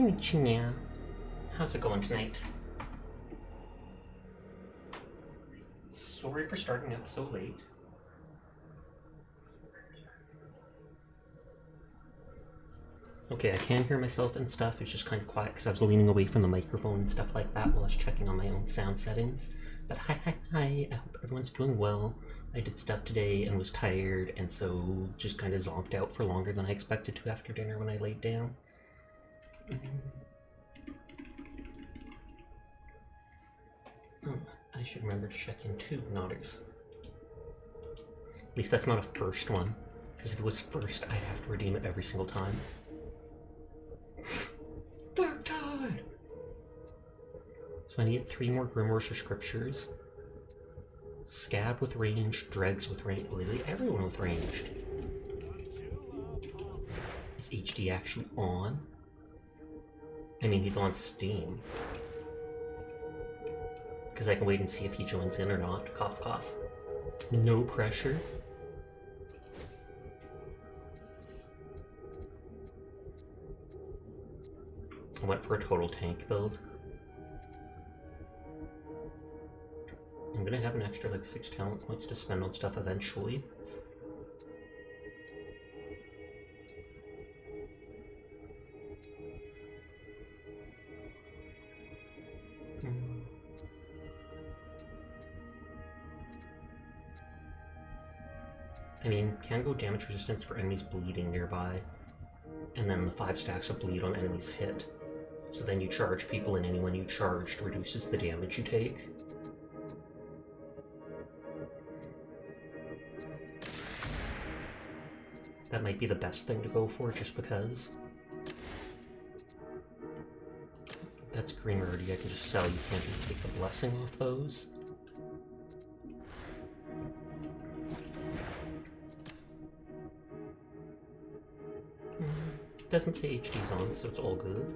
Konnichiwa. How's it going tonight? Sorry for starting up so late. Okay, I can hear myself and stuff. It's just kind of quiet because I was leaning away from the microphone and stuff like that while I was checking on my own sound settings. But hi. I hope everyone's doing well. I did stuff today and was tired, and so just kind of zonked out for longer than I expected to after dinner when I laid down. Oh, I should remember to check in too, Nodders. At least that's not a first one, because if it was first, I'd have to redeem it every single time. Darktide! So I need 3 more Grimoires or Scriptures. Scab with range, Dregs with range, literally everyone with ranged. Is HD actually on? I mean, he's on Steam. Because I can wait and see if he joins in or not. Cough, cough. No pressure. I went for a total tank build. I'm gonna have an extra like 6 talent points to spend on stuff eventually. I mean, can go damage resistance for enemies bleeding nearby, and then the 5 stacks of bleed on enemies hit. So then you charge people, and anyone you charged reduces the damage you take. That might be the best thing to go for, just because. That's green rarity I can just sell. You can't just take the blessing off those. It doesn't say HD's on, so it's all good.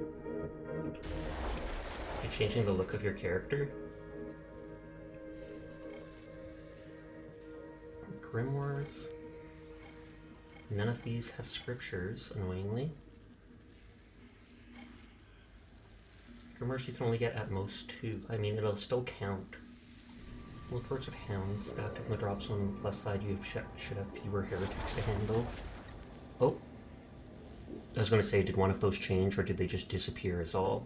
You're changing the look of your character. Grimoires. None of these have scriptures, annoyingly. Grimoires you can only get at most 2. I mean, it'll still count. Reports of Hounds. Active in the drop zone on the plus side, you should have fewer heretics to handle. Oh. I was going to say, did one of those change, or did they just disappear as all?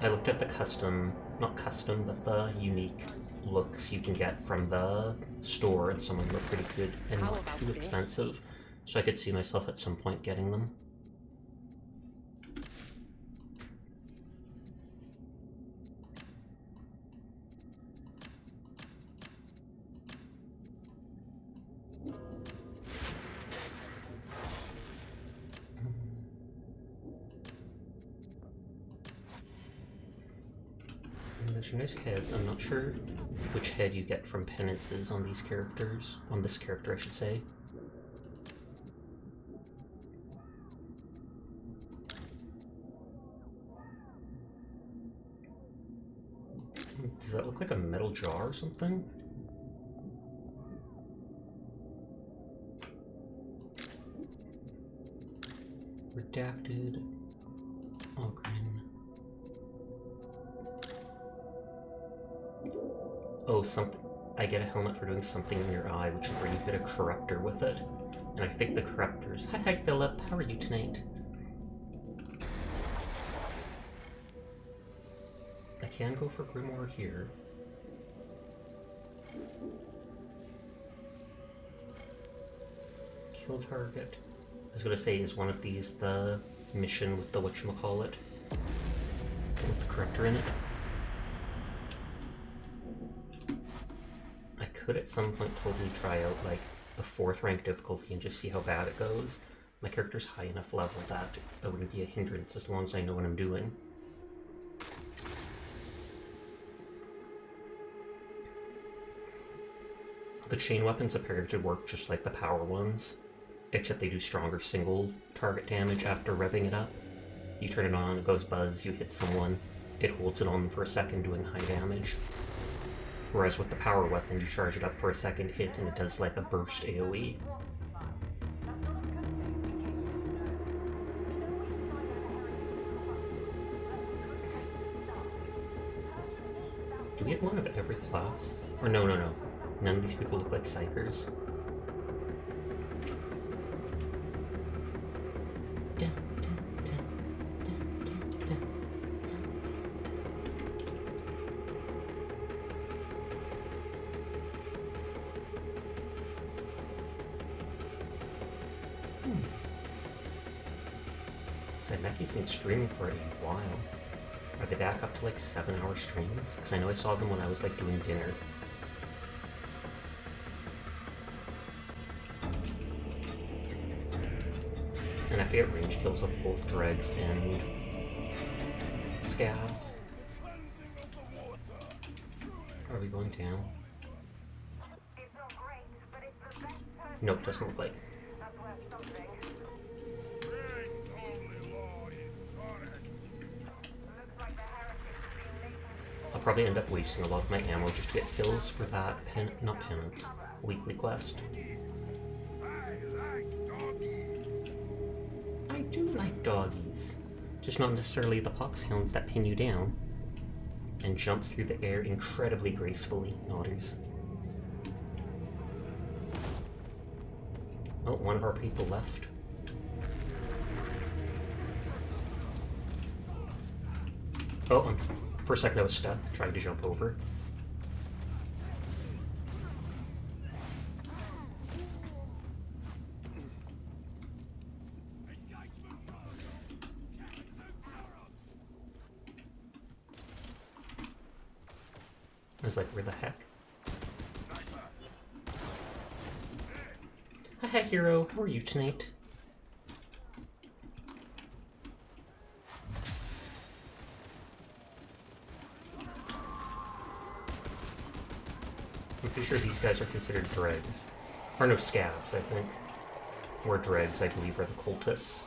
I looked at the not custom, but the unique looks you can get from the store, and some of them look pretty good and not too expensive, so I could see myself at some point getting them. There's your nice head. I'm not sure which head you get from penances on these characters. On this character, I should say. Does that look like a metal jar or something? Redacted. Ogren. Oh, something. I get a helmet for doing something in your eye, which is where you hit a corruptor with it. And I think the corruptors. Hi, Philip. How are you tonight? I can go for Grimoire here. Kill target. I was gonna say, is one of these the mission with the whatchamacallit? With the corruptor in it? Could at some point totally try out like the 4th rank difficulty and just see how bad it goes. My character's high enough level that it wouldn't be a hindrance as long as I know what I'm doing. The chain weapons appear to work just like the power ones, except they do stronger single target damage after revving it up. You turn it on, it goes buzz, you hit someone, it holds it on for a second doing high damage. Whereas with the power weapon, you charge it up for a second hit and it does like a burst AoE. Do we have one of every class? Or no. None of these people look like psychers. Sameki's been streaming for a while. Are they back up to like 7-hour streams? Because I know I saw them when I was like doing dinner. And I forget range kills of both dregs and scabs. Are we going down? Nope, doesn't look like. I'll probably end up wasting a lot of my ammo just to get kills for that not penance, weekly quest. I do like doggies. Just not necessarily the poxhounds that pin you down and jump through the air incredibly gracefully, Nodders. Oh, one of our people left. Oh, for a second I was stuck, trying to jump over. I was like, where the heck? Hi, hero. How are you tonight? I'm pretty sure these guys are considered dregs. Or no, scabs, I think. Or dregs, I believe, are the cultists.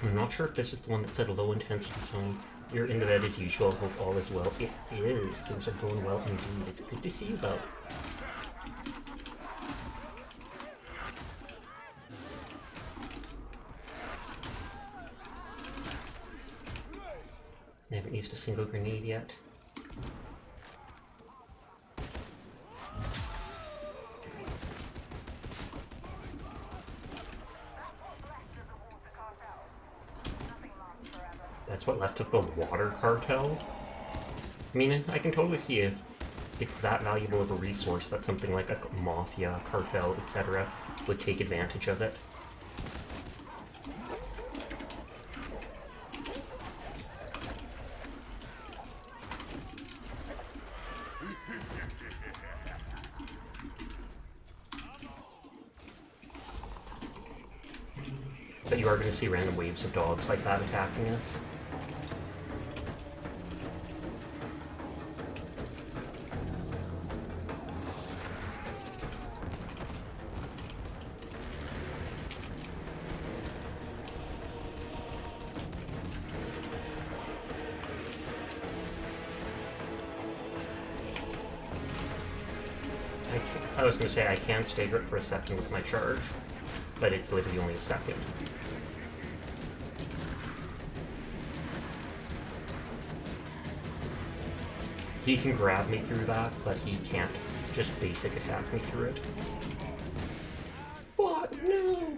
I'm not sure if this is the one that said a low intensity zone. You're in the bed as usual. Hope all is well. It is. Things are going well indeed. It's good to see you, though. I haven't used a single grenade yet. That's what left of the water cartel? I mean, I can totally see if it's that valuable of a resource that something like a mafia, cartel, etc. would take advantage of it. But you are going to see random waves of dogs like that attacking us. I was going to say I can stagger it for a second with my charge, but it's literally only a second. He can grab me through that, but he can't just basic attack me through it. What? No!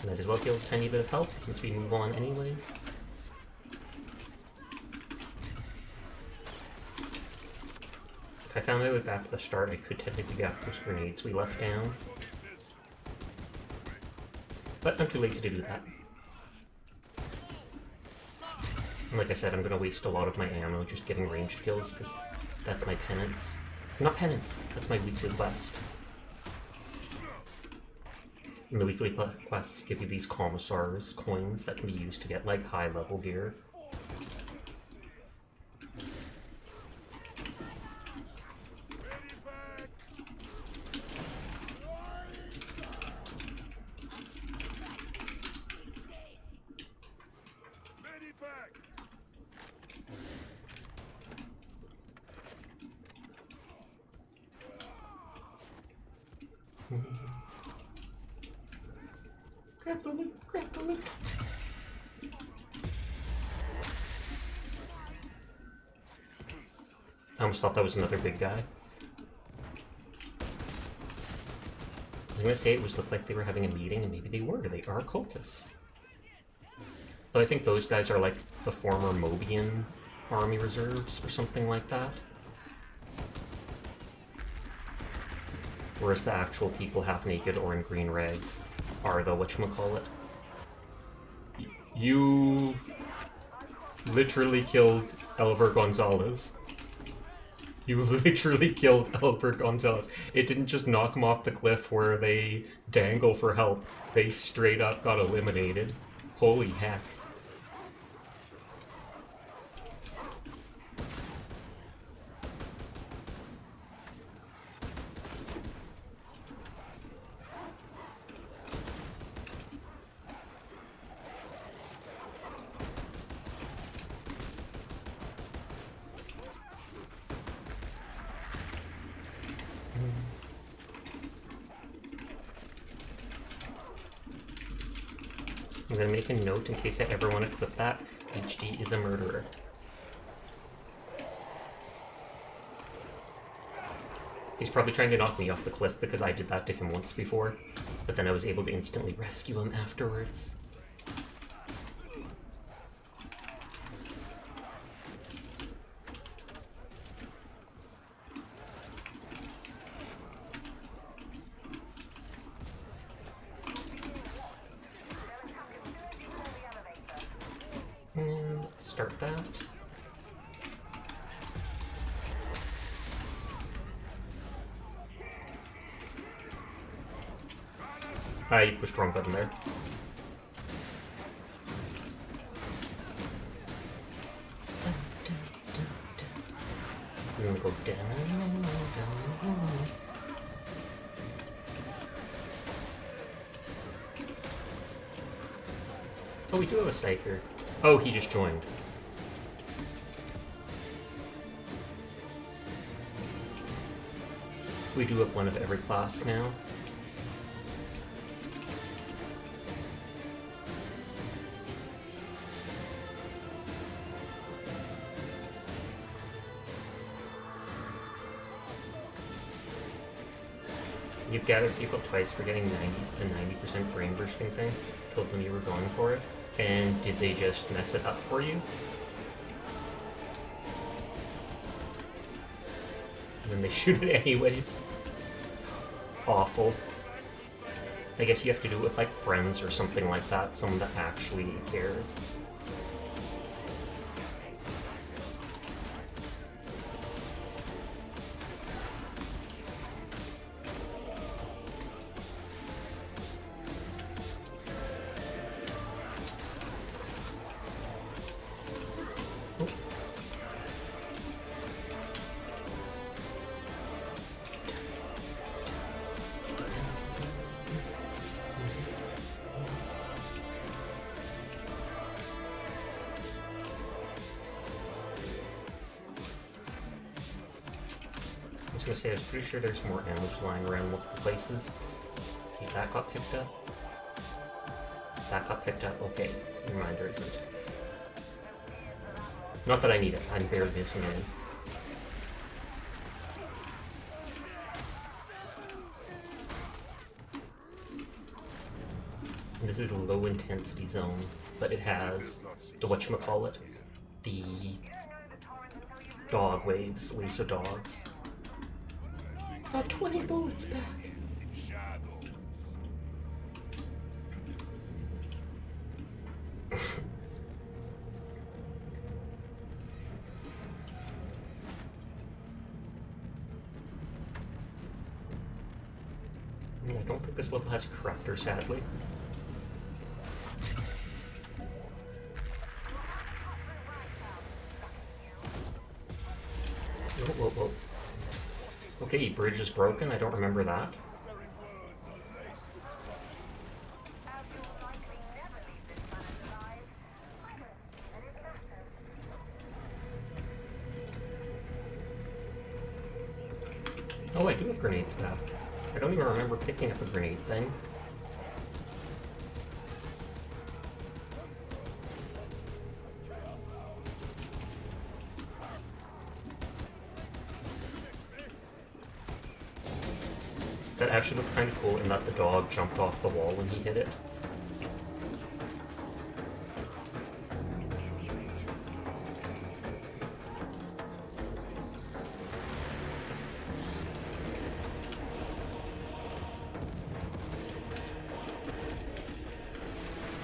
Might as well give a tiny bit of help since we move on anyways. If I found my way back to the start, I could technically get those grenades we left down. But I'm too lazy to do that. And like I said, I'm going to waste a lot of my ammo just getting ranged kills, because that's my penance. Not penance, that's my weekly quest. And the weekly quests give you these commissars coins that can be used to get like high level gear. Grab the loot, grab the loot. I almost thought that was another big guy. I was gonna say it looked like they were having a meeting, and maybe they were. They are cultists. But I think those guys are like the former Mobian army reserves or something like that. Whereas the actual people half naked or in green rags are the whatchamacallit. You literally killed Elver Gonzalez. You literally killed Elver Gonzalez. It didn't just knock him off the cliff where they dangle for help. They straight up got eliminated. Holy heck. I'm gonna make a note in case I ever want to clip that. HD is a murderer. He's probably trying to knock me off the cliff because I did that to him once before, but then I was able to instantly rescue him afterwards. And start that. You pushed the wrong button there. We're gonna go down. Oh, we do have a Psyker. Oh, he just joined. We do have one of every class now. You've gathered people twice for getting 90% brain bursting thing. Told them you were going for it. And did they just mess it up for you? And then they shoot it anyways. Awful. I guess you have to do it with like friends or something like that, someone that actually cares. I was pretty sure there's more damage lying around multiple places. Okay, that got picked up. That got picked up. Okay, never mind, there isn't. Not that I need it, I'm barely missing any. This is a low intensity zone, but it has the whatchamacallit, the dog waves of dogs. Got 20 bullets back. I don't think this level has Corruptor, sadly. Whoa, whoa, whoa. Okay, bridge is broken. I don't remember that. Oh, I do have grenades back. I don't even remember picking up a grenade thing. That actually looked kind of cool in that the dog jumped off the wall when he hit it.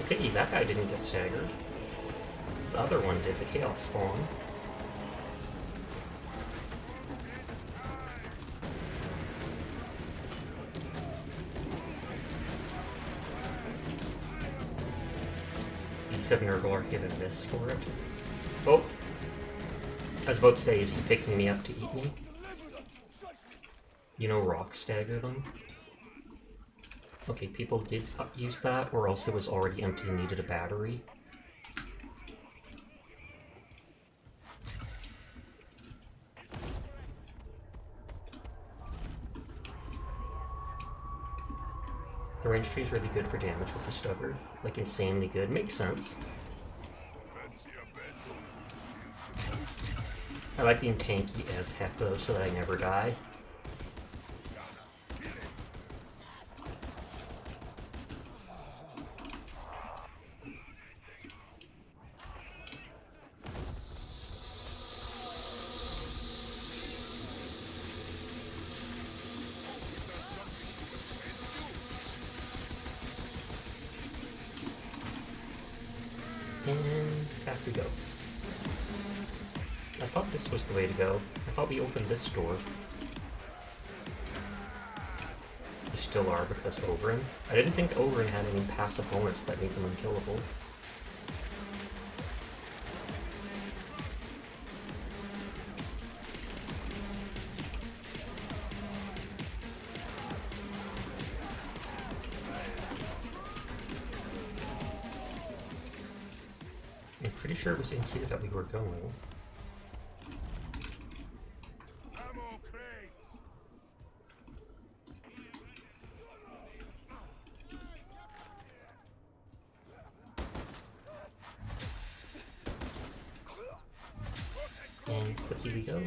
Okay, that guy didn't get staggered. The other one did, the Chaos Spawn. E7 Nurgle hit a miss for it. Oh! I was about to say, is he picking me up to eat me? You know, Rock staggered him. Okay, people did use that, or else it was already empty and needed a battery. The range tree is really good for damage with the stubber. Like, insanely good. Makes sense. I like being tanky as heck though, so that I never die. And back we go. I thought this was the way to go. I thought we opened this door. We still are because of Oberyn. I didn't think Oberyn had any passive bonus that made them unkillable. I'm pretty sure it was in here that we were going. And quickly we go.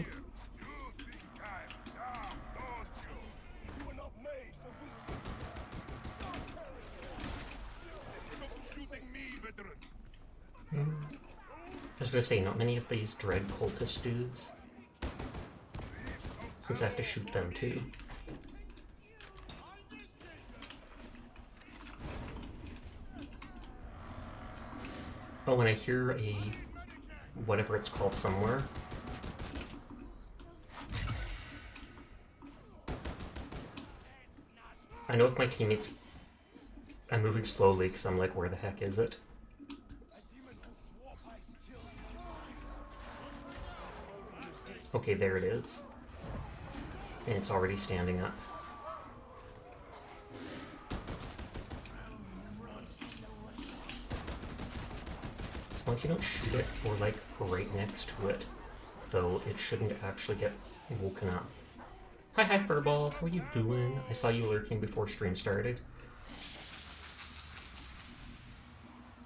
I was gonna say, not many of these dread cultist dudes, since I have to shoot them too. Oh, when I hear a whatever it's called somewhere. I know if my teammates... I'm moving slowly because I'm like, where the heck is it? Okay, there it is. And it's already standing up. As long as you don't shoot it or like right next to it, though, it shouldn't actually get woken up. Hi Furball, how are you doing? I saw you lurking before stream started.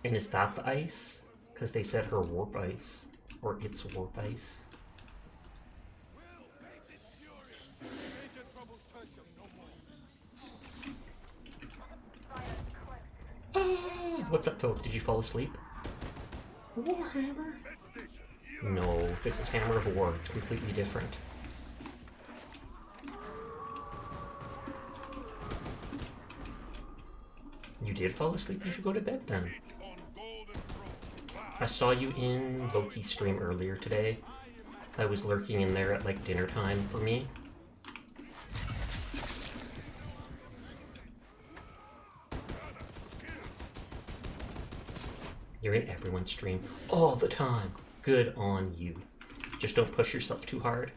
And is that the ice? Because they said her warp ice. Or its warp ice. What's up, Toad? Did you fall asleep? Warhammer? No, this is Hammer of War. It's completely different. You did fall asleep? You should go to bed then. I saw you in Loki's stream earlier today. I was lurking in there at like dinner time for me. You're in everyone's stream all the time. Good on you. Just don't push yourself too hard.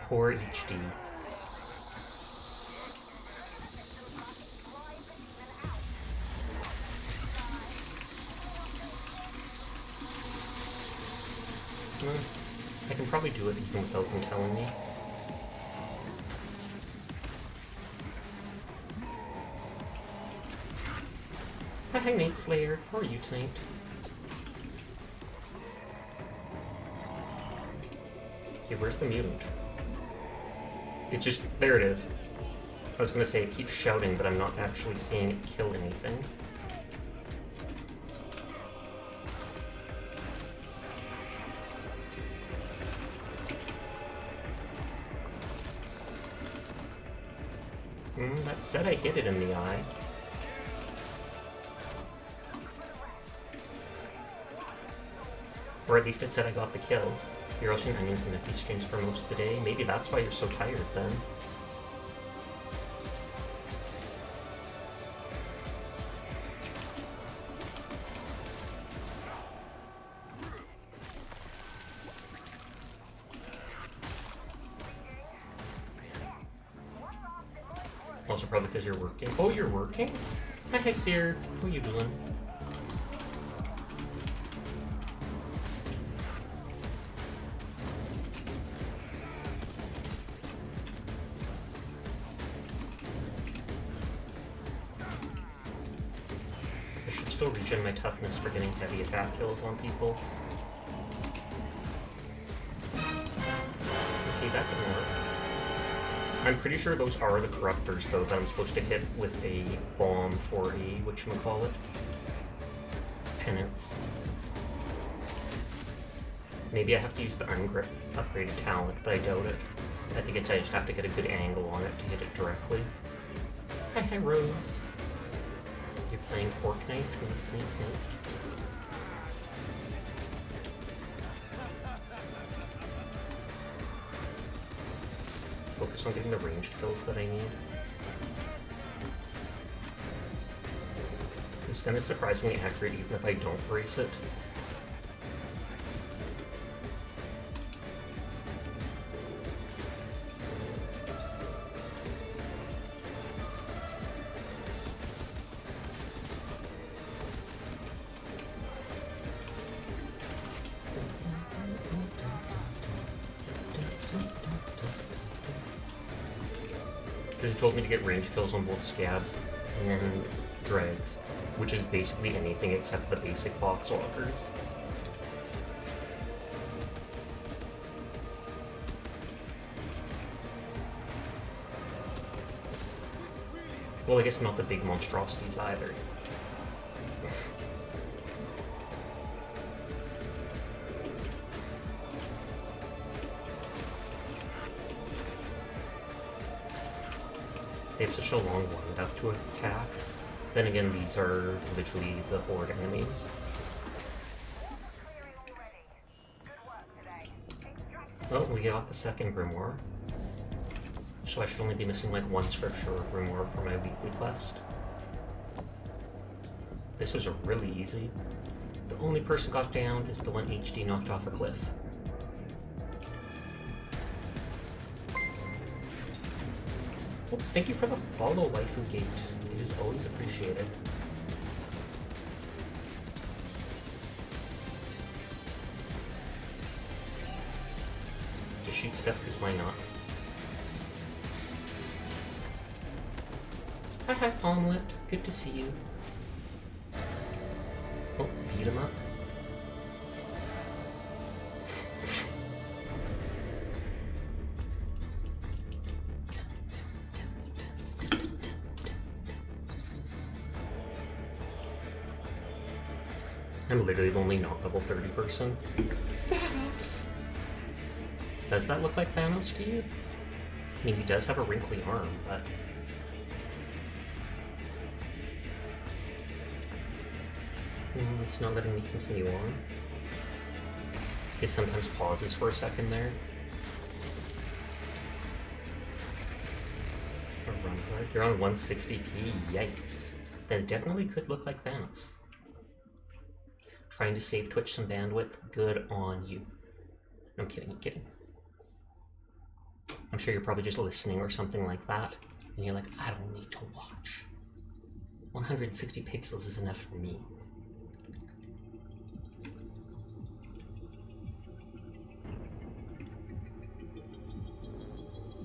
Poor HD. and without them telling me. Hi, Night Slayer. How are you tonight? Okay, where's the mutant? It just... there it is. I was gonna say it keeps shouting, but I'm not actually seeing it kill anything. That said I hit it in the eye. Or at least it said I got the kill. You're roasting onions and empty streams for most of the day. Maybe that's why you're so tired then. Also probably because you're working. Oh, you're working? Hi, Seer. How you doing? I should still regen my toughness for getting heavy attack kills on people. Okay, that didn't work. I'm pretty sure those are the corruptors, though, that I'm supposed to hit with a bomb for a whatchamacallit? Penance. Maybe I have to use the upgraded talent, but I doubt it. I think I just have to get a good angle on it to hit it directly. Hi, Rose. You're playing Fortnite? Nice. Focus on getting the ranged kills that I need. It's kind of surprisingly accurate even if I don't brace it. Because it told me to get range kills on both scabs and dregs, which is basically anything except the basic box walkers. Well, I guess not the big monstrosities either. They have such a long wind up to attack. Then again, these are literally the horde enemies. Oh, we got the second grimoire. So I should only be missing like one scripture or grimoire for my weekly quest. This was really easy. The only person got downed is the one HD knocked off a cliff. Oh, thank you for the follow, Waifu Gate. It is always appreciated. Just shoot stuff, because why not? Hi, Omelet. Good to see you. Oh, beat him up. I'm literally the only not level 30 person. Thanos! Does that look like Thanos to you? I mean, he does have a wrinkly arm, but... it's not letting me continue on. It sometimes pauses for a second there. You're on 160p, yikes. Then it definitely could look like Thanos. Trying to save Twitch some bandwidth, good on you. I'm kidding, I'm kidding. I'm sure you're probably just listening or something like that, and you're like, I don't need to watch. 160 pixels is enough for me.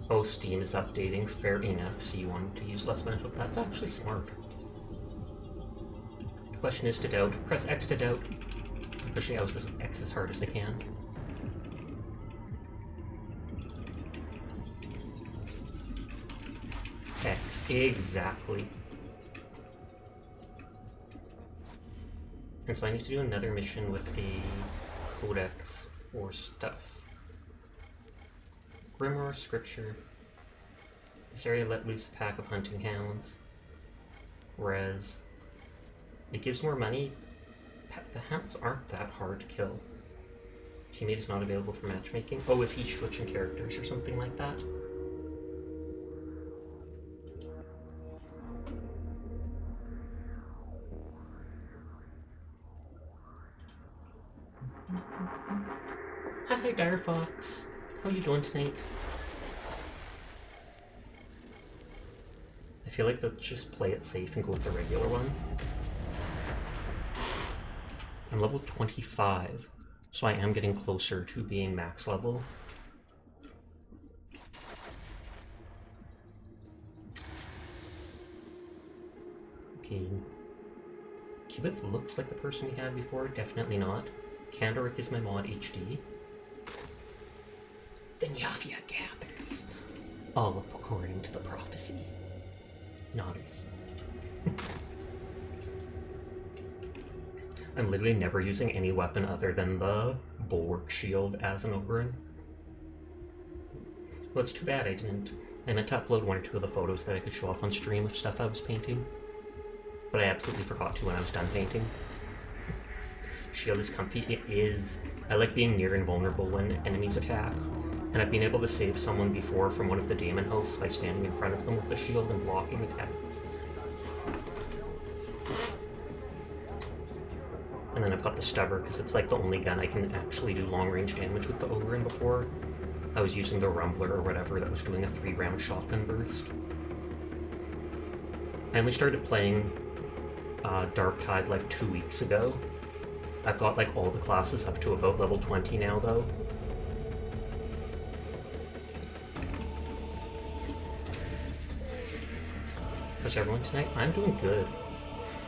Oh, Steam is updating. Fair enough. So you wanted to use less bandwidth. That's actually smart. The question is to doubt. Press X to doubt. I'm pushing out this X as hard as I can. X. Exactly. And so I need to do another mission with a codex or stuff. Grimoire Scripture. This area let loose a pack of hunting hounds. Whereas it gives more money. The hounds aren't that hard to kill. Teammate is not available for matchmaking. Oh, is he switching characters or something like that? Hi, Dire Fox. How are you doing tonight? I feel like they'll just play it safe and go with the regular one. I'm level 25, so I am getting closer to being max level. Okay. Kibith looks like the person we had before. Definitely not. Kandoric is my mod HD. The Yafia gathers, all according to the prophecy. Nodders. I'm literally never using any weapon other than the bulwark shield as an Oberon. Well, it's too bad I didn't. I meant to upload one or two of the photos that I could show up on stream of stuff I was painting. But I absolutely forgot to when I was done painting. Shield is comfy. It is. I like being near invulnerable when enemies attack. And I've been able to save someone before from one of the Daemon hosts by standing in front of them with the shield and blocking attacks. And then I've got the Stubber, because it's like the only gun I can actually do long-range damage with the Oberon. Before I was using the Rumbler or whatever that was doing a 3-round shotgun burst. I only started playing Darktide like 2 weeks ago. I've got like all the classes up to about level 20 now though. How's everyone tonight? I'm doing good.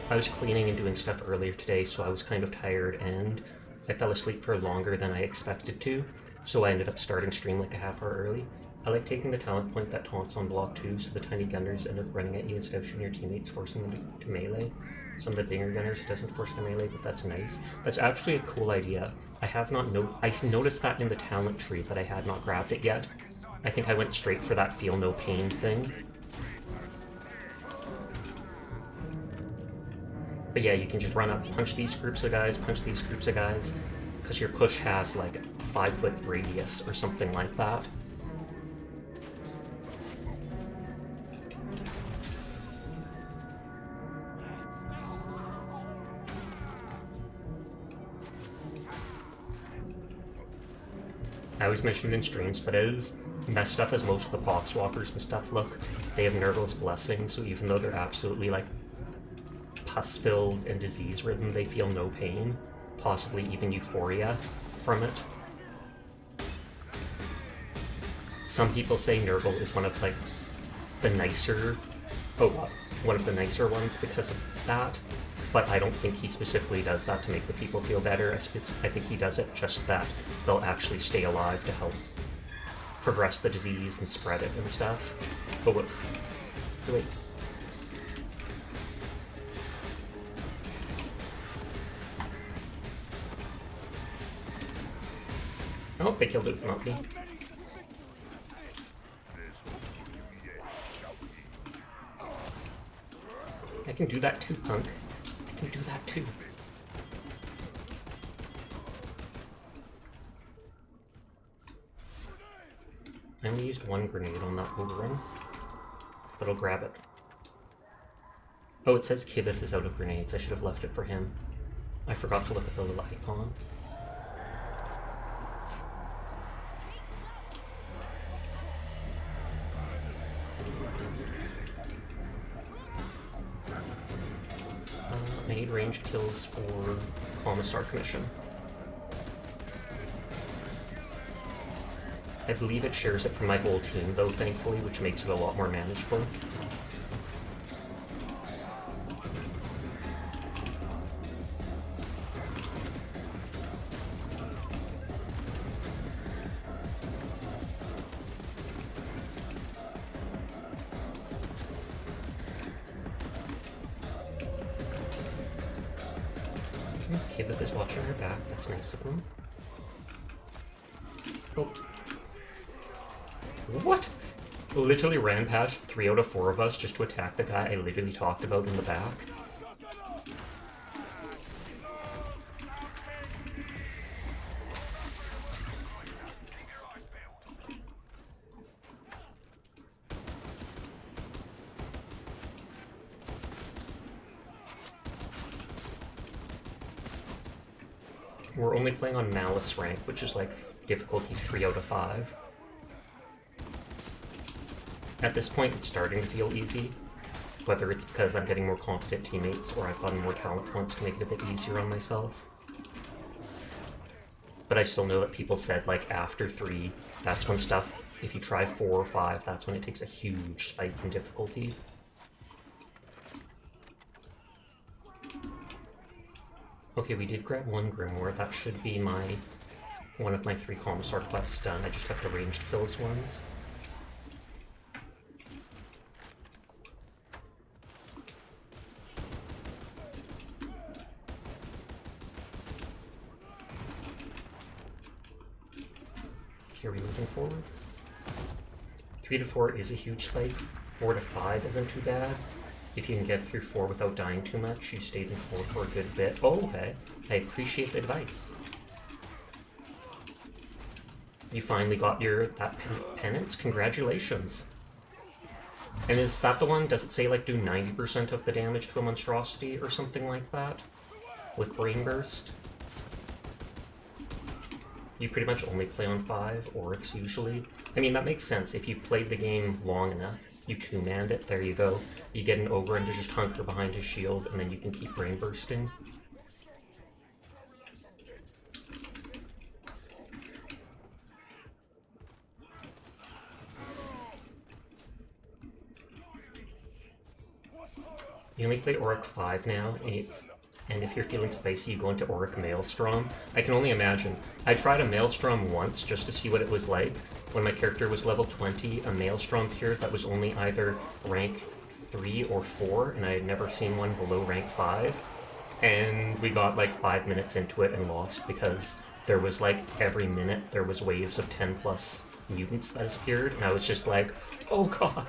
I was cleaning and doing stuff earlier today, so I was kind of tired and I fell asleep for longer than I expected to, so I ended up starting stream like a half hour early. I like taking the talent point that taunts on block 2, so the tiny gunners end up running at you instead of shooting your teammates, forcing them to melee. Some of the bigger gunners, it doesn't force to melee, but that's nice. That's actually a cool idea. I have not I noticed that in the talent tree, but I had not grabbed it yet. I think I went straight for that feel no pain thing. But yeah, you can just run up, punch these groups of guys, because your push has like a 5-foot radius or something like that. I always mention it in streams, but as messed up as most of the Poxwalkers and stuff look, they have Nurgle's Blessing, so even though they're absolutely like pus-filled and disease-ridden, they feel no pain, possibly even euphoria from it. Some people say Nurgle is one of like the nicer, one of the nicer ones because of that, but I don't think he specifically does that to make the people feel better. I think he does it just that they'll actually stay alive to help progress the disease and spread it and stuff. Oh, whoops. Wait. Oh, they killed it from me. I can do that too, punk. I can do that too. I only used one grenade on that Oberon, but I'll grab it. Oh, it says Kibith is out of grenades. I should have left it for him. I forgot to look at the little icon. I need ranged kills for Commissar Commission. I believe it shares it from my whole team, though, thankfully, which makes it a lot more manageable. Kibith is watching her back. That's nice of him. Oh. What? Literally ran past 3 out of 4 of us just to attack the guy I literally talked about in the back. We're only playing on Malice rank, which is like difficulty 3 out of 5. At this point, it's starting to feel easy, whether it's because I'm getting more competent teammates or I've gotten more talent points to make it a bit easier on myself. But I still know that people said, like, after 3, that's when stuff, if you try 4 or 5, that's when it takes a huge spike in difficulty. Okay, we did grab 1 Grimoire. That should be one of my 3 Commissar quests done. I just have to ranged kills ones. Okay, are we moving forwards? 3 to 4 is a huge spike. 4 to 5 isn't too bad. If you can get through 4 without dying too much, you stayed in 4 for a good bit. Oh, okay. I appreciate the advice. You finally got that penance? Congratulations. And is that the one? Does it say, like, do 90% of the damage to a monstrosity or something like that? With Brain Burst? You pretty much only play on 5 Oryx usually. I mean, that makes sense. If you played the game long enough, you 2-manned it, there you go. You get an ogre and to just hunker behind his shield, and then you can keep brain bursting. You only play Auric 5 now, and if you're feeling spicy, you go into Auric Maelstrom. I can only imagine. I tried a Maelstrom once just to see what it was like. When my character was level 20, a Maelstrom appeared that was only either rank 3 or 4, and I had never seen one below rank 5. And we got like 5 minutes into it and lost because there was like every minute there was waves of 10 plus mutants that appeared, and I was just like, oh god.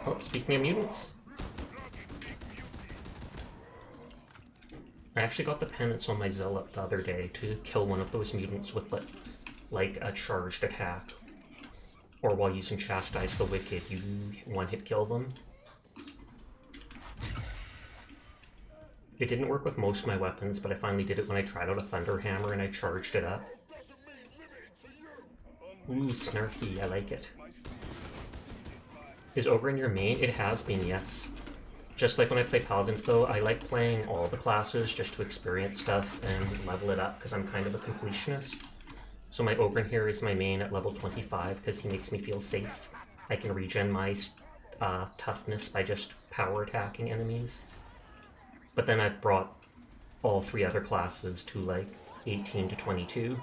Oh, speaking of mutants, I actually got the penance on my Zealot the other day to kill one of those mutants with like a charged attack. Or while using Chastise the Wicked, you one-hit kill them. It didn't work with most of my weapons, but I finally did it when I tried out a Thunder Hammer and I charged it up. Ooh, snarky, I like it. Is Ogre in your main? It has been, yes. Just like when I play Paladins though, I like playing all the classes just to experience stuff and level it up because I'm kind of a completionist. So my Ogre here is my main at level 25 because he makes me feel safe. I can regen my toughness by just power attacking enemies. But then I've brought all 3 other classes to like 18 to 22.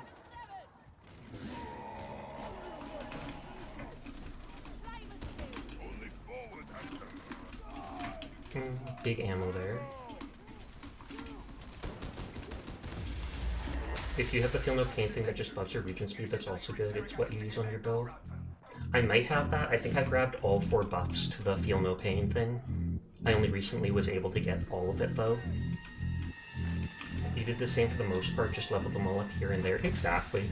Big ammo there. If you have the Feel No Pain thing that just buffs your regen speed, that's also good. It's what you use on your build. I might have that. I think I grabbed all 4 buffs to the Feel No Pain thing. I only recently was able to get all of it though. You did the same for the most part, just leveled them all up here and there. Exactly.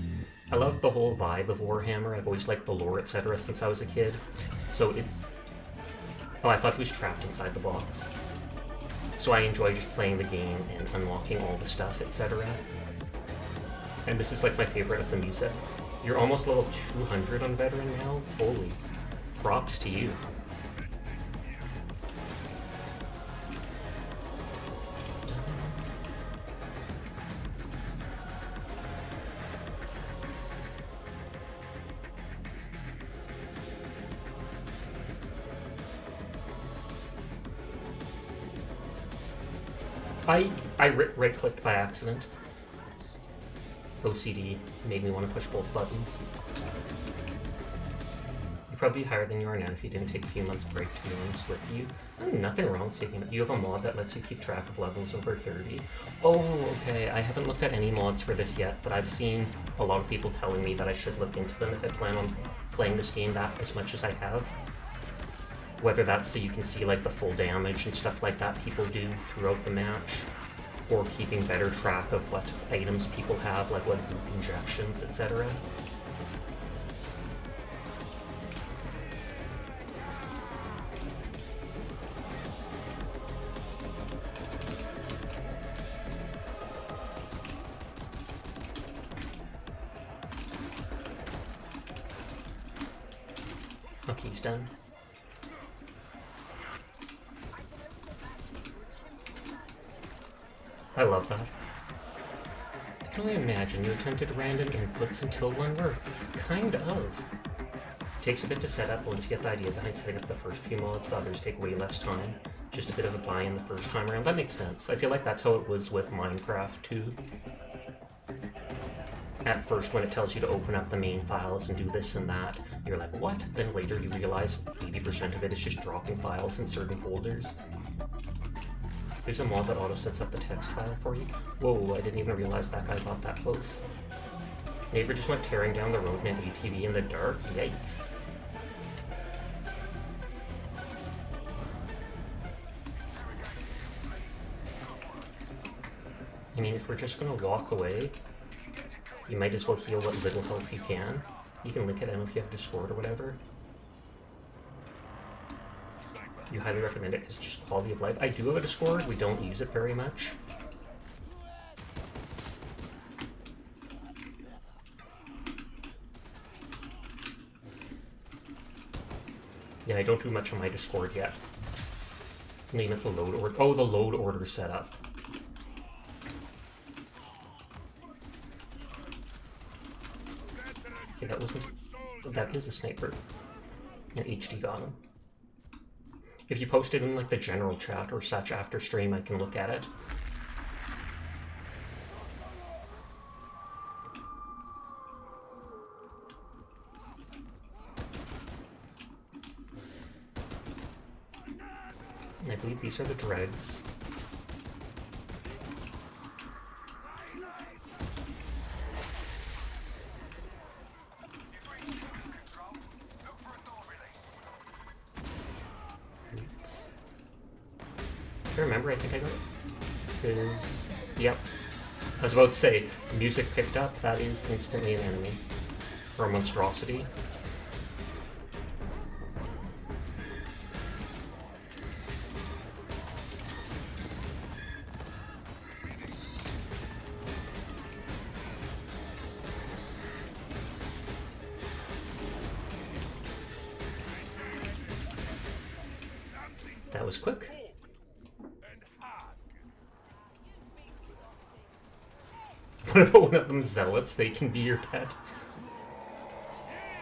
I love the whole vibe of Warhammer. I've always liked the lore, etc. since I was a kid. So it... Oh, I thought he was trapped inside the box. So I enjoy just playing the game and unlocking all the stuff, etc. And this is like my favorite of the music. You're almost level 200 on Veteran now? Holy props to you. I right-clicked by accident. OCD made me want to push both buttons. You'd probably be higher than you are now if you didn't take a few months break, to be honest with you. Nothing wrong with taking it. You have a mod that lets you keep track of levels over 30. Oh, okay. I haven't looked at any mods for this yet, but I've seen a lot of people telling me that I should look into them if I plan on playing this game that as much as I have. Whether that's so you can see like the full damage and stuff like that people do throughout the match, or keeping better track of what items people have, like what loot injections, etc. Okay, he's done. I love that. I can only imagine you attempted random inputs until one worked. Kind of. It takes a bit to set up, but once you get the idea behind setting up the first few mods, the others take way less time. Just a bit of a buy-in the first time around. That makes sense. I feel like that's how it was with Minecraft too. At first, when it tells you to open up the main files and do this and that, you're like, what? Then later you realize 80% of it is just dropping files in certain folders. There's a mod that auto-sets up the text file for you. Whoa, I didn't even realize that guy got that close. Neighbor just went tearing down the road in an ATV in the dark. Yikes. I mean, if we're just gonna walk away, you might as well heal what little health you can. You can link it in if you have Discord or whatever. You highly recommend it because it's just quality of life. I do have a Discord, we don't use it very much. Yeah, I don't do much on my Discord yet. Name it the load order. Oh, the load order setup. Okay, that wasn't. That is a sniper. Yeah, HD got him. If you post it in like the general chat or such after stream, I can look at it. And I believe these are the dregs. I remember, I think I got it. Is, yep. I was about to say, music picked up, that is instantly an enemy. Or a monstrosity. That was quick. What about one of them zealots? They can be your pet.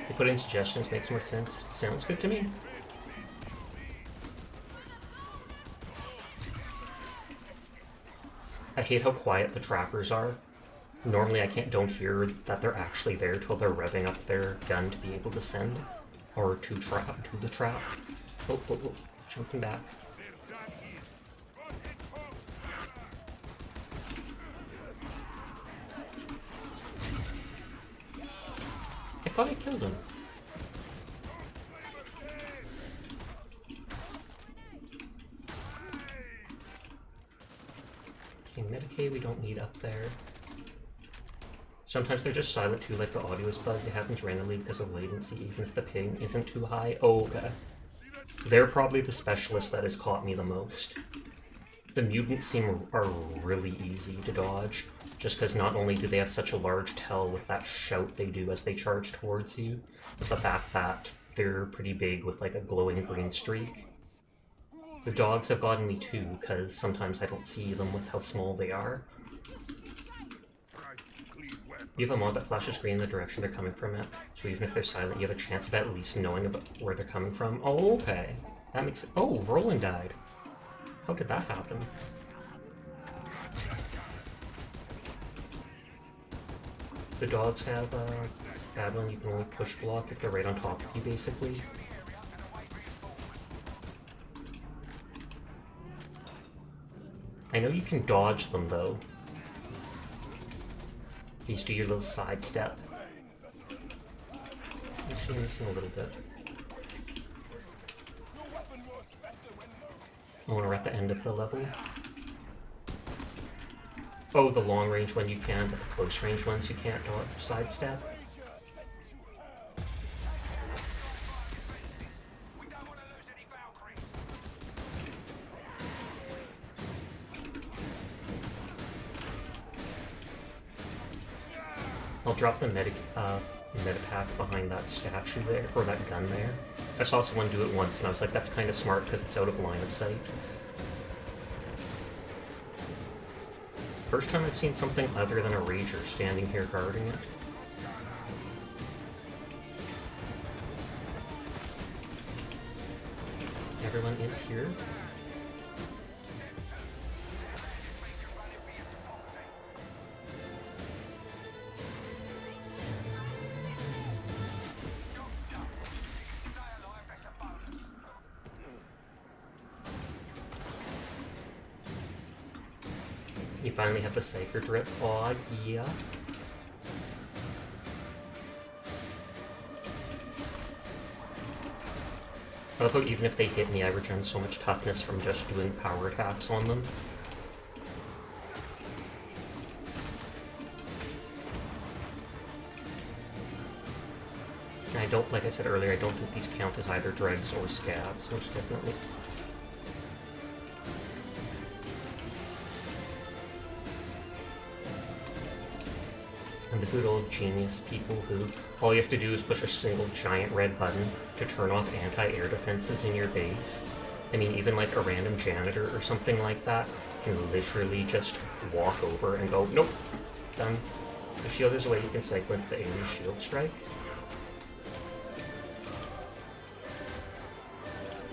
They put in suggestions, makes more sense. Sounds good to me. I hate how quiet the trappers are. Normally I don't hear that they're actually there till they're revving up their gun to be able to send. Or to the trap. Oh, jumping back. I thought I killed him. Okay, Medicaid we don't need up there. Sometimes they're just silent too, like the audio is bugged. It happens randomly because of latency, even if the ping isn't too high. Oh, okay. They're probably the specialist that has caught me the most. The mutants are really easy to dodge, just because not only do they have such a large tail with that shout they do as they charge towards you, but the fact that they're pretty big with like a glowing green streak. The dogs have gotten me too, because sometimes I don't see them with how small they are. You have a mod that flashes green in the direction they're coming from at, so even if they're silent, you have a chance of at least knowing about where they're coming from. Oh, okay. That makes it. Oh, Roland died. How did that happen? The dogs have a bad one. You can only push block if they're right on top of you, basically. I know you can dodge them, though. You just do your little sidestep. Actually, missing a little bit. Oh, we're at the end of the level. Oh, the long range one you can, but the close range ones you can't dodge sidestep. I'll drop the medipack behind that statue there, or that gun there. I saw someone do it once, and I was like, that's kind of smart because it's out of line of sight. First time I've seen something other than a Rager standing here guarding it. Everyone is here. You finally have the Psyker Drip. Aw, yeah. I love how even if they hit me, I regen so much toughness from just doing power attacks on them. And I don't, like I said earlier, I don't think these count as either dregs or scabs, most definitely. And the good old genius people who all you have to do is push a single giant red button to turn off anti-air defenses in your base. I mean, even like a random janitor or something like that can literally just walk over and go, nope, done. The shield is away, you can cycle into the AoE shield strike.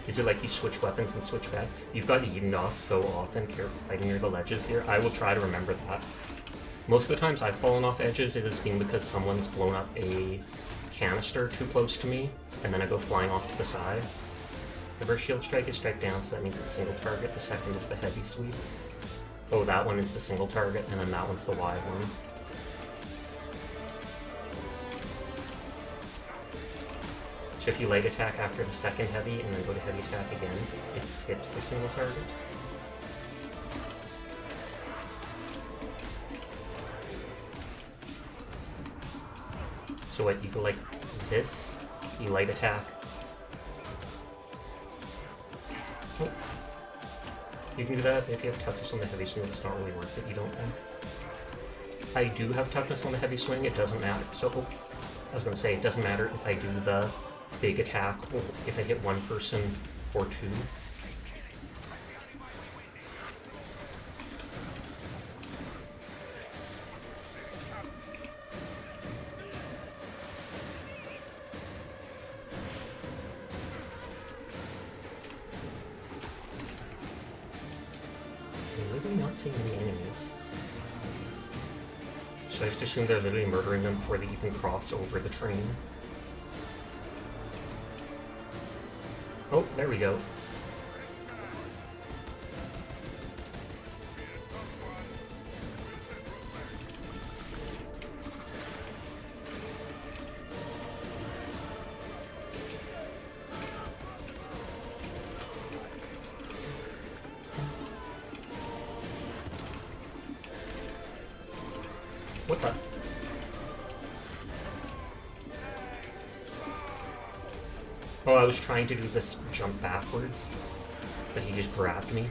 Is it like you switch weapons and switch back? You've got eaten off so often fighting near the ledges here. I will try to remember that. Most of the times I've fallen off edges, it has been because someone's blown up a canister too close to me, and then I go flying off to the side. The first shield strike is strike down, so that means it's a single target. The second is the heavy sweep. Oh, that one is the single target, and then that one's the wide one. So if you light attack after the second heavy, and then go to heavy attack again, it skips the single target. So what, you go like this, you light attack. Oh. You can do that if you have toughness on the heavy swing, it's not really worth it, you don't think? I do have toughness on the heavy swing, it doesn't matter. So, oh, I was going to say, it doesn't matter if I do the big attack, or if I hit one person or two. Not seeing any enemies. So I just assume they're literally murdering them before they even cross over the train. Oh, there we go. What the? Oh, I was trying to do this jump backwards, but he just grabbed me.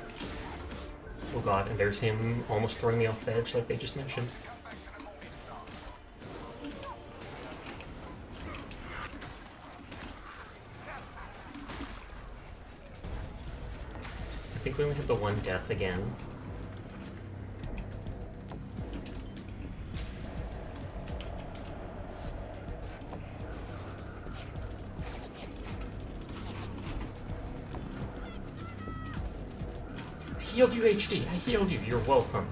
Oh god, and there's him almost throwing me off the edge like they just mentioned. I think we only have the one death again. I healed you, HD! I healed you! You're welcome!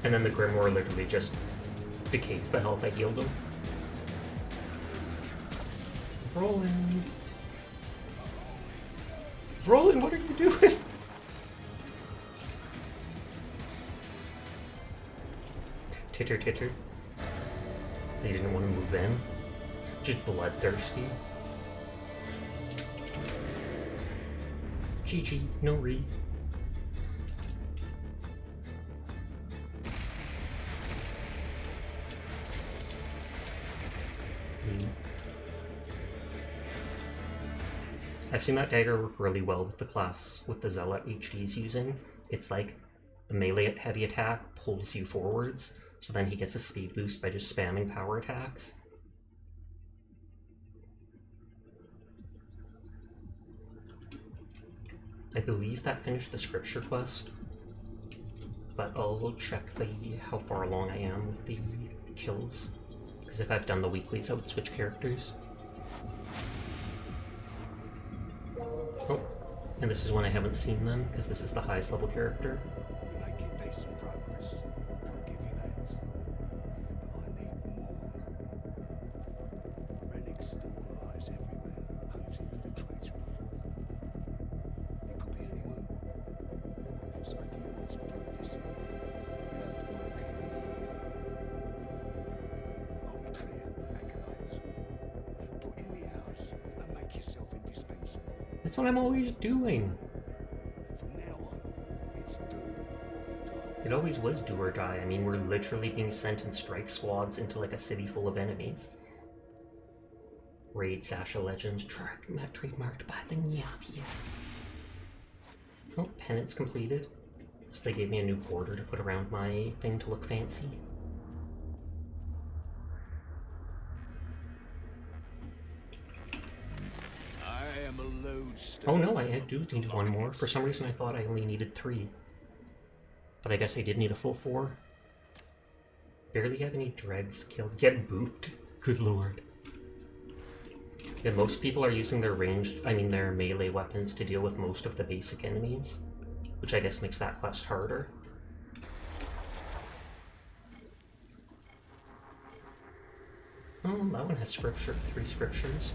And then the Grimoire literally just decays the health I healed him. Roland! Roland, what are you doing? Titter titter. They didn't want to move in. Just bloodthirsty. GG, no re. I've seen that dagger work really well with the class, with the Zealot HD's using. It's like the melee heavy attack pulls you forwards, so then he gets a speed boost by just spamming power attacks. I believe that finished the scripture quest, but I'll check how far along I am with the kills, because if I've done the weeklies I would switch characters. Oh, and this is one I haven't seen then, because this is the highest level character. We're making decent progress, I'll give you that. But I need more. Rennick's still got eyes everywhere, hunting for the traitor on board. It could be anyone. So if you want to prove yourself, you'll have to work even harder. Are we clear, acolytes? Put in the hours and make yourself indispensable. That's what I'm always doing. From now on, it's do or die. It always was do or die. I mean, we're literally being sent in strike squads into like a city full of enemies. Raid Sasha Legends, trademarked by the Nyapia. Oh, penance completed. So they gave me a new border to put around my thing to look fancy. I am a lodestone. Oh no, I do need one more. For some reason I thought I only needed 3. But I guess I did need a full 4. Barely have any dregs killed. Get booped. Good lord. Yeah, most people are using their their melee weapons to deal with most of the basic enemies, which I guess makes that quest harder. Oh, that one has scripture, 3 scriptures.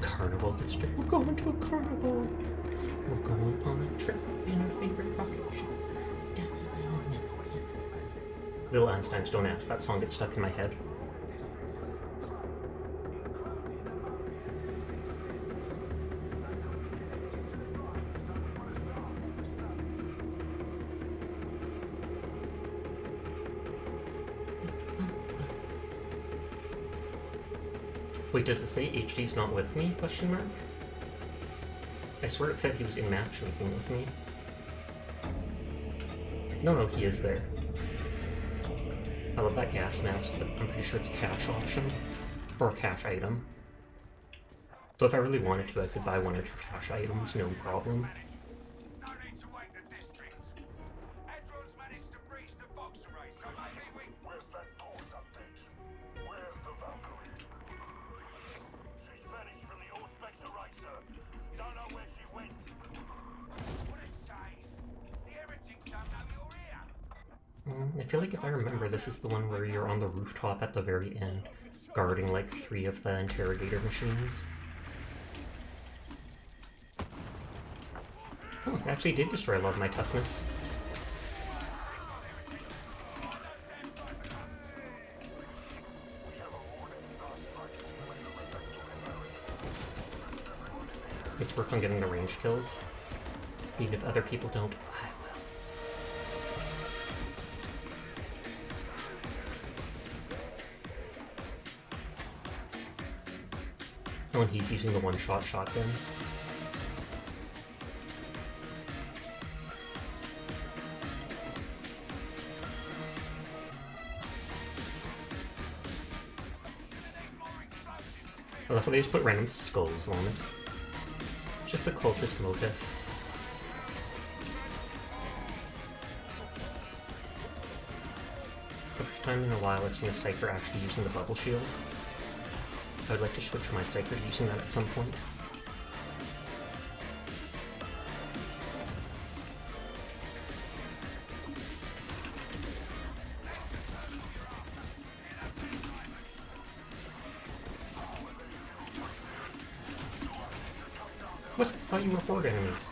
Carnival district. We're going to a carnival. We're going on a trip in our favorite rocket ship. Little Einsteins Don't Ask. That song gets stuck in my head. Wait, does it say HD's not with me? Question mark? I swear it said he was in matchmaking with me. No, he is there. I love that gas mask, but I'm pretty sure it's a cash option. Or a cash item. Though if I really wanted to, I could buy 1 or 2 cash items, no problem. I feel like if I remember, this is the one where you're on the rooftop at the very end, guarding like 3 of the interrogator machines. Oh, it actually did destroy a lot of my toughness. Let's work on getting the range kills. Even if other people don't, I will. Oh, and he's using the one-shot shotgun. I love how they just put random skulls on it. Just the cultist motive. For the first time in a while I've seen a Psyker actually using the bubble shield. I would like to switch my Psyker to using that at some point. What? I thought you were horde enemies.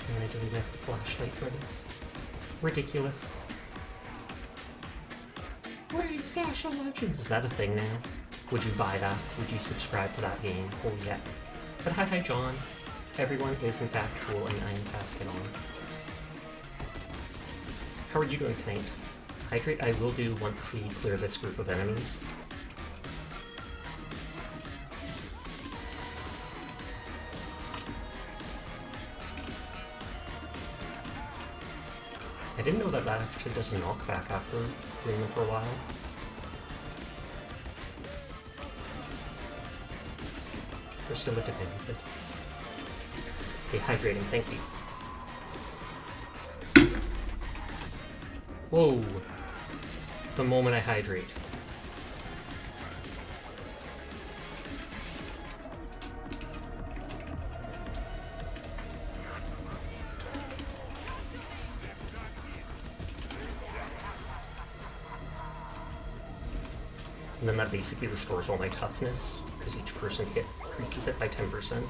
And I don't even have a flashlight for this. Ridiculous. Wait, Sasha Legends! Is that a thing now? Would you buy that? Would you subscribe to that game? Oh yeah. But hi John. Everyone is in fact cool and I am passing on. How are you doing tonight? Hydrate I will do once we clear this group of enemies. I didn't know that actually does a knockback after doing them for a while. Priscilla defends it. Okay, hydrating, thank you. Whoa! The moment I hydrate. And then that basically restores all my toughness, because each person hit increases it by 10%.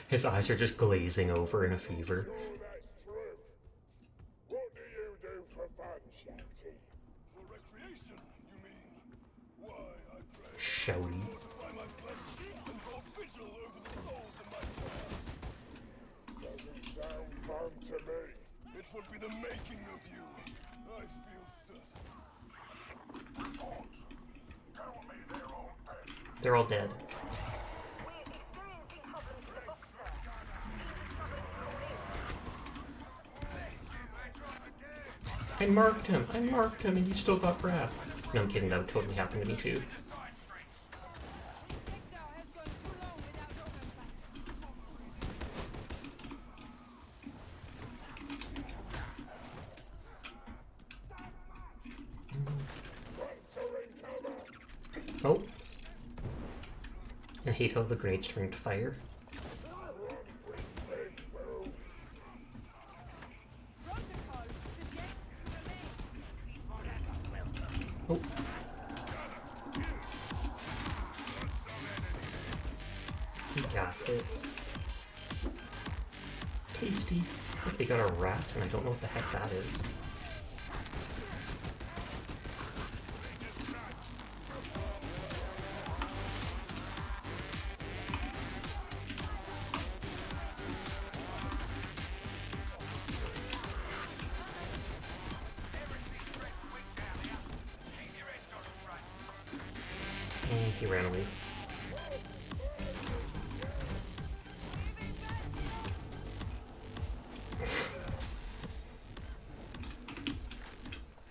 His eyes are just glazing over in a fever. What do you do for fun, Shouty? For recreation, you mean? Why, I pray. Shouty. Mortify my flesh and hold vigil over the souls in my prayers. Doesn't sound fun to me. It would be the making of you. I feel certain. Tell me they're all dead. They're all dead. I marked him, and you still got grabbed. No, I'm kidding, that would totally happen to me too. Oh. I hate how the grenades turn to fire. Oh. We got this. Tasty. Look, they got a rat, and I don't know what the heck that is. And he ran away.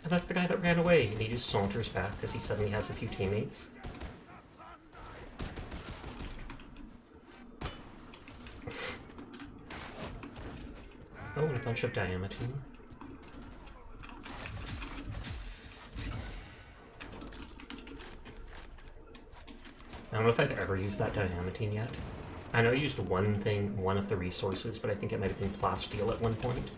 And that's the guy that ran away, and he just saunters back because he suddenly has a few teammates. Oh, and a bunch of diamantine. I don't know if I've ever used that diamantine yet. I know I used one of the resources, but I think it might have been plasteel at one point.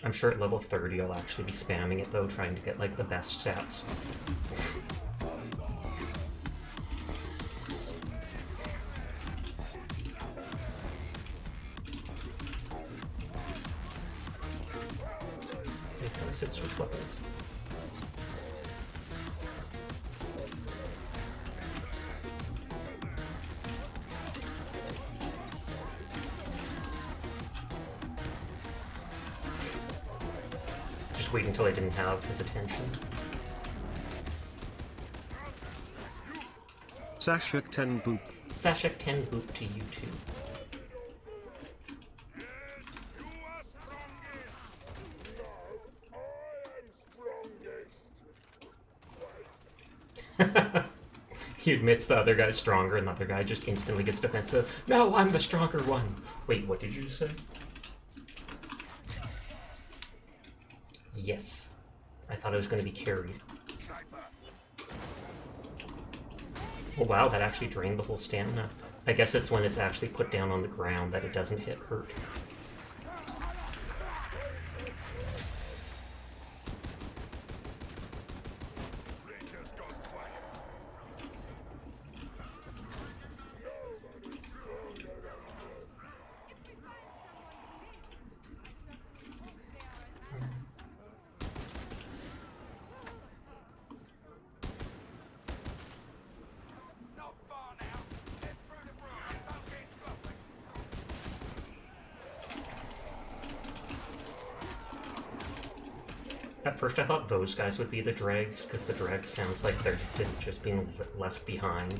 I'm sure at level 30 I'll actually be spamming it though, trying to get like the best stats. I said switch weapons. Just wait until I didn't have his attention. Sashak 10 boop. Sashak 10 boop to you too. He admits the other guy's stronger and the other guy just instantly gets defensive. No, I'm the stronger one. Wait, what did you just say? Yes. I thought I was going to be carried. Oh wow, that actually drained the whole stamina. I guess it's when it's actually put down on the ground that it doesn't hit hurt. At first I thought those guys would be the dregs, because the dregs sounds like they're just being left behind.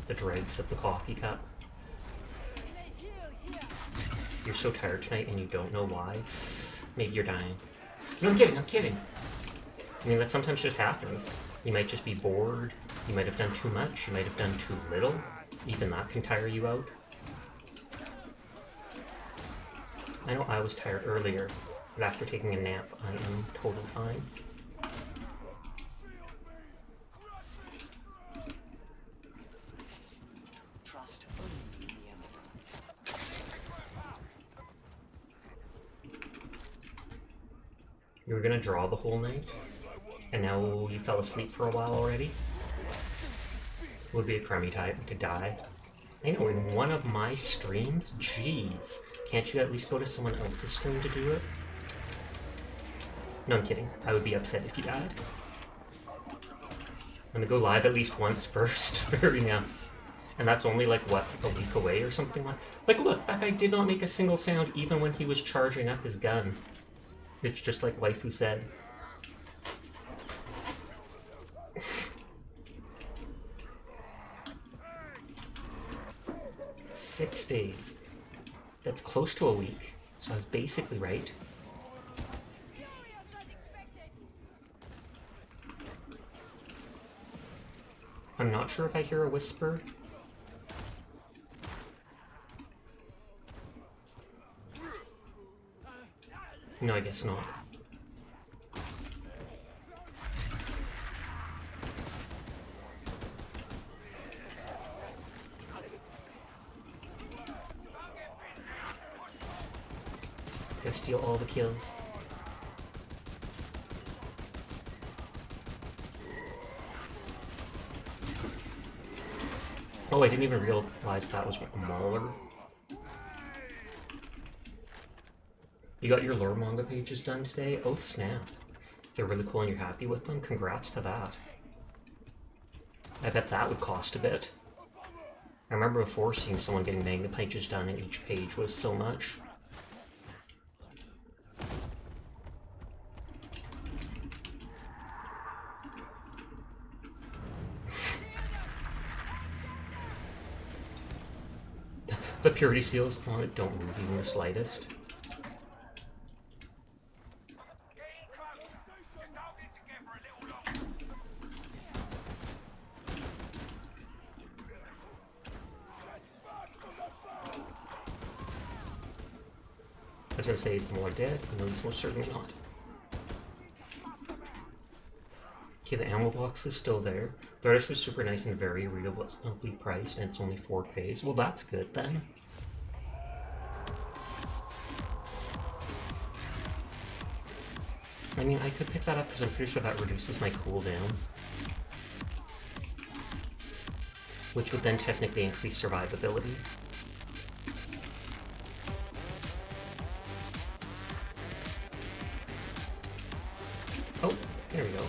The dregs of the coffee cup. You're so tired tonight and you don't know why. Maybe you're dying. No, I'm kidding, I'm kidding! I mean, that sometimes just happens. You might just be bored, you might have done too much, you might have done too little. Even that can tire you out. I know I was tired earlier, but after taking a nap, I am totally fine. Trust only in the Emperor. You were gonna draw the whole night, and now you fell asleep for a while already? Would be a crummy time to die. I know, in one of my streams? Jeez. Can't you at least go to someone else's stream to do it? No, I'm kidding. I would be upset if you died. I'm gonna go live at least once first. Fair enough. And that's only like, what, a week away or something like look, that guy did not make a single sound even when he was charging up his gun. It's just like Waifu said. 6 days. That's close to a week, so I was basically right. I'm not sure if I hear a whisper. No, I guess not. Gotta steal all the kills. Oh, I didn't even realize that was a Mauler. You got your lore manga pages done today? Oh snap. They're really cool and you're happy with them? Congrats to that. I bet that would cost a bit. I remember before seeing someone getting manga pages done and each page was so much. The purity seals on it don't move even the slightest. I was going to say, is the Mauler dead? No, he's most certainly not. Okay, the ammo box is still there. The artist was super nice and very reasonably priced, and it's only 4Ks. Well, that's good then. I mean, I could pick that up because I'm pretty sure that reduces my cooldown. Which would then technically increase survivability. Oh, there we go.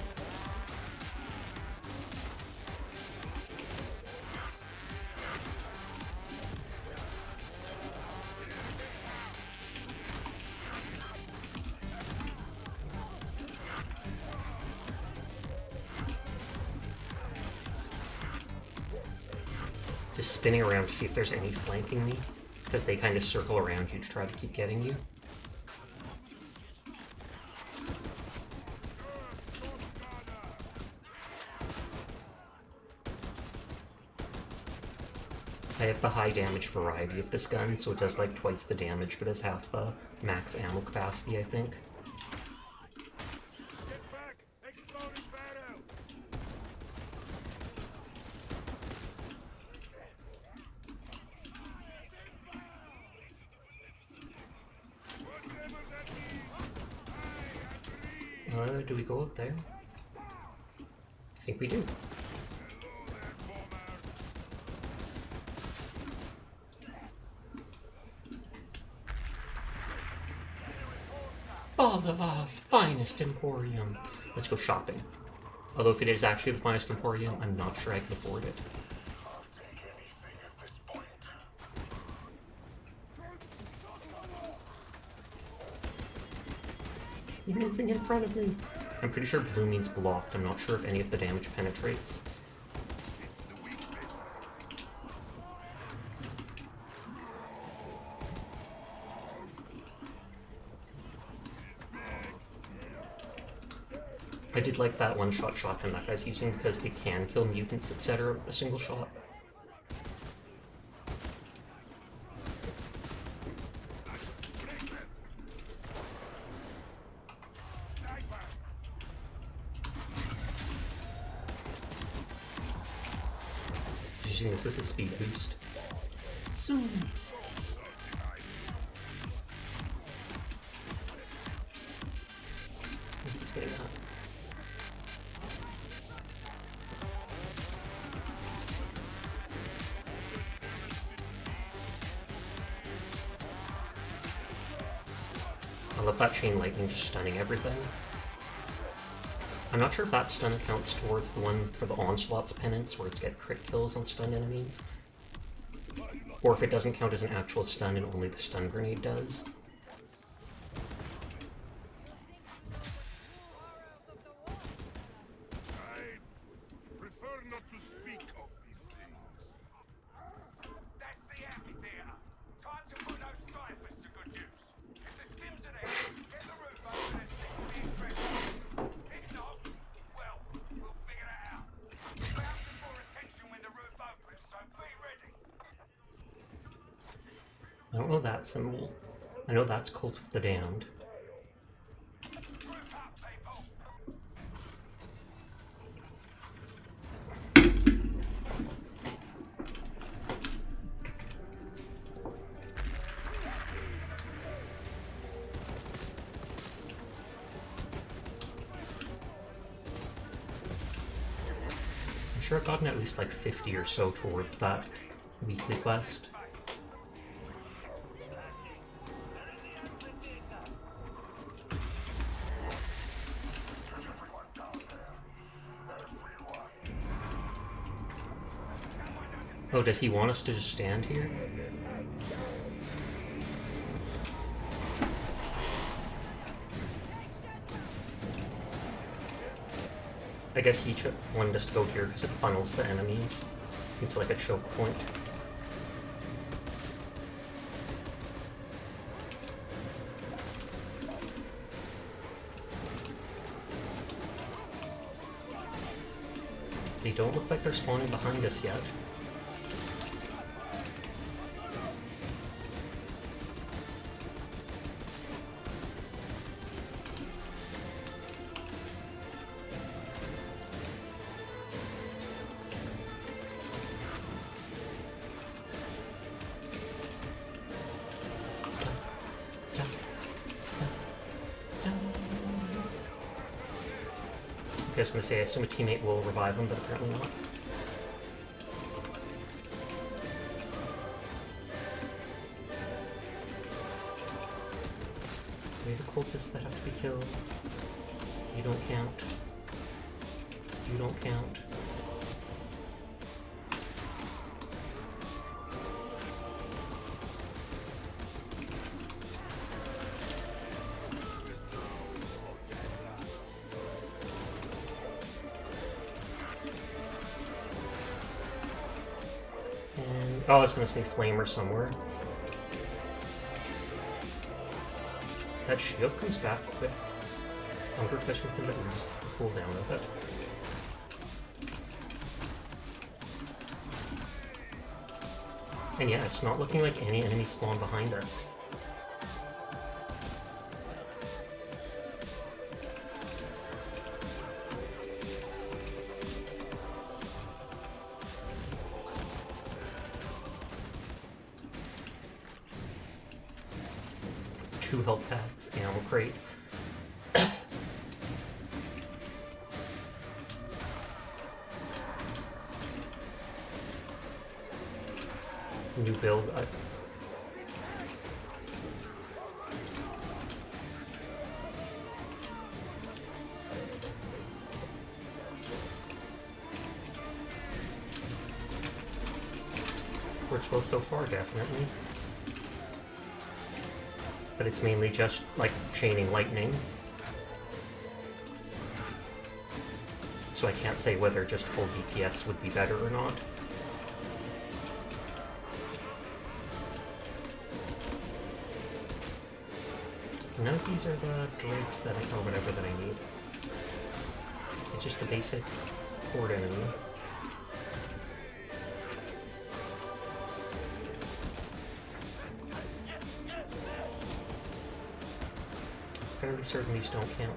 Just spinning around to see if there's any flanking me, because they kind of circle around you to try to keep getting you. I have the high damage variety of this gun, so it does like twice the damage, but has half the max ammo capacity, I think. Do we go up there? I think we do. Baldavar's finest emporium. Let's go shopping. Although if it is actually the finest emporium, I'm not sure I can afford it. You're moving in front of me. I'm pretty sure blue means blocked. I'm not sure if any of the damage penetrates. I did like that one-shot shotgun that guy's using because it can kill mutants, etc. a single shot. Using this as a speed boost. Soon. Just getting that. I love that chain lightning just stunning everything. I'm not sure if that stun counts towards the one for the Onslaught's penance, where it's get crit kills on stunned enemies. Or if it doesn't count as an actual stun and only the stun grenade does. I prefer not to speak of these things. That's the amphitheater. Time to put those ciphers to good use. If the skims are there, get the roof open and stick with the impression. If not, well, we'll figure it out. Bound to draw attention when the roof opens, so be ready. I don't know that symbol. I know that's Cult of the Damned. Roof up, people. I'm sure I've gotten at least like 50 or so towards that weekly quest. Oh, does he want us to just stand here? I guess he wanted us to go here because it funnels the enemies into like a choke point. They don't look like they're spawning behind us yet. I was gonna say, I assume a teammate will revive him, but apparently not. Are the cultists that have to be killed? You don't count. You don't count. And, oh, I was gonna say flamer somewhere. That shield comes back quick. I wonder if that's something that reduces the cooldown of it. And yeah, it's not looking like any enemies spawn behind us. Two health packs, ammo crate. New build. Works well so far, definitely. But it's mainly just like chaining lightning. So I can't say whether just full DPS would be better or not. None of these are the drakes that or whatever that I need. It's just the basic horde enemy. Fairly certain these don't count.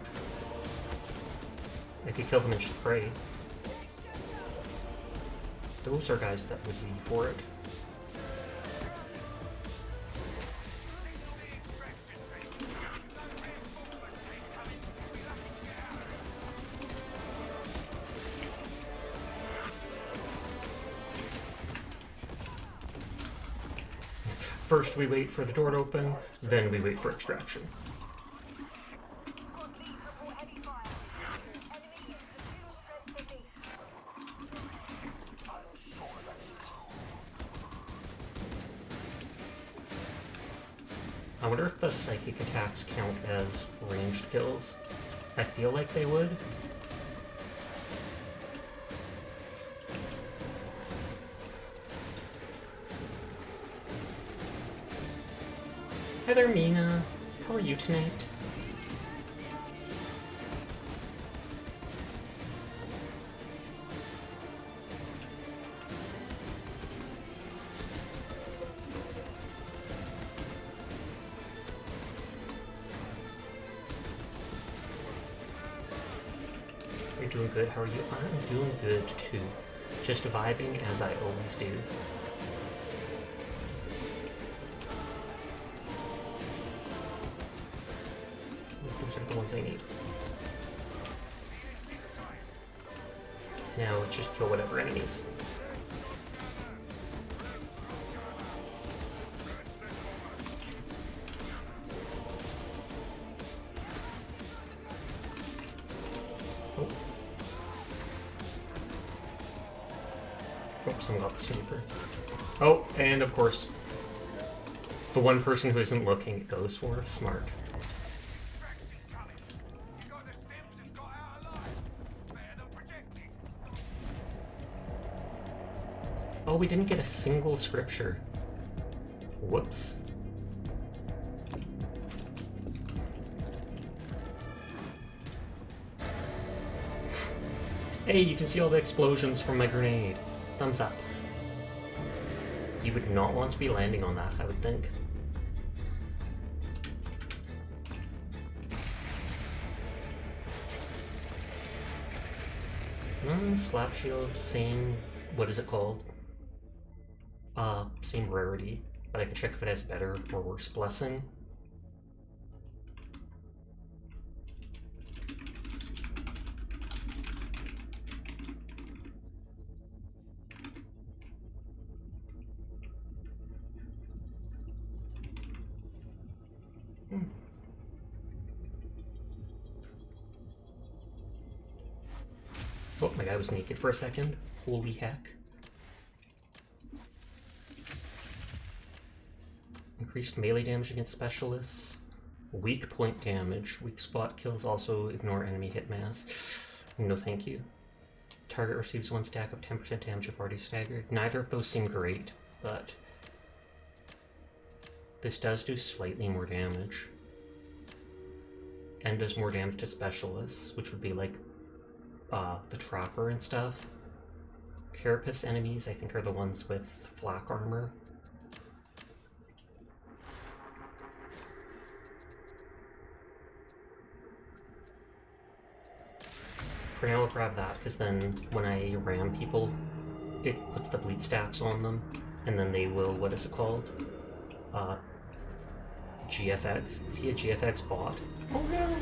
If you kill them in spray, those are guys that would be for it. First we wait for the door to open, then we wait for extraction. I wonder if the psychic attacks count as ranged kills. I feel like they would. Hi there, Mina. How are you tonight? You're doing good. How are you? I'm doing good too. Just vibing as I always do. The ones I need. Now let's just kill whatever enemies. Oh. Oh, someone got the sniper. Oh, and of course, the one person who isn't looking goes for smart. Oh, we didn't get a single scripture. Whoops. Hey, you can see all the explosions from my grenade. Thumbs up. You would not want to be landing on that, I would think. Slap shield, same, what is it called? Same rarity, but I can check if it has better or worse blessing. Oh, my guy was naked for a second. Holy heck. Increased melee damage against specialists. Weak point damage. Weak spot kills also ignore enemy hit mass. No thank you. Target receives 1 stack of 10% damage if already staggered. Neither of those seem great, but this does do slightly more damage. And does more damage to specialists, which would be like the Trapper and stuff. Carapace enemies, I think, are the ones with flak armor. For now, I'll grab that, because then when I ram people, it puts the bleed stacks on them, and then they will, what is it called? GFX. Is he a GFX bot? Oh no!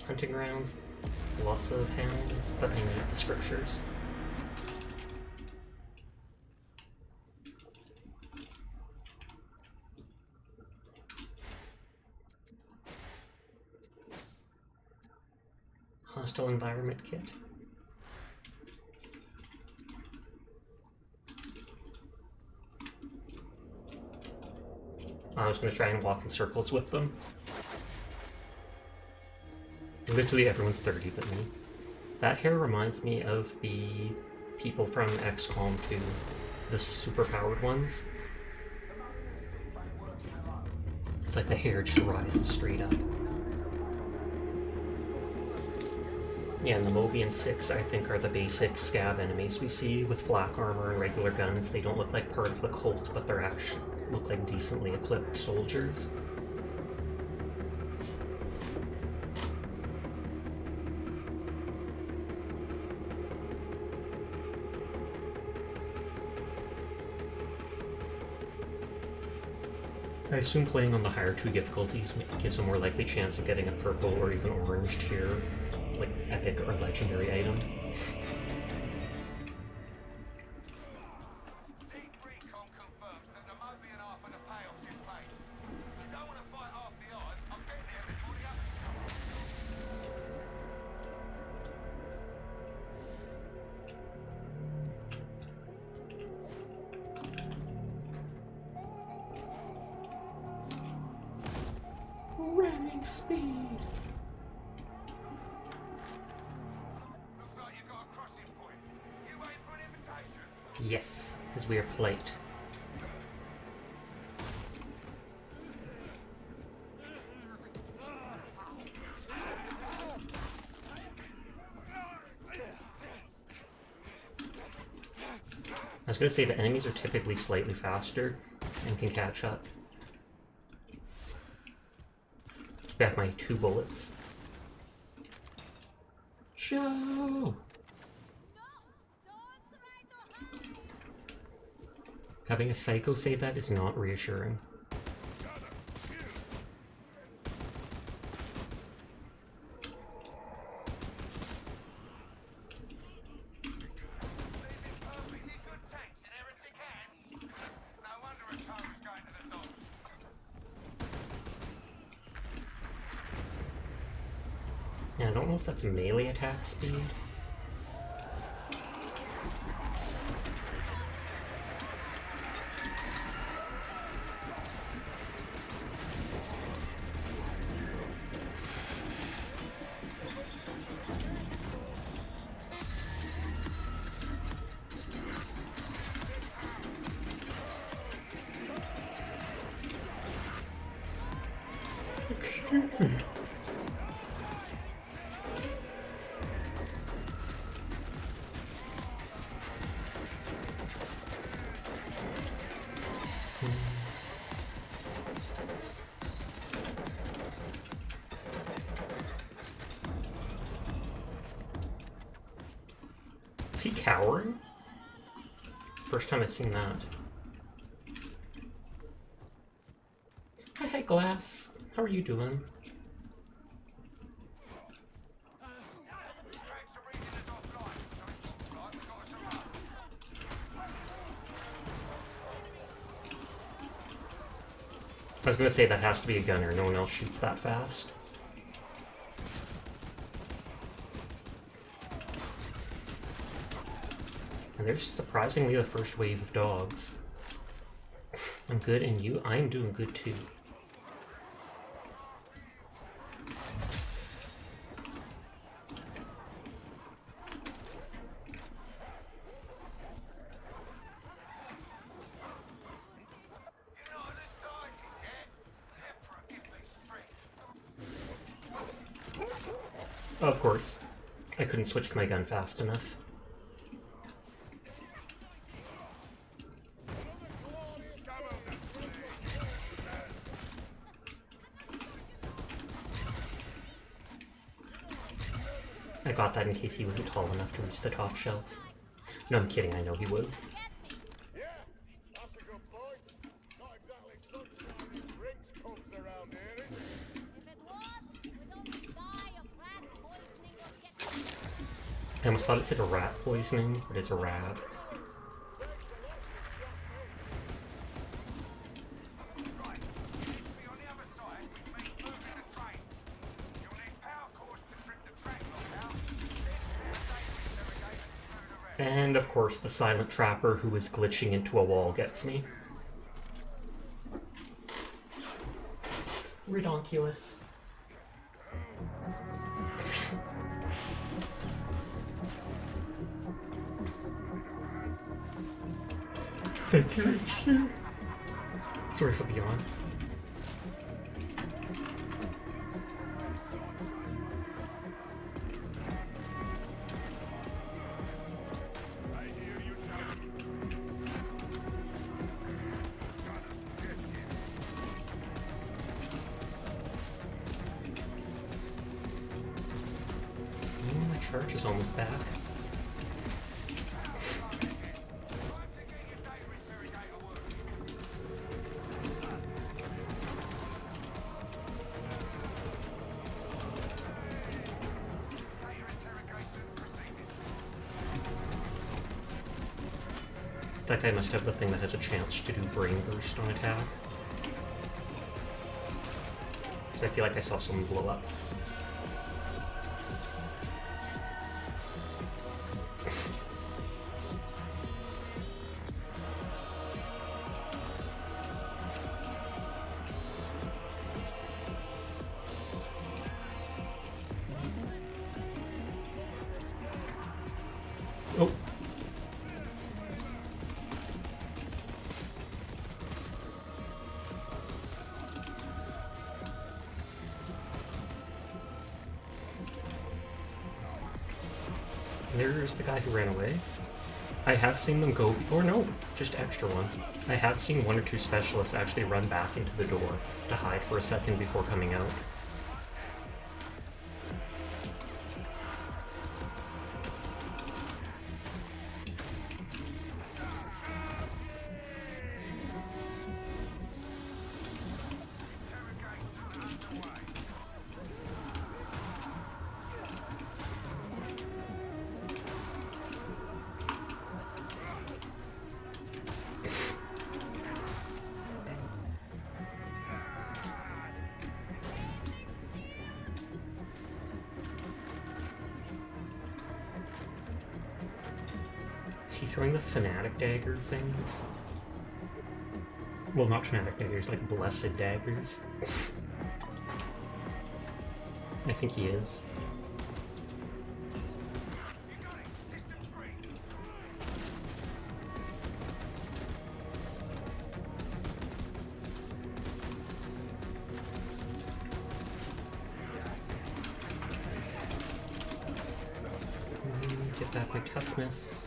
Hunting grounds, lots of hounds, but I need the scriptures. Hostile environment kit. I was going to try and walk in circles with them. Literally everyone's 30 but me. That hair reminds me of the people from XCOM 2, the superpowered ones. It's like the hair just rises straight up. Yeah, and the Mobian 6, I think, are the basic scab enemies we see with flak armor and regular guns. They don't look like part of the cult, but they're actually look like decently equipped soldiers. I assume playing on the higher 2 difficulties gives a more likely chance of getting a purple or even orange tier, like epic or legendary item. Deep recon confirms that the Mobian half of the payoff's in place. You don't want to fight half the odds. I'll get there before the others come. Ramming speed! Looks like you got a crossing point. You waiting for an invitation? Yes, because we are polite. I was going to say the enemies are typically slightly faster and can catch up. Back my 2 bullets. Show! Having a psycho say that is not reassuring. Perfectly good tanks in heretic hands. No wonder a car is going to the dock. Yeah, I don't know if that's melee attack speed. Excuse me. Is he cowering? First time I've seen that. Hi, Glass. How are you doing? Tracks are reading us offline, so it looks like we got us a run. I was gonna say that has to be a gunner. No one else shoots that fast. And there's surprisingly the first wave of dogs. I'm good, and you? I'm doing good too. Of course. I couldn't switch to my gun fast enough. I got that in case he wasn't tall enough to reach the top shelf. No, I'm kidding, I know he was. Yeah, that's a good point. Not exactly sunshine and drinks comes around here, is it? If it was, we'd all die of rat poisoning or get... I almost thought it said a rat poisoning, but it's a rad. Right. Be on the other side, which means moving the train. You'll need power cords to trip the track lock out. And of course, the silent trapper who is glitching into a wall gets me. Redonkulous. Thank you, HQ. Sorry for the yawn. I hear you shouting. My charge is almost back. That guy must have the thing that has a chance to do brain burst on attack. So I feel like I saw someone blow up. Oh. There's the guy who ran away. I have seen them go, or no, just extra one. I have seen one or two specialists actually run back into the door to hide for a second before coming out. Is he throwing the fanatic dagger things? Well, not fanatic daggers, like blessed daggers. I think he is. Get back my toughness.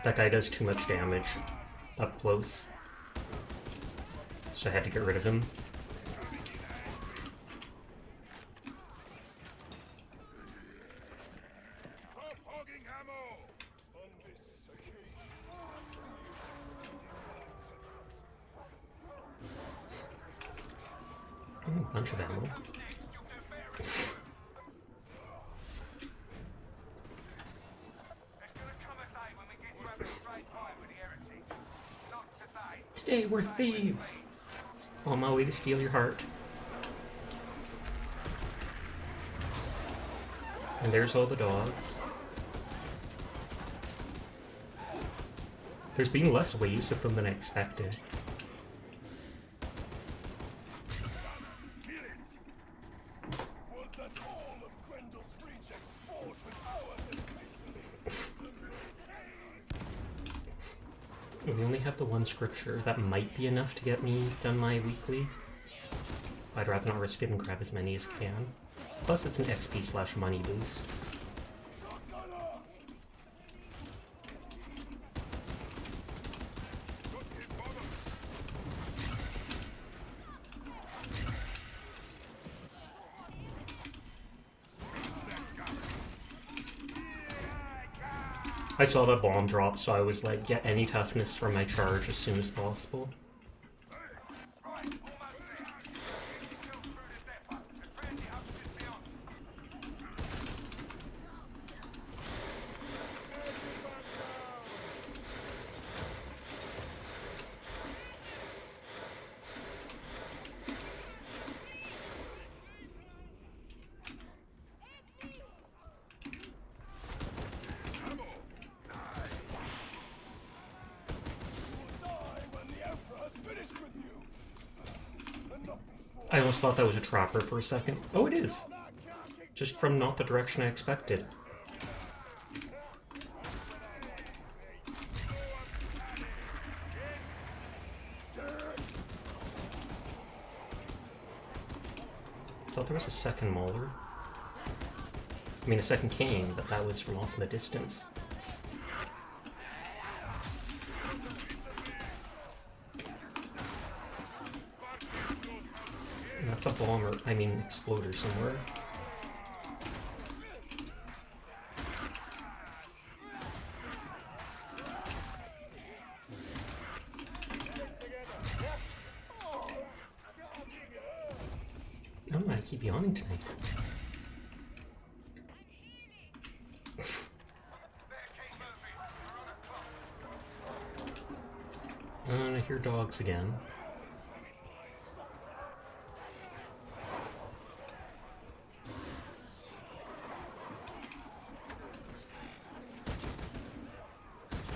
That guy does too much damage up close, so I had to get rid of him. Top hogging ammo on this occasion. Ooh, a bunch of ammo. There's gonna come a day when we get to have a straight fight with the heretic. Not today. Today we're thieves! On my way to steal your heart. And there's all the dogs. There's been less waves of them than I expected. Was that all of Grendel's rejects fought with our dedication? We only have the one scripture. That might be enough to get me done my weekly. I'd rather not risk it and grab as many as I can. Plus it's an XP/money boost. I saw that bomb drop, so I was like, get any toughness from my charge as soon as possible. Right, almost there. Still through the depot. The transit hub's just beyond. Die when the Emperor's finished with you. And not before. I almost thought that was a trapper for a second. Oh, it is! Just from not the direction I expected. Thought there was a second Mauler. I mean, a second King, but that was from off in the distance. And that's a bomber, I mean, exploder somewhere. I don't know, I keep yawning tonight. And I hear dogs again.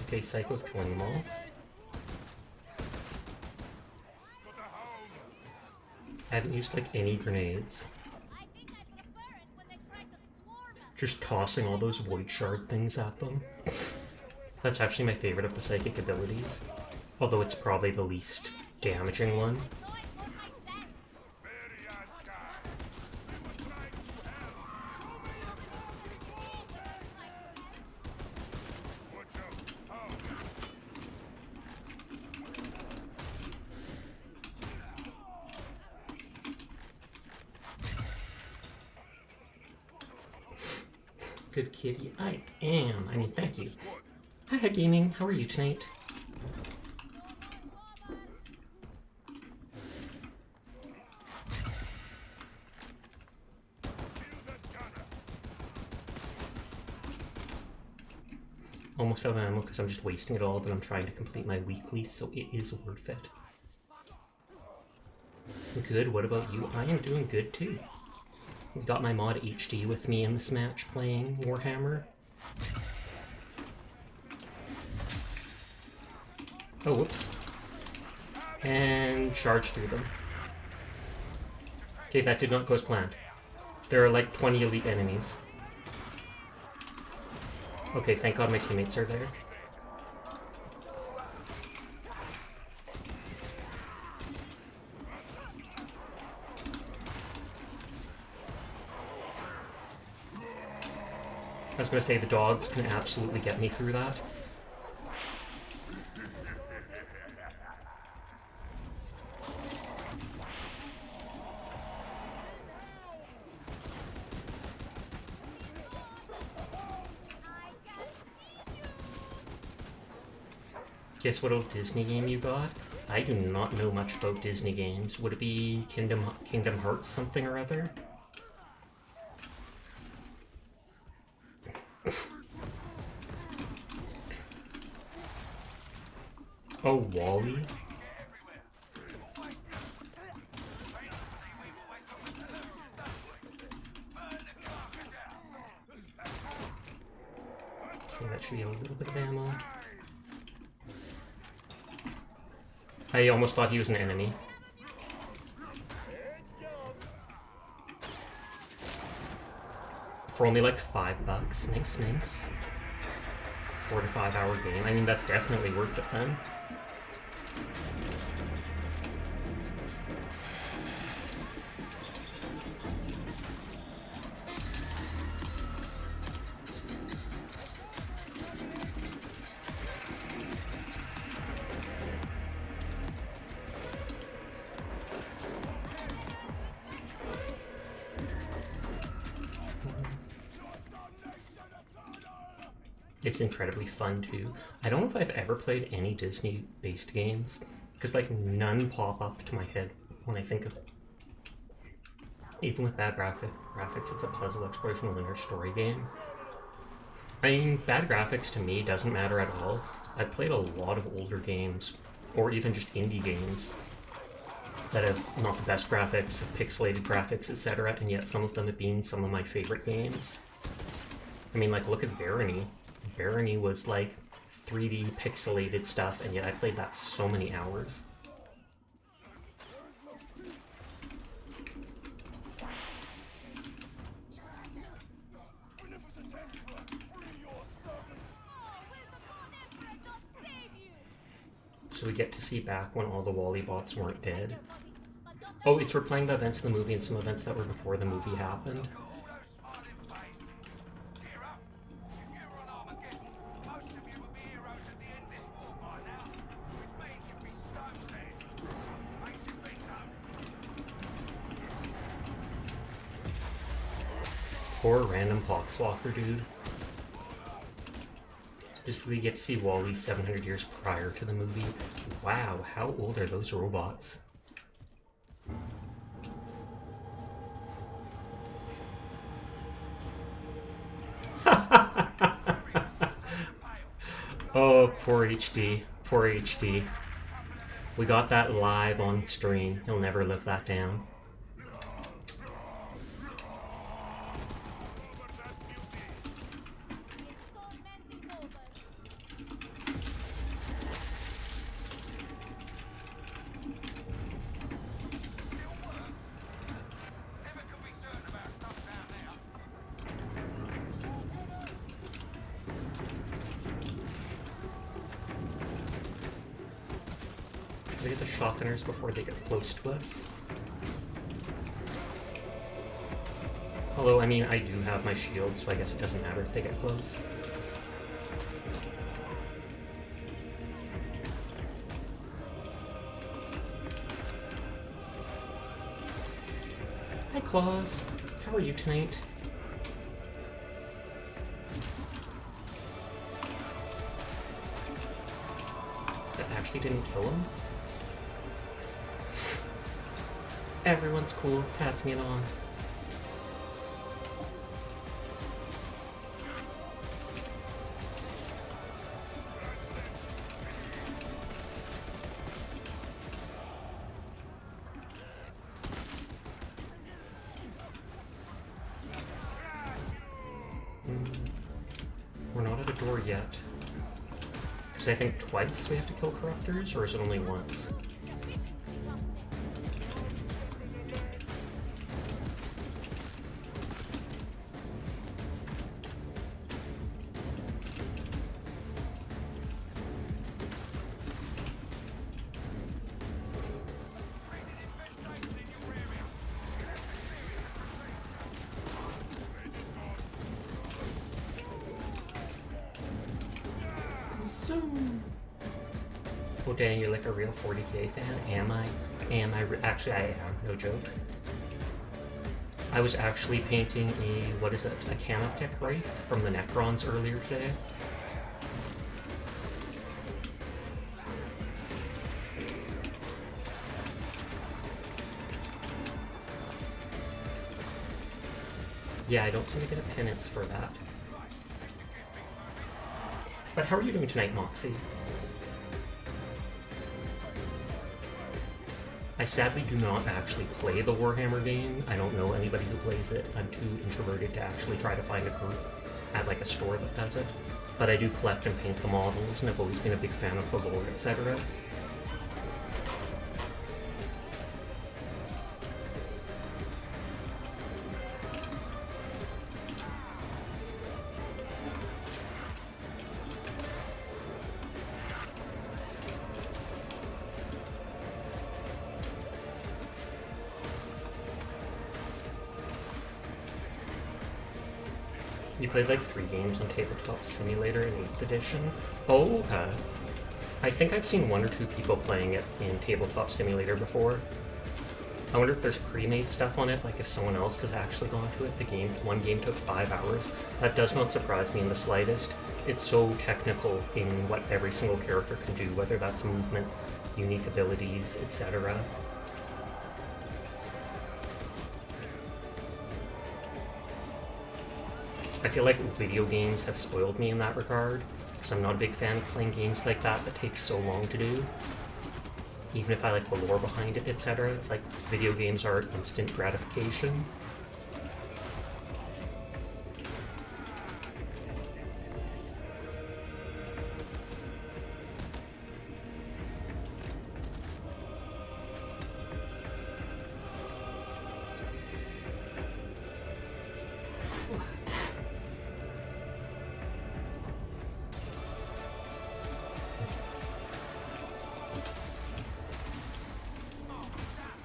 Okay, Psycho's killing them all. I haven't used like any grenades. I think I prefer it when they try to swarm us. Just tossing all those void shard things at them. That's actually my favorite of the psychic abilities. Although it's probably the least damaging one. So I put my scent. Good kitty, I am. I mean, thank you. Hi, Gaming. How are you tonight? Almost out of ammo because I'm just wasting it all, but I'm trying to complete my weekly, so it is worth it. Good, what about you? I am doing good too. Got my mod HD with me in this match playing Warhammer. Oh, whoops. And charge through them. Okay, that did not go as planned. There are like 20 elite enemies. Okay, thank God my teammates are there. I was gonna say the dogs can absolutely get me through that. I can see you. Guess what old Disney game you got? I do not know much about Disney games. Would it be Kingdom Hearts something or other? Oh, Wall-E? Okay, that should be a little bit of ammo. I almost thought he was an enemy. For only like $5. Nice, nice. 4 to 5 hour game. I mean, that's definitely worth it then. It's incredibly fun too. I don't know if I've ever played any Disney-based games, because like none pop up to my head when I think of it. Even with bad graphics, it's a puzzle exploration linear story game. I mean, bad graphics to me doesn't matter at all. I've played a lot of older games, or even just indie games, that have not the best graphics, pixelated graphics, etc., and yet some of them have been some of my favorite games. I mean, like, look at Barony. Barony was like 3D pixelated stuff, and yet I played that so many hours. So we get to see back when all the Wall-E bots weren't dead. Oh, it's replaying the events of the movie and some events that were before the movie happened. Poor random Poxwalker dude. Just we get to see Wall-E 700 years prior to the movie. Wow, how old are those robots? Oh, poor HD. Poor HD. We got that live on stream. He'll never live that down. We get the shotgunners before they get close to us. Although, I mean, I do have my shield, so I guess it doesn't matter if they get close. Hi, Claus. How are you tonight? That actually didn't kill him? Everyone's cool, passing it on. We're not at a door yet. Because I think twice we have to kill corruptors, or is it only once? Oh dang, you're like a real 40k fan? Am I? Actually, I am, no joke. I was actually painting a, what is it, a Canoptic Wraith from the Necrons earlier today. Yeah, I don't seem to get a penance for that. But how are you doing tonight, Moxie? I sadly do not actually play the Warhammer game. I don't know anybody who plays it. I'm too introverted to actually try to find a group at like a store that does it. But I do collect and paint the models, and I've always been a big fan of the lore, etc. You played like 3 games on Tabletop Simulator in 8th edition? Oh, okay. I think I've seen 1 or 2 people playing it in Tabletop Simulator before. I wonder if there's pre-made stuff on it, like if someone else has actually gone to it. One game took 5 hours. That does not surprise me in the slightest. It's so technical in what every single character can do, whether that's movement, unique abilities, etc. I feel like video games have spoiled me in that regard, because I'm not a big fan of playing games like that take so long to do. Even if I like the lore behind it, etc. It's like video games are instant gratification.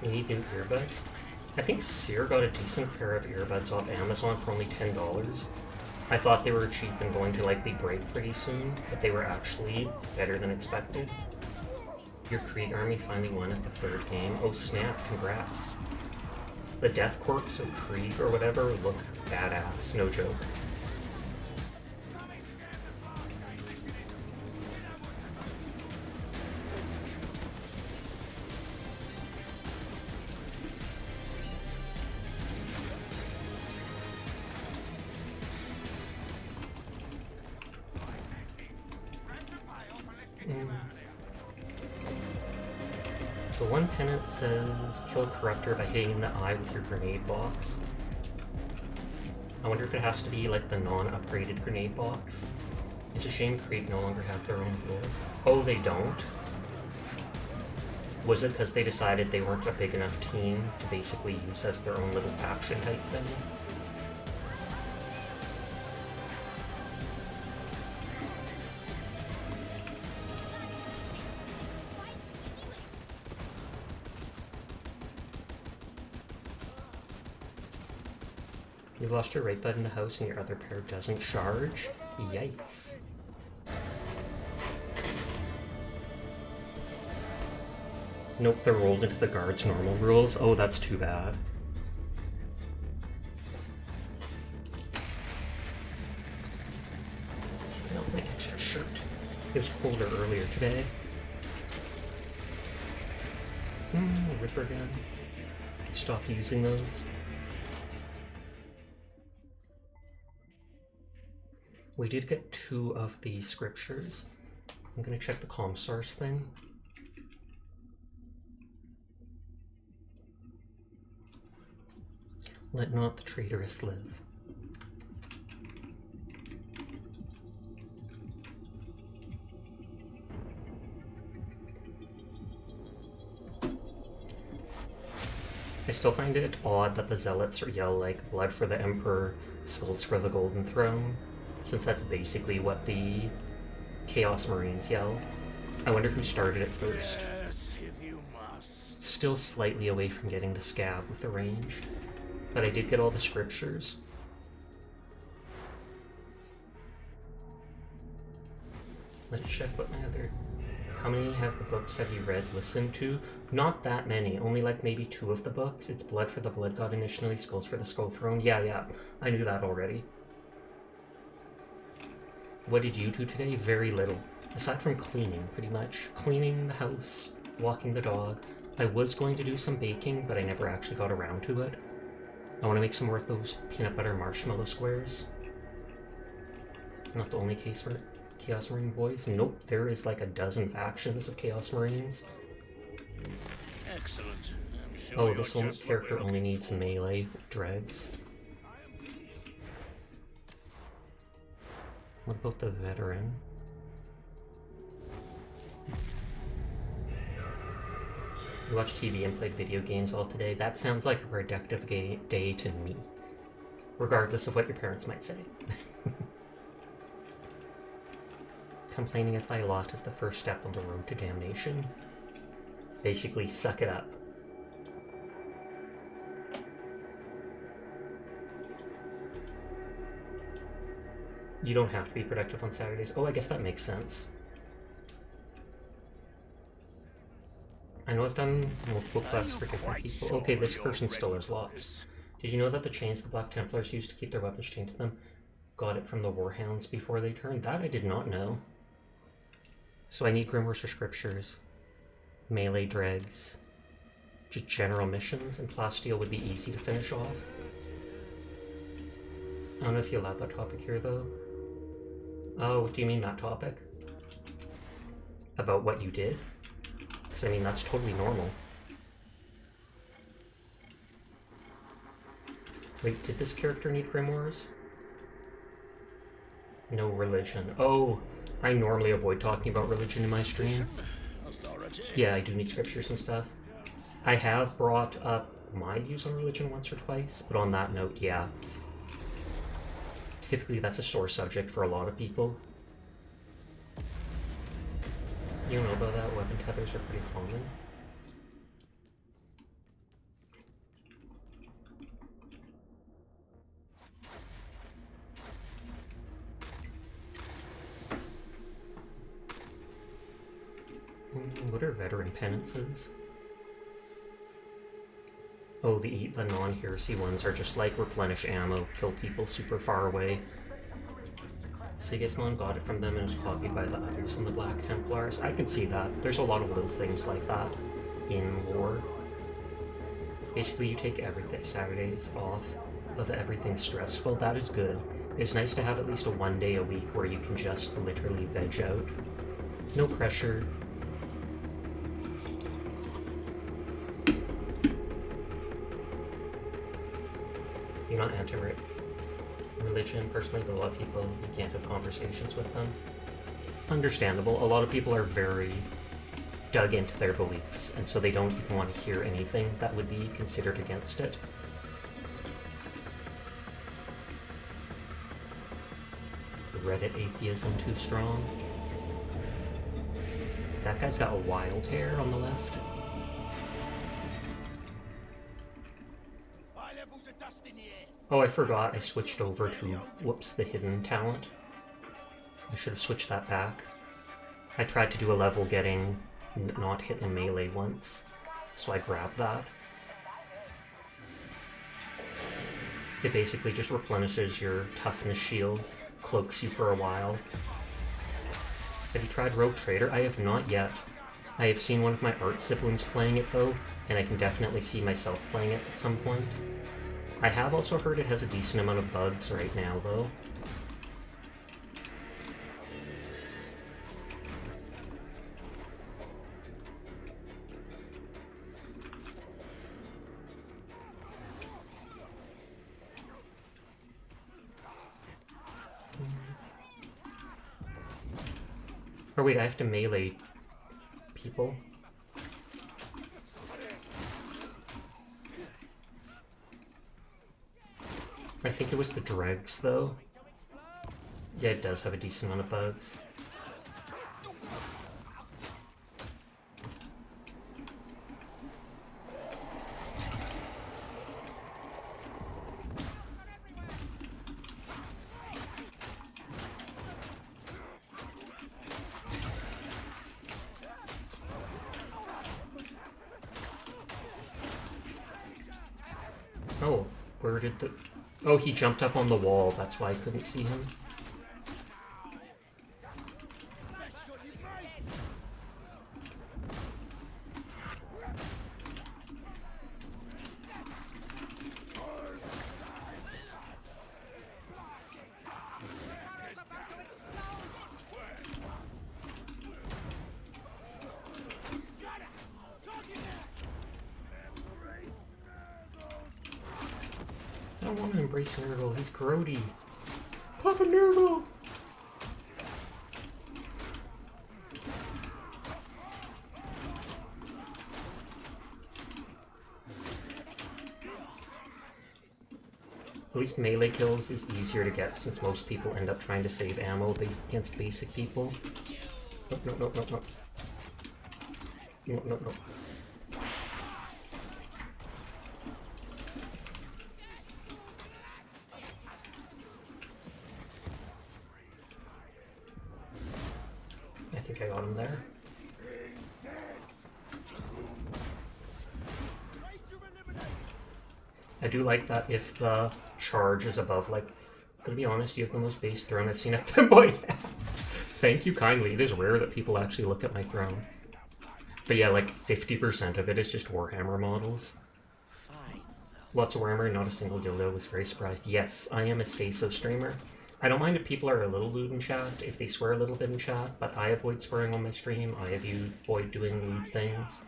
Need new earbuds? I think Sear got a decent pair of earbuds off Amazon for only $10. I thought they were cheap and going to likely break pretty soon, but they were actually better than expected. Your Krieg army finally won at the 3rd game. Oh snap, congrats. The Death Corps of Krieg or whatever look badass, no joke. So one penance says, kill Corruptor by hitting in the eye with your grenade box. I wonder if it has to be like the non-upgraded grenade box. It's a shame Krieg no longer have their own rules. Oh, they don't? Was it because they decided they weren't a big enough team to basically use as their own little faction type thing? You lost your right button in the house and your other pair doesn't charge? Yikes. Nope, they're rolled into the guard's normal rules. Oh, that's too bad. No, my extra shirt. It was colder earlier today. Ripper gun. Stop using those. We did get 2 of the scriptures. I'm gonna check the comm source thing. Let not the traitorous live. I still find it odd that the zealots yell like blood for the Emperor, skulls for the Golden Throne, since that's basically what the Chaos Marines yelled. I wonder who started it first. Yes, if you must. Still slightly away from getting the scab with the range, but I did get all the scriptures. Let's check what my other... How many of the books have you read, listened to? Not that many, only like maybe 2 of the books. It's Blood for the Blood God initially, Skulls for the Skull Throne. Yeah, I knew that already. What did you do today? Very little. Aside from cleaning, pretty much. Cleaning the house, walking the dog. I was going to do some baking, but I never actually got around to it. I want to make some more of those peanut butter marshmallow squares. Not the only case for Chaos Marine boys. Nope, there is like a dozen factions of Chaos Marines. Excellent. I'm sure Oh, you're this just what character we're only looking needs for. melee dregs. What about the veteran? You watched TV and played video games all today. That sounds like a productive day to me, regardless of what your parents might say. Complaining if I lot is the first step on the road to damnation. Basically, suck it up. You don't have to be productive on Saturdays. Oh, I guess that makes sense. I know I've done multiple quests for different people. Okay, this person still has lots. Did you know that the chains the Black Templars used to keep their weapons chained to them got it from the Warhounds before they turned? That I did not know. So I need Grimoires or Scriptures, melee dregs, just general missions, and Plasteel would be easy to finish off. I don't know if you allowed that topic here, though. Oh, do you mean that topic? About what you did? Because, I mean, that's totally normal. Wait, did this character need grimoires? No religion. Oh, I normally avoid talking about religion in my stream. Authority. Yeah, I do need scriptures and stuff. I have brought up my views on religion once or twice, but on that note, yeah. Typically, that's a sore subject for a lot of people. You don't know about that? Weapon tethers are pretty common. What are veteran penances? Oh, the non-heresy ones are just like replenish ammo, kill people super far away. Sigismund got it from them and was copied by the others in the Black Templars. I can see that. There's a lot of little things like that in war. Basically, you take everything Saturdays off of everything stressful. That is good. It's nice to have at least a one day a week where you can just literally veg out. No pressure. You're not anti-religion, personally, but a lot of people, you can't have conversations with them. Understandable. A lot of people are very dug into their beliefs, and so they don't even want to hear anything that would be considered against it. Reddit atheism too strong. That guy's got a wild hair on the left. High levels of dust in the air. Oh, I forgot. I switched over to, whoops, the hidden talent. I should have switched that back. I tried to do a level getting not hit in melee once, so I grabbed that. It basically just replenishes your toughness shield, cloaks you for a while. Have you tried Rogue Trader? I have not yet. I have seen one of my art siblings playing it though, and I can definitely see myself playing it at some point. I have also heard it has a decent amount of bugs right now though. Or wait, I have to melee people. I think it was the dregs, though. Yeah, it does have a decent amount of bugs. Oh, where did the... Oh, he jumped up on the wall. That's why I couldn't see him. don't want to embrace Nurgle. He's grody. Papa Nurgle! At least melee kills is easier to get since most people end up trying to save ammo against basic people. No, no, no, no, no. No, no, no. I think I got him there. I do like that if the charge is above, like, to be honest, you have the most base throne I've seen a femboy have. Thank you kindly. It is rare that people actually look at my throne. But yeah, like 50% of it is just Warhammer models. Lots of Warhammer, not a single dildo. Was very surprised. Yes, I am a say-so streamer. I don't mind if people are a little lewd in chat, if they swear a little bit in chat, but I avoid swearing on my stream. I avoid doing lewd things.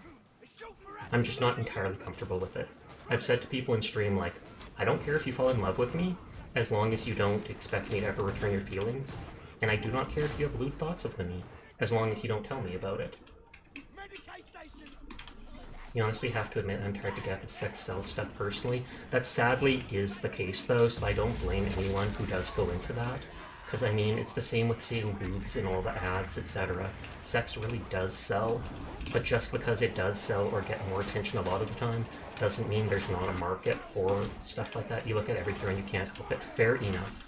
I'm just not entirely comfortable with it. I've said to people in stream, like, I don't care if you fall in love with me, as long as you don't expect me to ever return your feelings. And I do not care if you have lewd thoughts of me, as long as you don't tell me about it. You honestly have to admit I'm tired to death of sex sells stuff personally. That sadly is the case though, so I don't blame anyone who does go into that. Because I mean, it's the same with seeing boobs in all the ads, etc. Sex really does sell, but just because it does sell or get more attention a lot of the time, doesn't mean there's not a market for stuff like that. You look at everything and you can't help it. Fair enough.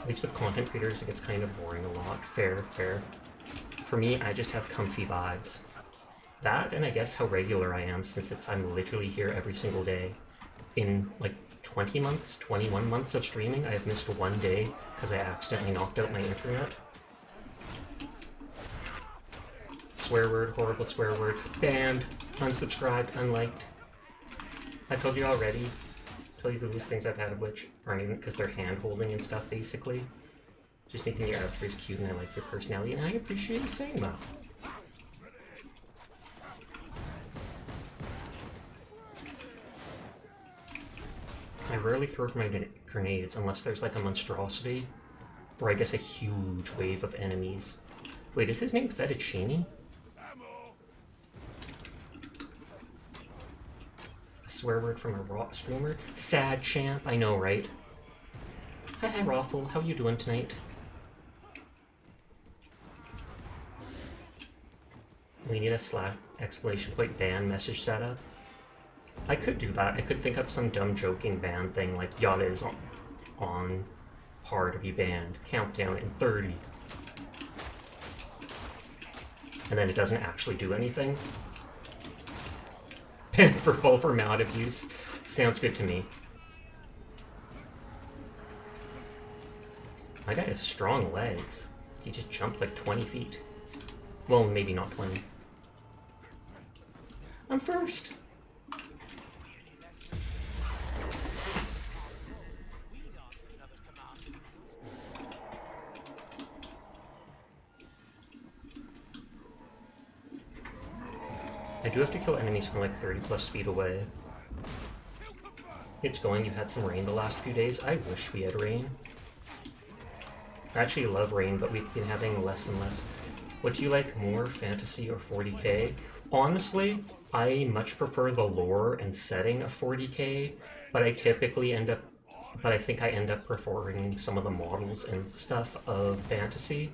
At least with content creators it gets kind of boring a lot. Fair, fair. For me, I just have comfy vibes. That, and I guess how regular I am, since I'm literally here every single day. In like 20 months, 21 months of streaming, I have missed one day because I accidentally knocked out my internet. Swear word, horrible swear word. Banned, unsubscribed, unliked. I told you already. Tell you the least things I've had of which aren't even because they're hand holding and stuff, basically. Just making your avatars cute and I like your personality, and I appreciate you saying that. I rarely throw my grenades unless there's like a monstrosity, or I guess a huge wave of enemies. Wait, is his name Fettuccine? A swear word from a rock streamer? Sad champ, I know, right? Hi, Raffle, how you doing tonight? We need a !! ban message setup. I could do that. I could think up some dumb joking ban thing like Yada is on par to be banned. Countdown in 30. And then it doesn't actually do anything. Banned for vulvar mouth abuse. Sounds good to me. My guy has strong legs. He just jumped like 20 feet. Well, maybe not 20. I'm first! I do have to kill enemies from like 30 plus feet away. It's going, you've had some rain the last few days. I wish we had rain. I actually love rain, but we've been having less and less. What do you like more, fantasy or 40k? Honestly, I much prefer the lore and setting of 40k, but I typically end up, I think I end up preferring some of the models and stuff of fantasy,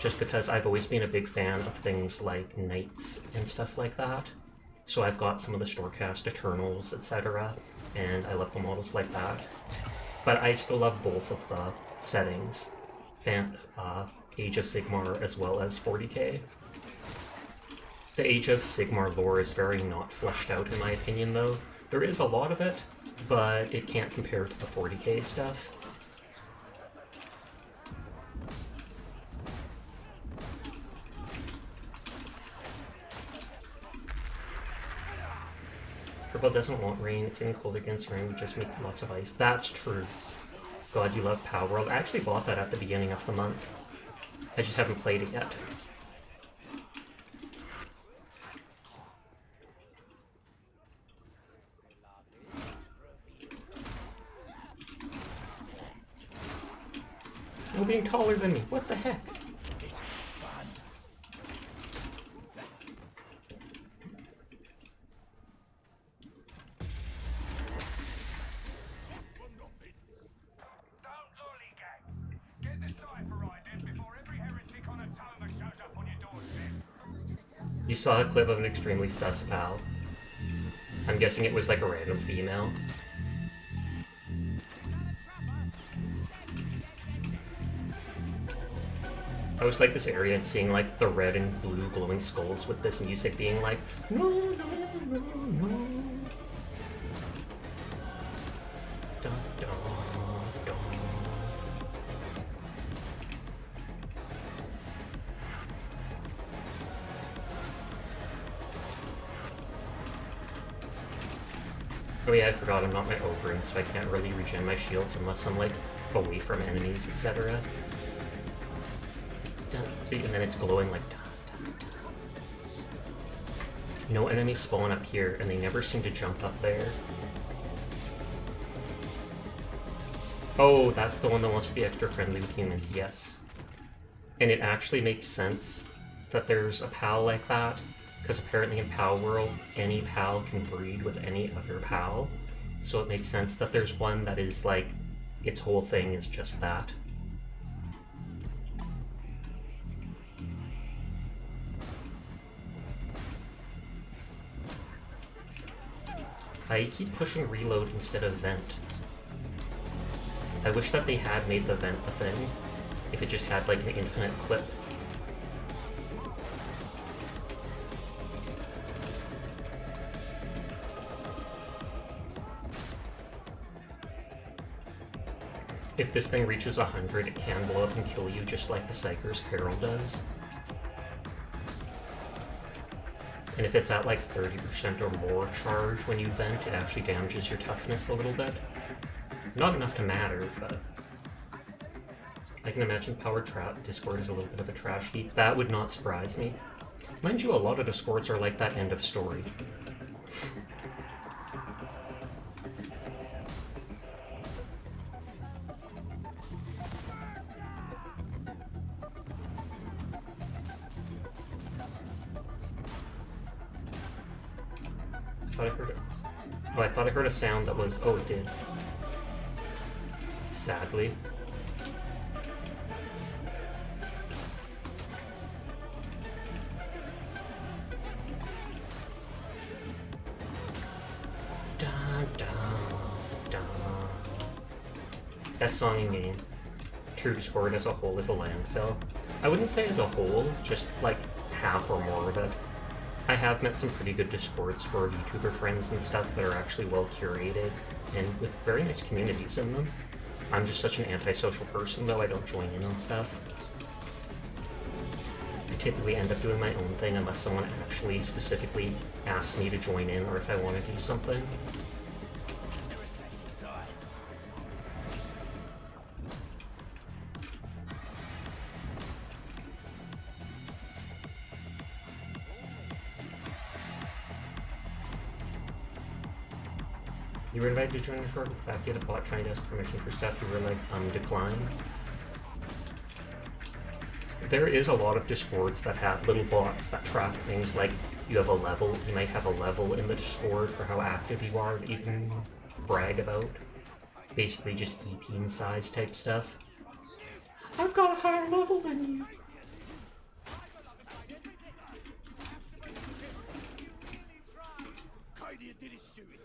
just because I've always been a big fan of things like knights and stuff like that. So I've got some of the Storecast Eternals, etc., and I love the models like that. But I still love both of the settings, Age of Sigmar as well as 40k. The Age of Sigmar lore is very not fleshed out in my opinion though. There is a lot of it, but it can't compare to the 40k stuff. Purple doesn't want rain, it's getting cold against rain, we just make lots of ice. That's true. God, you love Power World. I actually bought that at the beginning of the month. I just haven't played it yet. people being taller than me. What the heck? This is fun. Don't lollygag. Get the cipher right in before every heretic on a Toma shows up on your doorstep. You saw a clip of an extremely sus pal. I'm guessing it was like a random female. I was like this area and seeing like the red and blue glowing skulls with this music being like, no, no, no, no. Dun, dun, dun. Oh yeah, I forgot I'm not my Oberon, so I can't really regen my shields unless I'm like away from enemies, etc. See, and then it's glowing like no enemies spawn up here, and they never seem to jump up there. Oh, that's the one that wants to be extra friendly with humans, yes. And it actually makes sense that there's a PAL like that, because apparently in PAL world, any PAL can breed with any other PAL. So it makes sense that there's one that is like, its whole thing is just that. I keep pushing reload instead of vent. I wish that they had made the vent the thing, if it just had like an infinite clip. If this thing reaches 100, it can blow up and kill you just like the Psyker's Peril does. And if it's at like 30% or more charge when you vent, it actually damages your toughness a little bit. Not enough to matter, but I can imagine Power Discord is a little bit of a trash heap. That would not surprise me. Mind you, a lot of Discords are like that end of story. I thought I heard it. Oh, I thought I heard a sound that was... Oh, it did. Sadly. Da, da, da. Best song in game. True Discord as a whole is a landfill. I wouldn't say as a whole, just like half or more of it. I have met some pretty good Discords for YouTuber friends and stuff that are actually well curated and with very nice communities in them. I'm just such an antisocial person, though I don't join in on stuff. I typically end up doing my own thing unless someone actually specifically asks me to join in or if I want to do something. You were invited to join the Discord with fact you had a bot trying to ask permission for stuff, you were like, decline. There is a lot of Discords that have little bots that track things like you have a level, you might have a level in the Discord for how active you are that you can brag about. Basically just EP size type stuff. I've got a higher level than you! Cadia did his duty.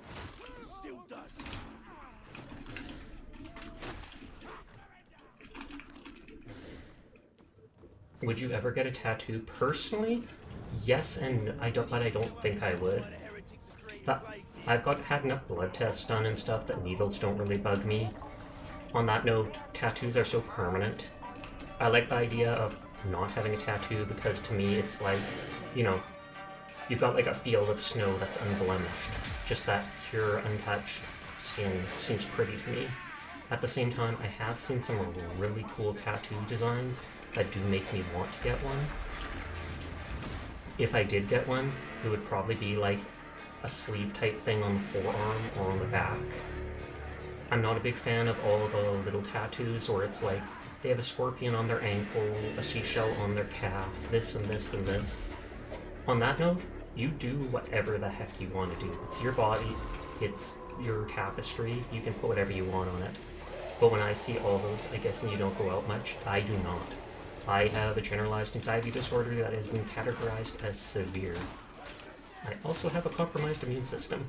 He still does. Would you ever get a tattoo? Personally, yes, and I don't think I would. But I've had enough blood tests done and stuff that needles don't really bug me. On that note, tattoos are so permanent. I like the idea of not having a tattoo because to me it's like, you know, you've got like a field of snow that's unblemished. Just that pure, untouched skin seems pretty to me. At the same time, I have seen some really cool tattoo designs that do make me want to get one. If I did get one, it would probably be like a sleeve type thing on the forearm or on the back. I'm not a big fan of all of the little tattoos where it's like They have a scorpion on their ankle, a seashell on their calf, this and this and this. On that note, you do whatever the heck you want to do. It's your body, it's your tapestry, you can put whatever you want on it. But when I see all those, I guess you don't go out much, I do not. I have a generalized anxiety disorder that has been categorized as severe. I also have a compromised immune system.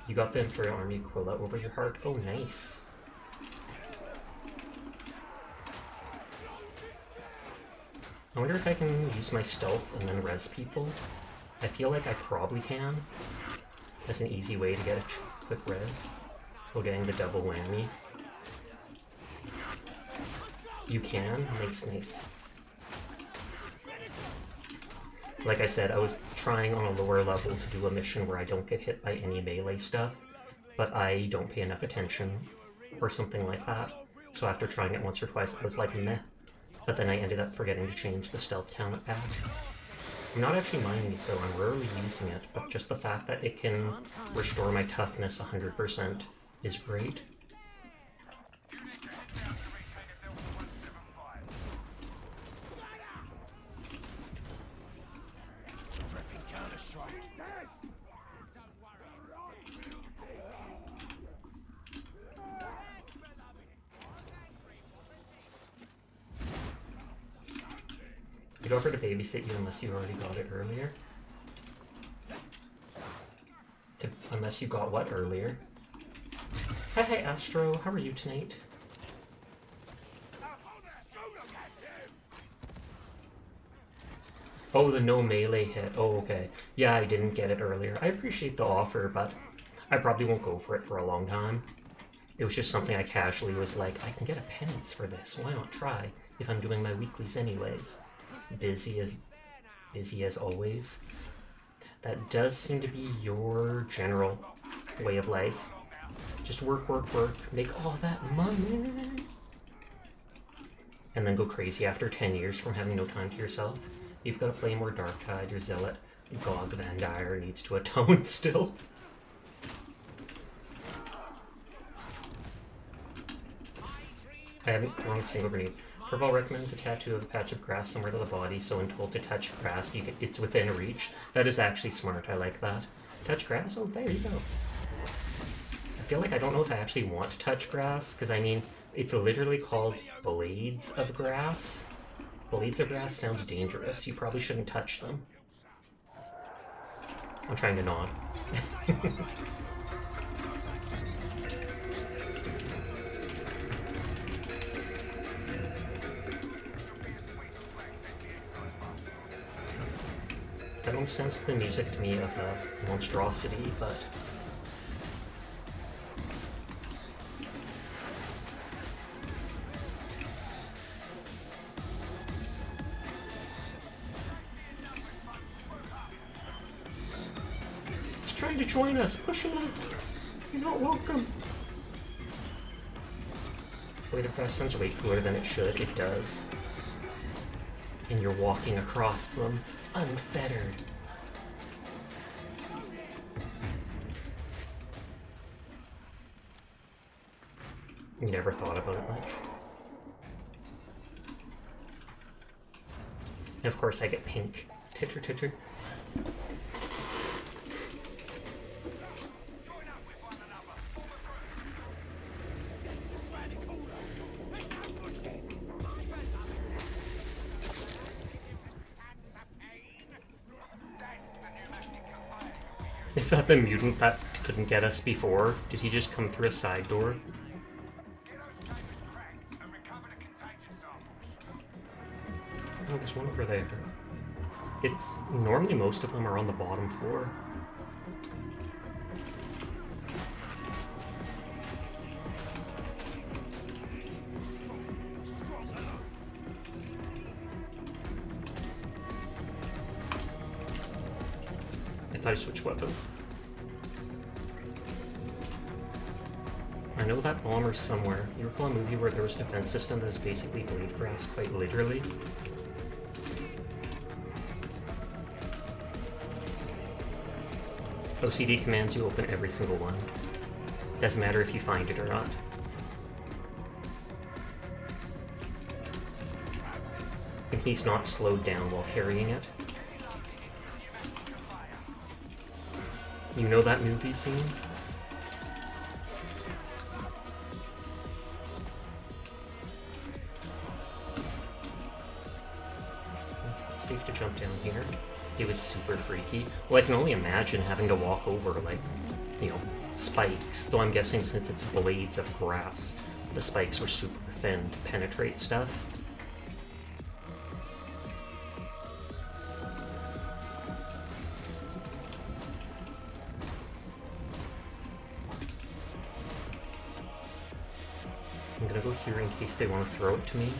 You got the Imperial Army Aquila over your heart? Oh, nice. I wonder if I can use my stealth and then res people. I feel like I probably can. That's an easy way to get a quick res while getting the double whammy. You can? Nice. Like I said, I was trying on a lower level to do a mission where I don't get hit by any melee stuff, but I don't pay enough attention or something like that. So after trying it once or twice, I was like, meh. But then I ended up forgetting to change the stealth talent back. I'm not actually minding it though, I'm rarely using it, but just the fact that it can restore my toughness 100% is great. You'd offer to babysit you unless you already got it earlier. Unless you got what earlier? Hi Astro, how are you tonight? Oh, the no melee hit. Oh, okay. Yeah, I didn't get it earlier. I appreciate the offer, but I probably won't go for it for a long time. It was just something I casually was like, I can get a penance for this. Why not try if I'm doing my weeklies anyways? Busy as always. That does seem to be your general way of life. Just work, make all that money, and then go crazy after 10 years from having no time to yourself. You've got to play more Darktide, your zealot, Gog Van Dyer needs to atone still. I haven't thrown a single grenade. Purple recommends a tattoo of a patch of grass somewhere to the body, so when told to touch grass, it's within reach. That is actually smart, I like that. Touch grass? Oh, there you go. I feel like I don't know if I actually want to touch grass, because I mean, it's literally called blades of grass. Blades of grass sounds dangerous. You probably shouldn't touch them. I'm trying to nod. That almost sounds like the music to me of monstrosity, but he's trying to join us. Push him out. You're not welcome. Blade of grass sounds way cooler than it should. It does. And you're walking across them unfettered. You never thought about it much. And of course I get pink. Titter titter. Is that the mutant that couldn't get us before? Did he just come through a side door? Oh, there's one over there. It's normally most of them are on the bottom floor. I switch weapons. I know that bomber's somewhere. You recall a movie where there was a defense system that was basically blade grass, quite literally? OCD commands you open every single one. Doesn't matter if you find it or not. And he's not slowed down while carrying it. You know that movie scene? It's safe to jump down here. It was super freaky. Well, I can only imagine having to walk over, like, you know, spikes. Though I'm guessing since it's blades of grass, the spikes were super thin to penetrate stuff. I'm gonna go here in case they want to throw it to me.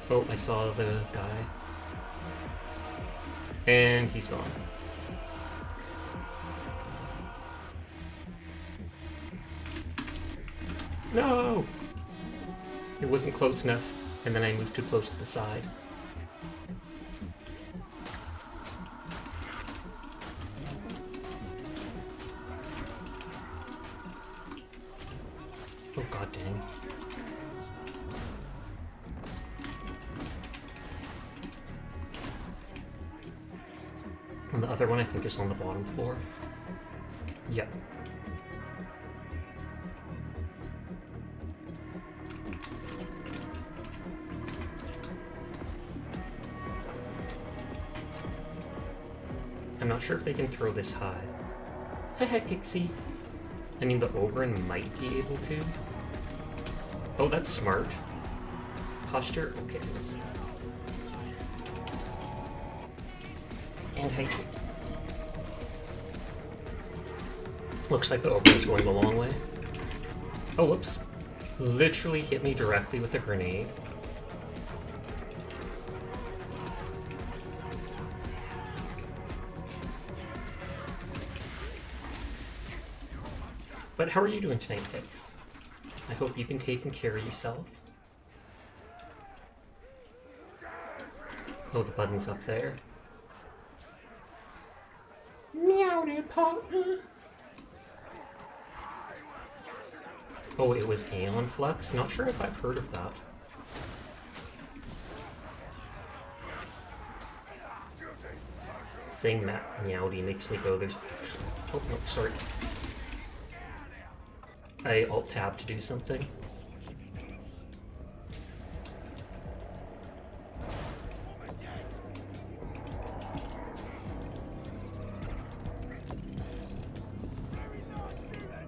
Oh, I saw the guy. And he's gone. No! It wasn't close enough, and then I moved too close to the side. Oh god dang. And the other one I think is on the bottom floor. Yep. I'm not sure if they can throw this high. Haha, Pixie. I mean, the Ogren might be able to. Oh, that's smart. Posture? Okay, let's see. And height. Looks like the Ogren's going the long way. Oh, whoops. Literally hit me directly with a grenade. But how are you doing tonight, Pix? I hope you've been taking care of yourself. Oh, the button's up there. Meowdy partner. Oh, it was Aeon Flux? Not sure if I've heard of that. Saying that Meowdy makes me go, there's... Oh, no, sorry. I alt-tab to do something.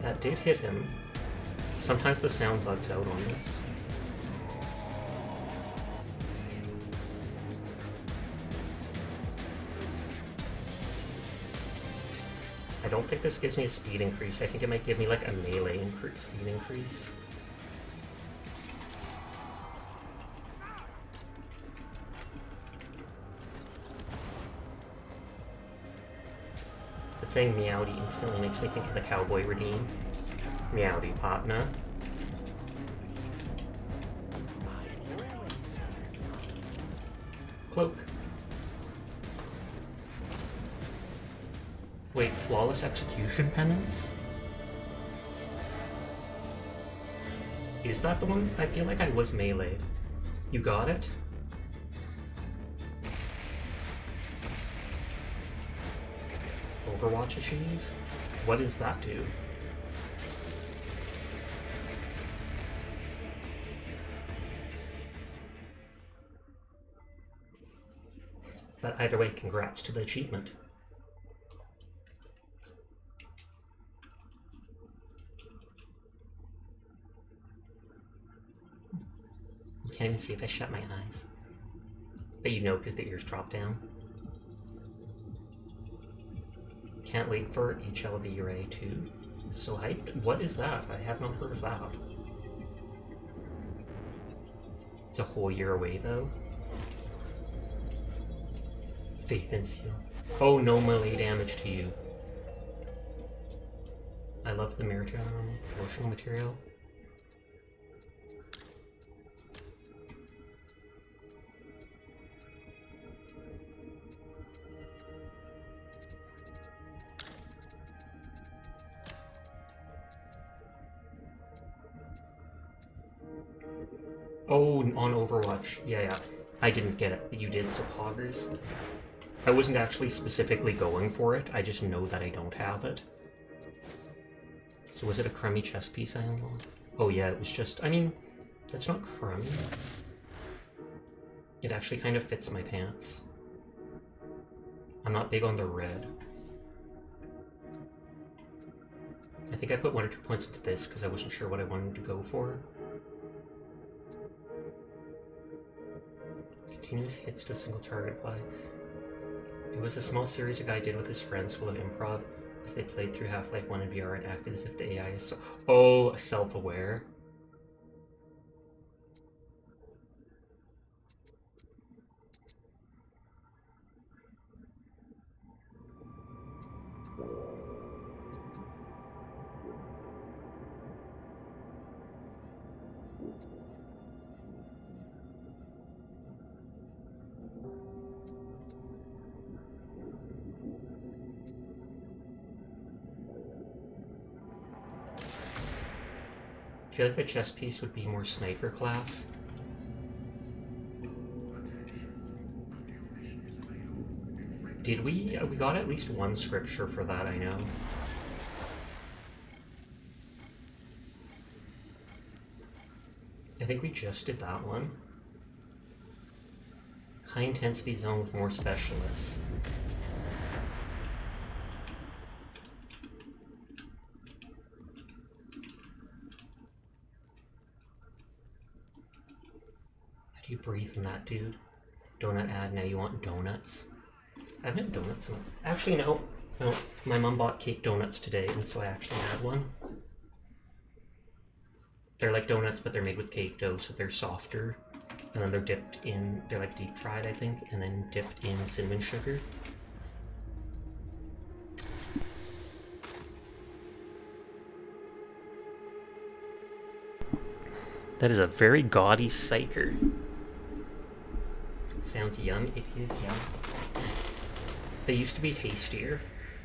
That did hit him. Sometimes the sound bugs out on this. I don't think this gives me a speed increase. I think it might give me like a melee speed increase. But saying Meowdy instantly makes me think of the Cowboy Redeem. Meowdy partner. Cloak. Wait, Flawless Execution Penance? Is that the one? I feel like I was meleeed. You got it? Overwatch achieve? What does that do? But either way, congrats to the achievement. You can't even see if I shut my eyes. But you know because the ears drop down. Can't wait for HLV Ray 2. So hyped. What is that? I have not heard of that. It's a whole year away though. Faith and Seal. Oh, no melee damage to you. I love the promotional material. Oh, on Overwatch. Yeah. I didn't get it, but you did, so poggers. I wasn't actually specifically going for it, I just know that I don't have it. So was it a crummy chess piece I unlocked? Oh yeah, it was just, I mean, that's not crummy. It actually kind of fits my pants. I'm not big on the red. I think I put 1 or 2 points into this because I wasn't sure what I wanted to go for. Continuous hits to a single target apply. It was a small series a guy did with his friends full of improv as they played through Half-Life 1 in VR and acted as if the AI is so— oh, self-aware. I feel like the chess piece would be more sniper class. Did we? We got at least one scripture for that, I know. I think we just did that one. High intensity zone with more specialists. How do you breathe in that, dude? Donut ad, now you want donuts? I haven't had donuts in— actually, no. No, my mom bought cake donuts today, and so I actually had one. They're like donuts, but they're made with cake dough, so they're softer. And then they're dipped in— they're like deep fried, I think, and then dipped in cinnamon sugar. That is a very gaudy psyker. Sounds yum. It is yum. They used to be tastier.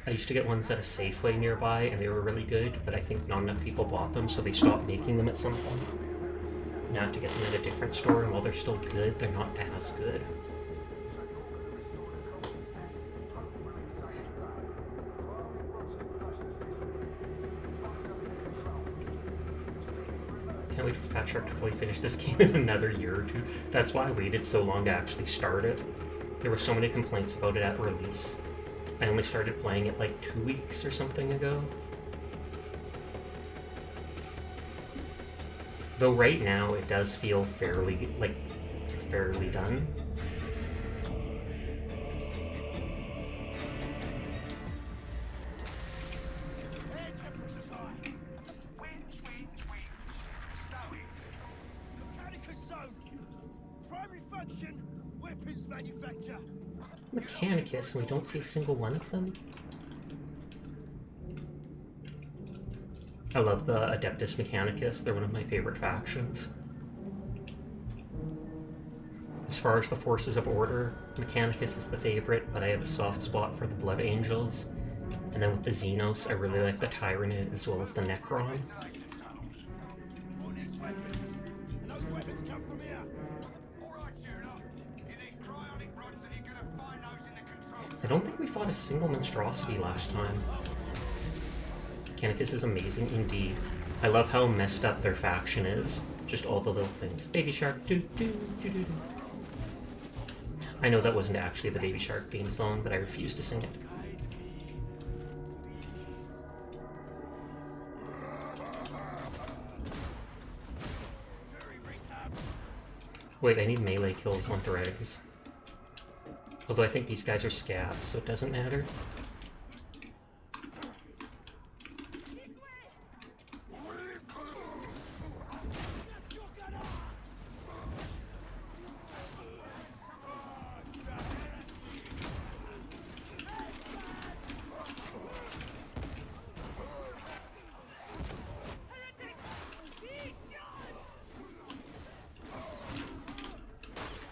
I used to get ones at a Safeway nearby, and they were really good, but I think not enough people bought them, so they stopped making them at some point. Now I have to get them at a different store, and while they're still good, they're not as good. Can't wait for Fat Shark to fully finish this game in another year or two. That's why I waited so long to actually start it. There were so many complaints about it at release. I only started playing it like 2 weeks or something ago. Though right now it does feel fairly done. Air temperatures high. Winch. Stow it. Mechanicus zone. Primary function, weapons manufacture. Mechanicus, and we don't see a single one of them? I love the Adeptus Mechanicus, they're one of my favorite factions. As far as the Forces of Order, Mechanicus is the favorite, but I have a soft spot for the Blood Angels. And then with the Xenos, I really like the Tyranid as well as the Necron. Who needs weapons? And those weapons come from here. Alright, Sheriff. You need cryonic rods and you're gonna find those in the control. I don't think we fought a single monstrosity last time. Mechanicus is amazing indeed. I love how messed up their faction is. Just all the little things. Baby Shark, do do do do do. I know that wasn't actually the Baby Shark theme song, but I refuse to sing it. Wait, I need melee kills on Dregs. Although I think these guys are scabs, so it doesn't matter.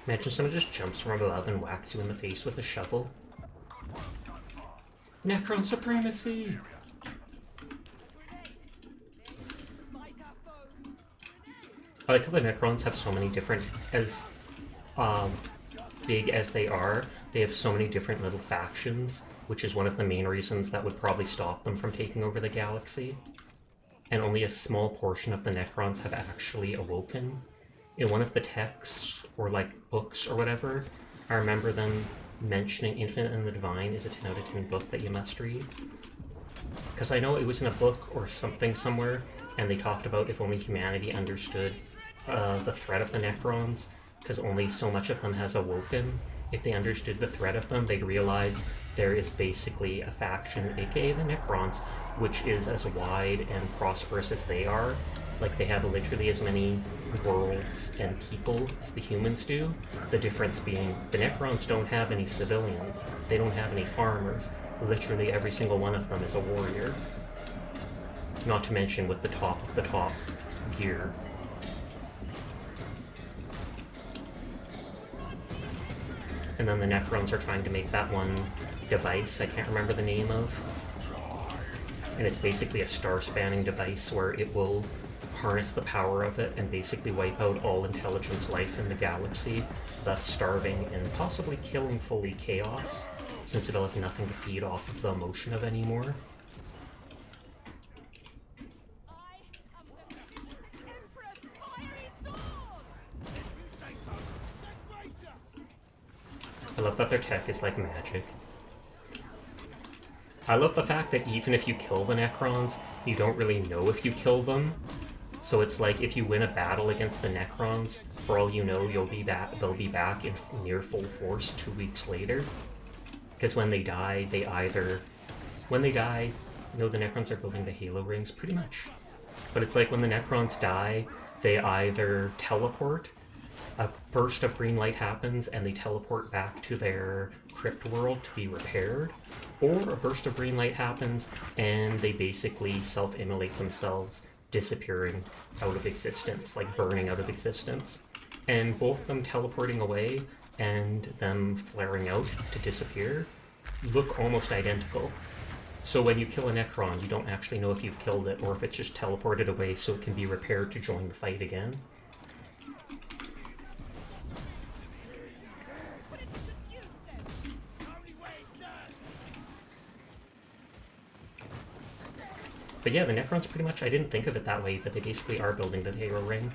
Imagine someone just jumps from above and whacks you in the face with a shovel. Necron supremacy! I like how the Necrons have so many different, as big as they have so many different little factions, which is one of the main reasons that would probably stop them from taking over the galaxy. And only a small portion of the Necrons have actually awoken. In one of the texts, or like books or whatever, I remember them mentioning Infinite and the Divine is a 10 out of 10 book that you must read. Because I know it was in a book or something somewhere, and they talked about if only humanity understood the threat of the Necrons, because only so much of them has awoken. If they understood the threat of them, they'd realize there is basically a faction, aka the Necrons, which is as wide and prosperous as they are. Like, they have literally as many worlds and people as the humans do. The difference being, the Necrons don't have any civilians. They don't have any farmers. Literally every single one of them is a warrior. Not to mention with the top of the top gear. And then the Necrons are trying to make that one device I can't remember the name of. And it's basically a star-spanning device where it will harness the power of it and basically wipe out all intelligence life in the galaxy, thus starving and possibly killing fully Chaos, since it'll have nothing to feed off of the emotion of anymore. I am the Emperor's fiery sword! I love that their tech is like magic. I love the fact that even if you kill the Necrons, you don't really know if you kill them. So it's like if you win a battle against the Necrons, for all you know, they'll be back in near full force 2 weeks later. Because when they die, the Necrons are building the Halo rings, pretty much. But it's like when the Necrons die, they either teleport, a burst of green light happens, and they teleport back to their crypt world to be repaired, or a burst of green light happens, and they basically self-immolate themselves, disappearing out of existence, like burning out of existence. And both them teleporting away and them flaring out to disappear look almost identical. So when you kill a Necron, you don't actually know if you've killed it or if it's just teleported away so it can be repaired to join the fight again. But yeah, the Necrons pretty much, I didn't think of it that way, but they basically are building the Halo ring.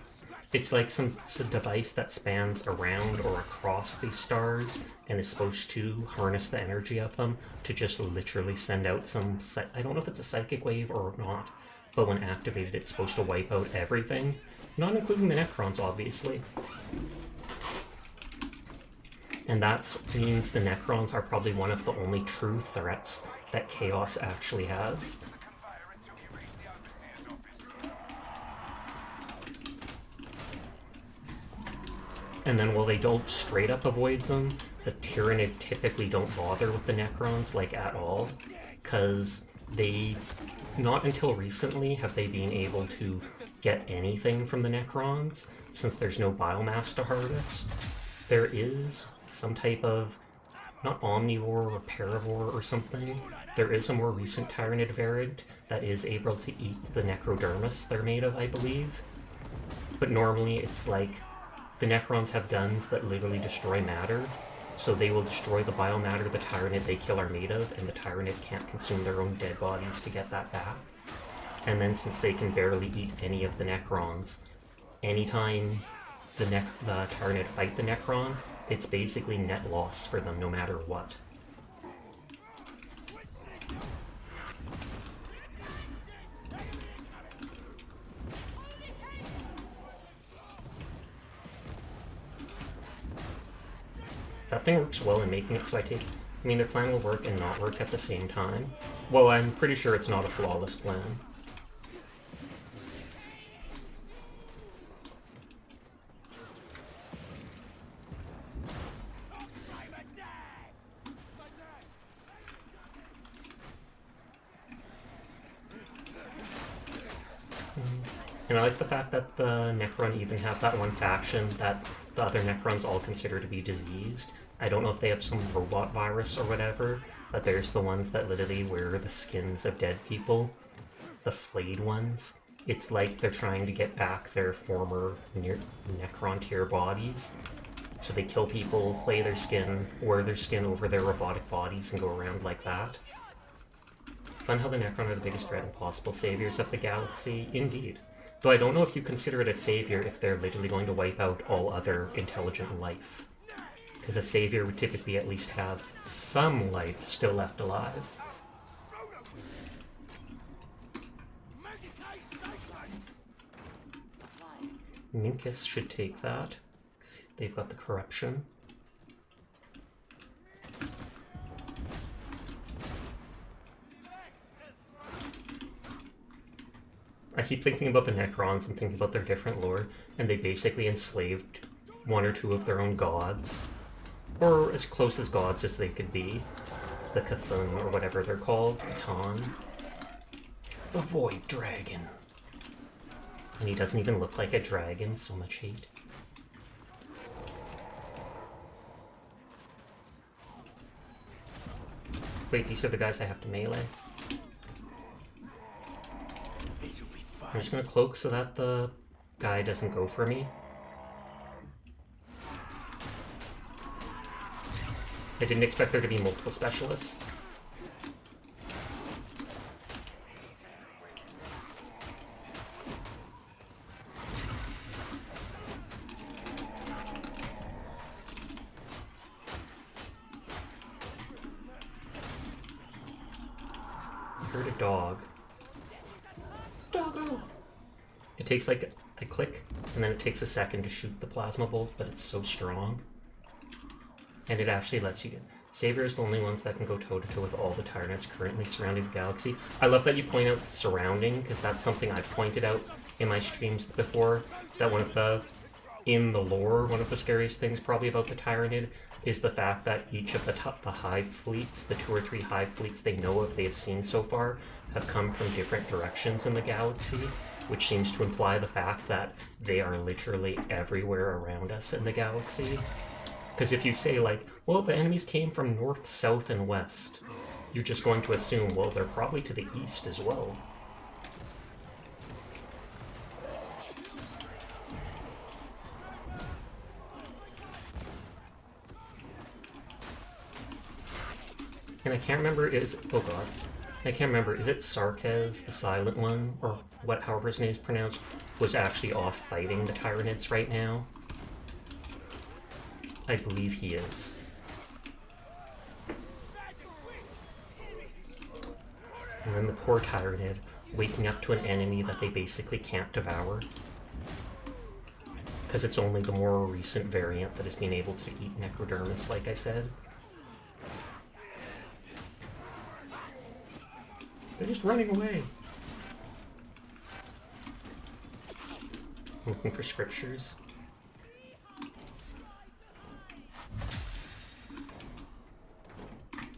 It's like some device that spans around or across these stars and is supposed to harness the energy of them to just literally send out some, I don't know if it's a psychic wave or not, but when activated it's supposed to wipe out everything, not including the Necrons, obviously. And that means the Necrons are probably one of the only true threats that Chaos actually has. And then while they don't straight up avoid them, the Tyranid typically don't bother with the Necrons, like, at all. Because they, not until recently have they been able to get anything from the Necrons, since there's no biomass to harvest. There is some type of, not omnivore or paravore or something, there is a more recent Tyranid variant that is able to eat the necrodermis they're made of, I believe. But normally it's like, the Necrons have guns that literally destroy matter, so they will destroy the biomatter the Tyranid they kill are made of, and the Tyranid can't consume their own dead bodies to get that back. And then since they can barely eat any of the Necrons, anytime the Tyranid fight the Necron, it's basically net loss for them no matter what. That thing works well in making it so I mean, their plan will work and not work at the same time. Well, I'm pretty sure it's not a flawless plan. And I like the fact that the Necron even have that one faction that the other Necrons all consider to be diseased. I don't know if they have some robot virus or whatever, but there's the ones that literally wear the skins of dead people. The flayed ones. it's like they're trying to get back their former Necron tier bodies. So they kill people, play their skin, wear their skin over their robotic bodies, and go around like that. Fun how the Necron are the biggest threat and possible saviors of the galaxy. Indeed. Though I don't know if you consider it a savior if they're literally going to wipe out all other intelligent life. Because a savior would typically at least have some life still left alive. Minkus should take that, because they've got the corruption. I keep thinking about the Necrons and thinking about their different lore, and they basically enslaved one or two of their own gods, or as close as gods as they could be. The Cthulhu, or whatever they're called, Catan. The Void Dragon. And he doesn't even look like a dragon, so much hate. Wait, these are the guys I have to melee. I'm just gonna cloak so that the guy doesn't go for me. I didn't expect there to be multiple specialists. I heard a dog. Doggo! It takes like a click, and then it takes a second to shoot the plasma bolt, but it's so strong. And it actually lets you get... Savior is the only ones that can go toe-to-toe with all the Tyranids currently surrounding the galaxy. I love that you point out surrounding, because that's something I've pointed out in my streams before, that one of the... in the lore, one of the scariest things probably about the Tyranid is the fact that each of the hive fleets, the 2 or 3 hive fleets they know of, they have seen so far, have come from different directions in the galaxy, which seems to imply the fact that they are literally everywhere around us in the galaxy. Because if you say, like, well, the enemies came from north, south, and west, you're just going to assume, well, they're probably to the east as well. And I can't remember, oh god. I can't remember, is it Sarkez, the silent one, or what, however his name's pronounced, was actually off fighting the Tyranids right now? I believe he is. And then the poor Tyranid, waking up to an enemy that they basically can't devour. Because it's only the more recent variant that has been able to eat Necrodermis, like I said. They're just running away. I'm looking for scriptures.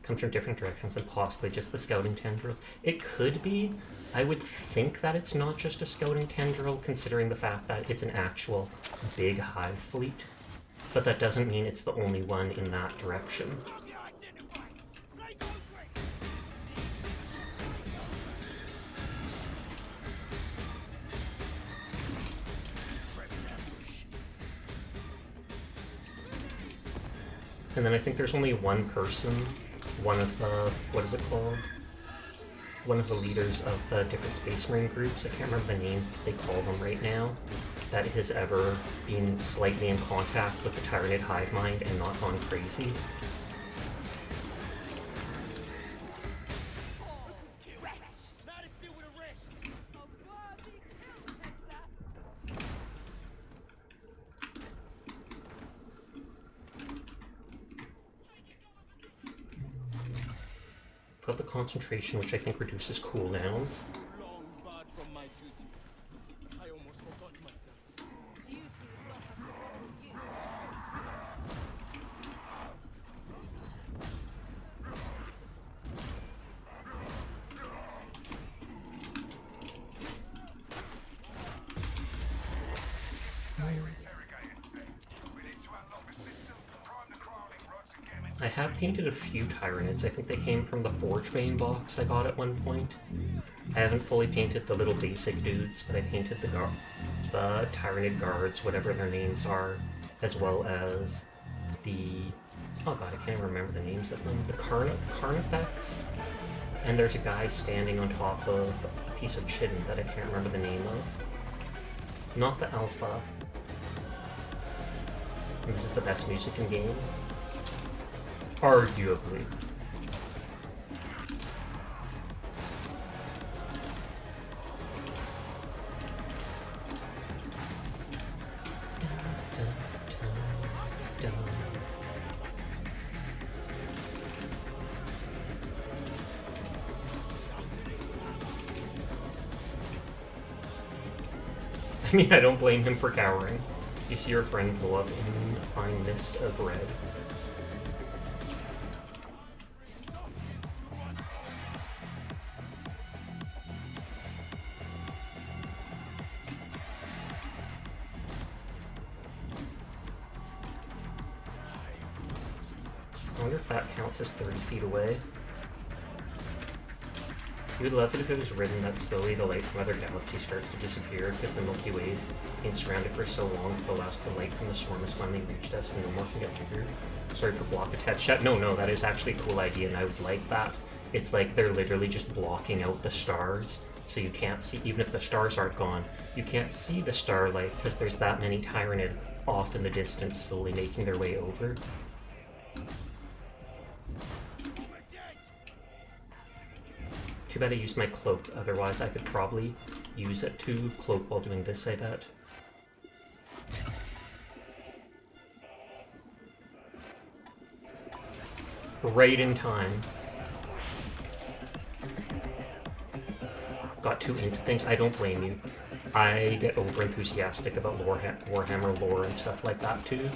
Comes from different directions and possibly just the scouting tendrils. It could be. I would think that it's not just a scouting tendril, considering the fact that it's an actual big hive fleet. But that doesn't mean it's the only one in that direction. And then I think there's only one person, one of the, what is it called? One of the leaders of the different Space Marine groups, I can't remember the name they call them right now, that has ever been slightly in contact with the Tyranid hive mind and not gone crazy. Got the concentration, which I think reduces cooldowns. Long barred from my duty. I almost forgot myself. Duty is not a for you. I have painted a few Tyranids. I think they came from the Forgebane box I got at one point. I haven't fully painted the little basic dudes, but I painted the Tyranid guards, whatever their names are, as well as the... oh god, I can't remember the names of them. The Carnifex? And there's a guy standing on top of a piece of chitin that I can't remember the name of. Not the Alpha. And this is the best music in game. Arguably. I mean, I don't blame him for cowering. You see your friend blow up in a fine mist of red. I wonder if that counts as 30 feet away. You would love it if it was written that slowly the light from other galaxies starts to disappear because the Milky Way's been surrounded for so long that the last the light from the storm has finally reached us and no more can get triggered. Sorry for block attach shot. No, that is actually a cool idea and I would like that. It's like they're literally just blocking out the stars so you can't see, even if the stars aren't gone, you can't see the starlight because there's that many Tyranid off in the distance slowly making their way over. Too bad I used my cloak, otherwise I could probably use it to cloak while doing this, I bet. Right in time. Got too into things, I don't blame you. I get over enthusiastic about Warhammer lore and stuff like that too.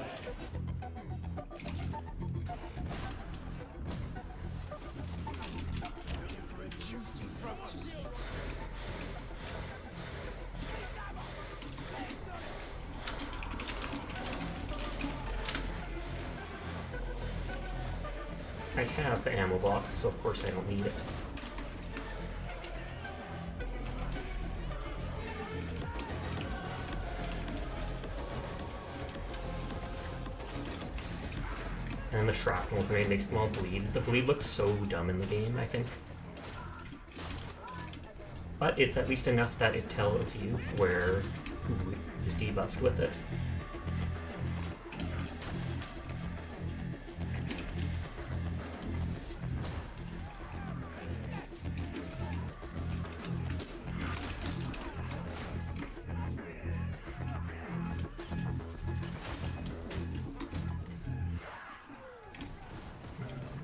I have the ammo box, so of course I don't need it. And the shrapnel grenade makes them all bleed. The bleed looks so dumb in the game, I think. But it's at least enough that it tells you where who is debuffed with it.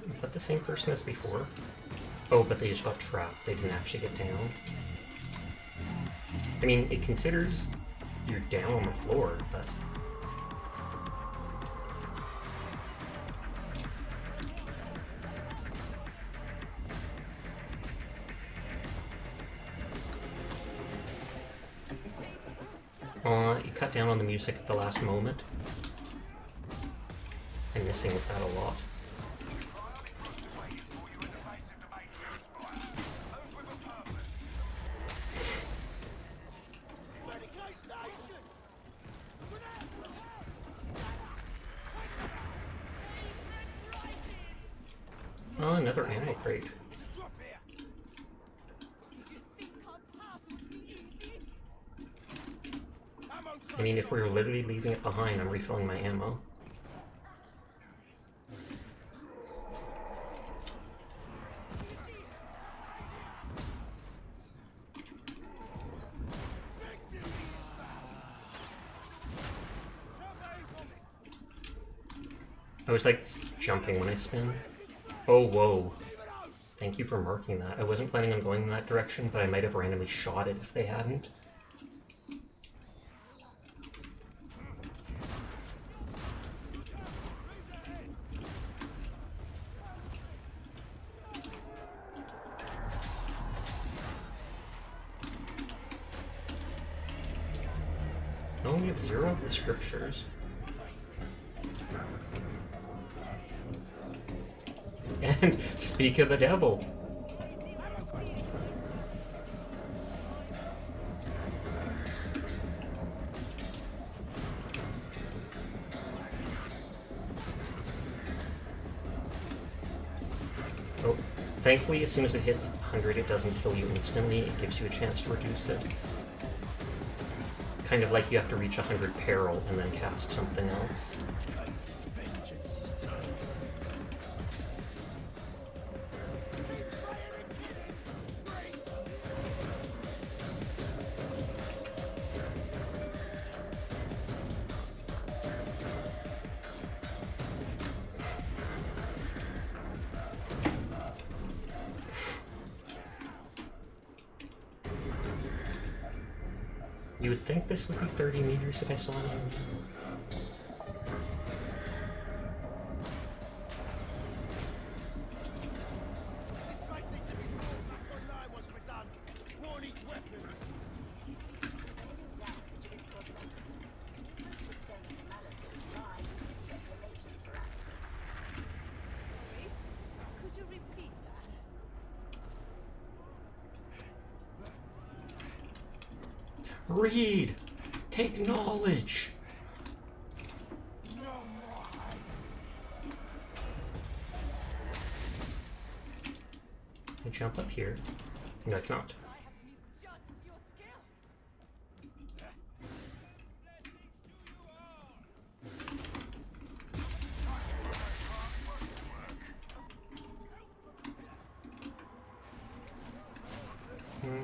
Is that the same person as before? Oh, but they just got trapped. They didn't actually get down. I mean, it considers you're down on the floor, but... you cut down on the music at the last moment. I'm missing with that a lot. Oh, another ammo crate. I mean, if we were literally leaving it behind, I'm refilling my ammo. I was like jumping when I spin. Oh, whoa. Thank you for marking that. I wasn't planning on going in that direction, but I might have randomly shot it if they hadn't. Oh, we have 0 of the scriptures. And speak of the devil. Thankfully, as soon as it hits 100, it doesn't kill you instantly. It gives you a chance to reduce it. Kind of like you have to reach 100 peril and then cast something else. You would think this would be 30 meters if I saw an enemy. This place needs to be brought back online once we're done. War needs weapons. Damage is cosmetic. Deeper sustained analysis lies in ventilation parameters. Sorry? Could you repeat that? Read! Take knowledge! I jump up here. No, I cannot. I have misjudged your skill.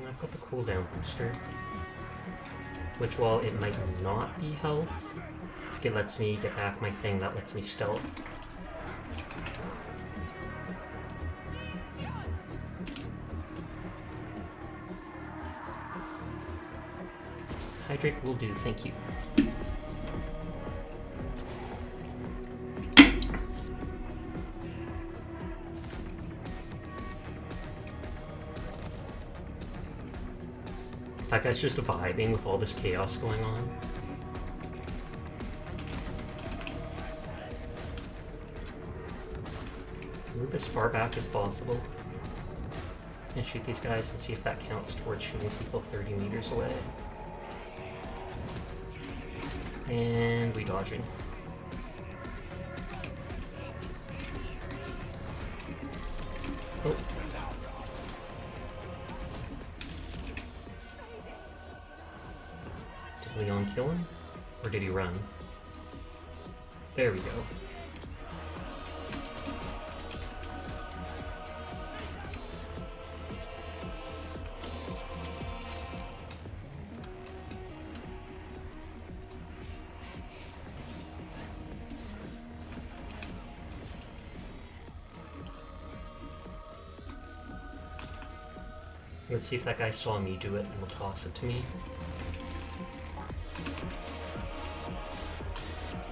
I've got the cooldown booster. Which, while it might not be health, it lets me get back my thing that lets me stealth. Hydrate will do, thank you. That guy's just vibing with all this chaos going on. Move as far back as possible. And shoot these guys and see if that counts towards shooting people 30 meters away. And we dodging. Oh. Did Leon kill him? Or did he run? There we go. Let's see if that guy saw me do it and will toss it to me.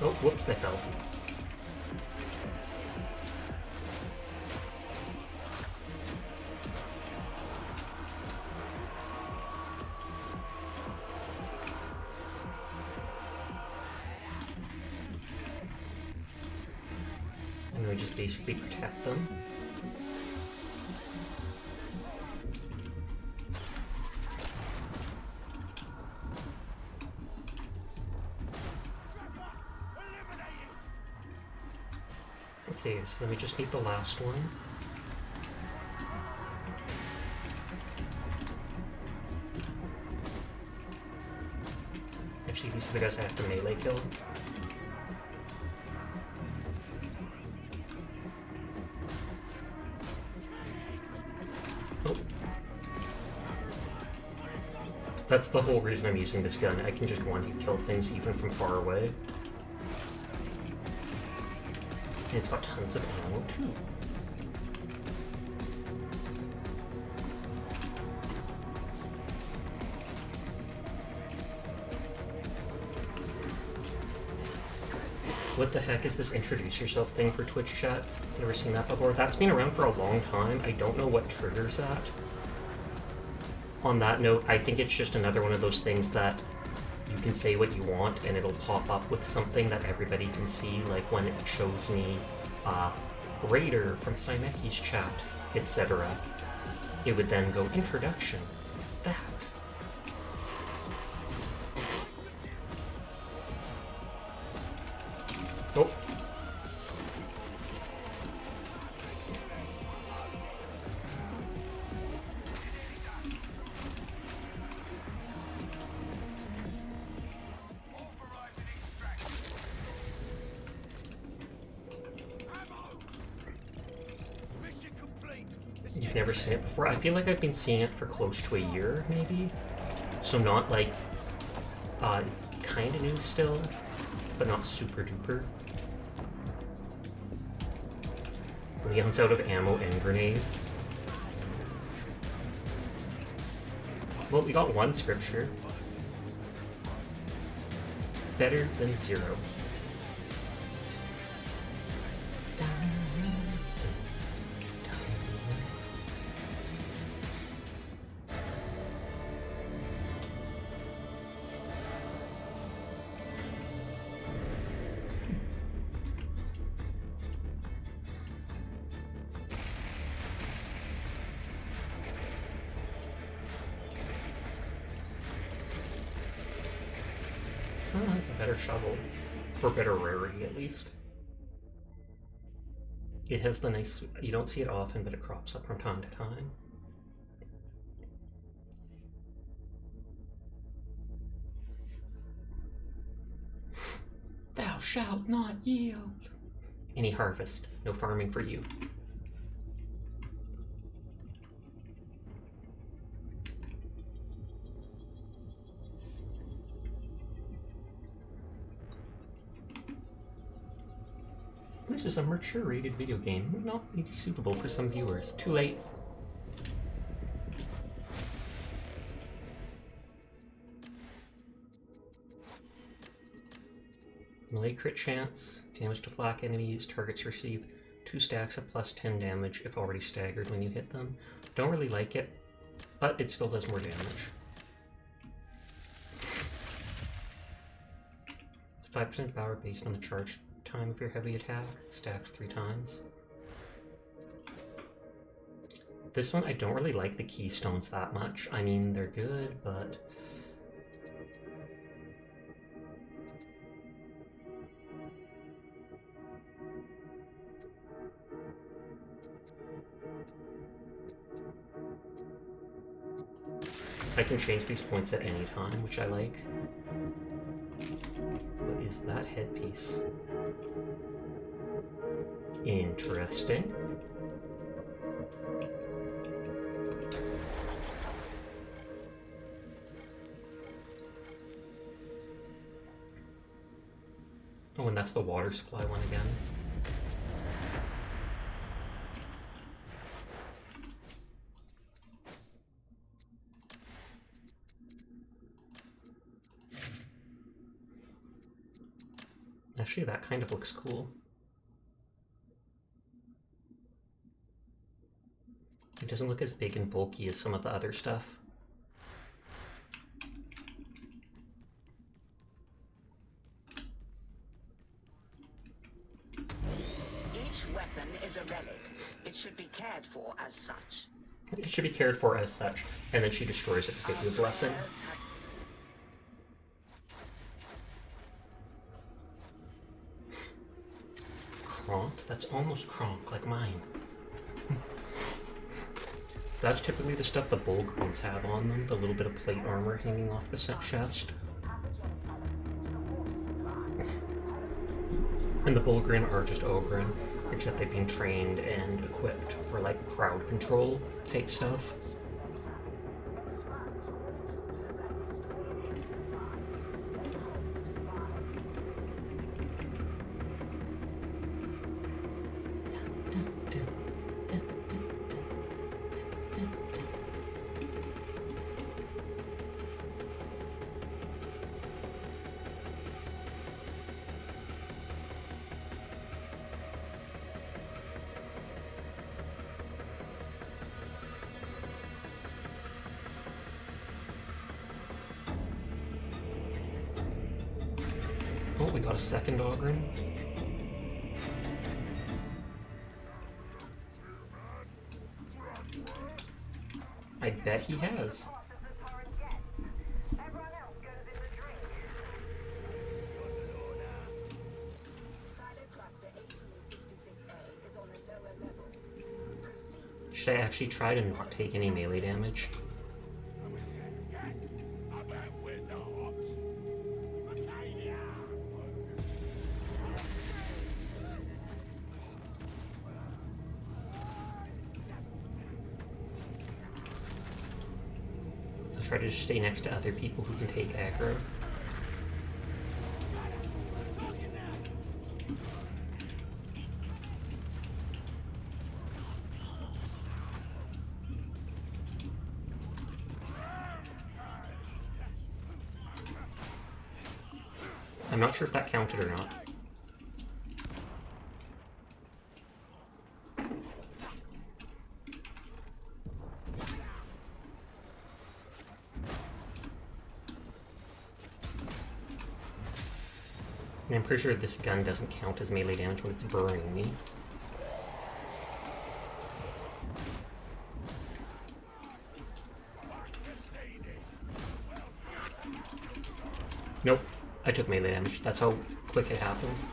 Oh, whoops, I fell. And then we just basically protect them. Okay, so then we just need the last one. Actually, these are the guys I have to melee kill. Oh. That's the whole reason I'm using this gun. I can just one-hit kill things even from far away. And it's got tons of ammo too. What the heck is this introduce yourself thing for Twitch chat? Never seen that before. That's been around for a long time. I don't know what triggers that. On that note, I think it's just another one of those things that you can say what you want and it'll pop up with something that everybody can see, like when it shows me Raider from Simeki's chat, etc. It would then go introduction, that. Oh. You've never seen it before? I feel like I've been seeing it for close to a year, maybe. So not like, it's kind of new still, but not super duper. Leon's out of ammo and grenades. Well, we got one scripture. Better than zero. Oh, that's a better shovel. Or better rarity, at least. It has the nice... You don't see it often, but it crops up from time to time. Thou shalt not yield. Any harvest. No farming for you. This is a mature-rated video game. Would not be suitable for some viewers. Too late. Melee crit chance. Damage to flak enemies. Targets receive 2 stacks of plus 10 damage if already staggered when you hit them. Don't really like it, but it still does more damage. 5% power based on the charge time of your heavy attack. Stacks 3 times. This one, I don't really like the keystones that much. I mean, they're good, but... I can change these points at any time, which I like. What is that headpiece? Interesting. Oh, and that's the water supply one again. Actually, that kind of looks cool. It doesn't look as big and bulky as some of the other stuff. Each weapon is a relic. It should be cared for as such. It should be cared for as such, and then she destroys it to give you a blessing. Kronk? That's almost Kronk, like mine. That's typically the stuff the Bulgarians have on them, the little bit of plate armor hanging off the chest. And the Bulgarian are just Ogren, except they've been trained and equipped for like crowd control type stuff. Oh, we got a second Ogren. I bet he has. Should I actually try to not take any melee damage? Try to just stay next to other people who can take aggro. I'm not sure if that counted or not. And I'm pretty sure this gun doesn't count as melee damage when it's burning me. Nope, I took melee damage. That's how quick it happens.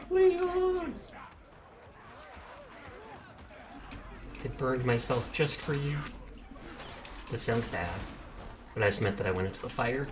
Leon! I burned myself just for you. That sounds bad, but I just meant that I went into the fire.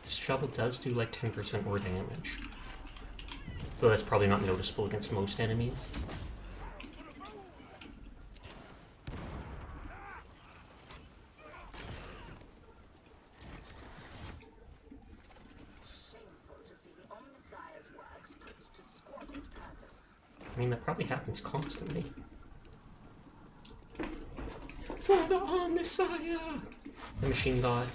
Shovel does do like 10% more damage. Though that's probably not noticeable against most enemies. Shameful to see the Omnissiah's works put to squalid purpose. I mean, that probably happens constantly. For the Omnissiah! The machine god.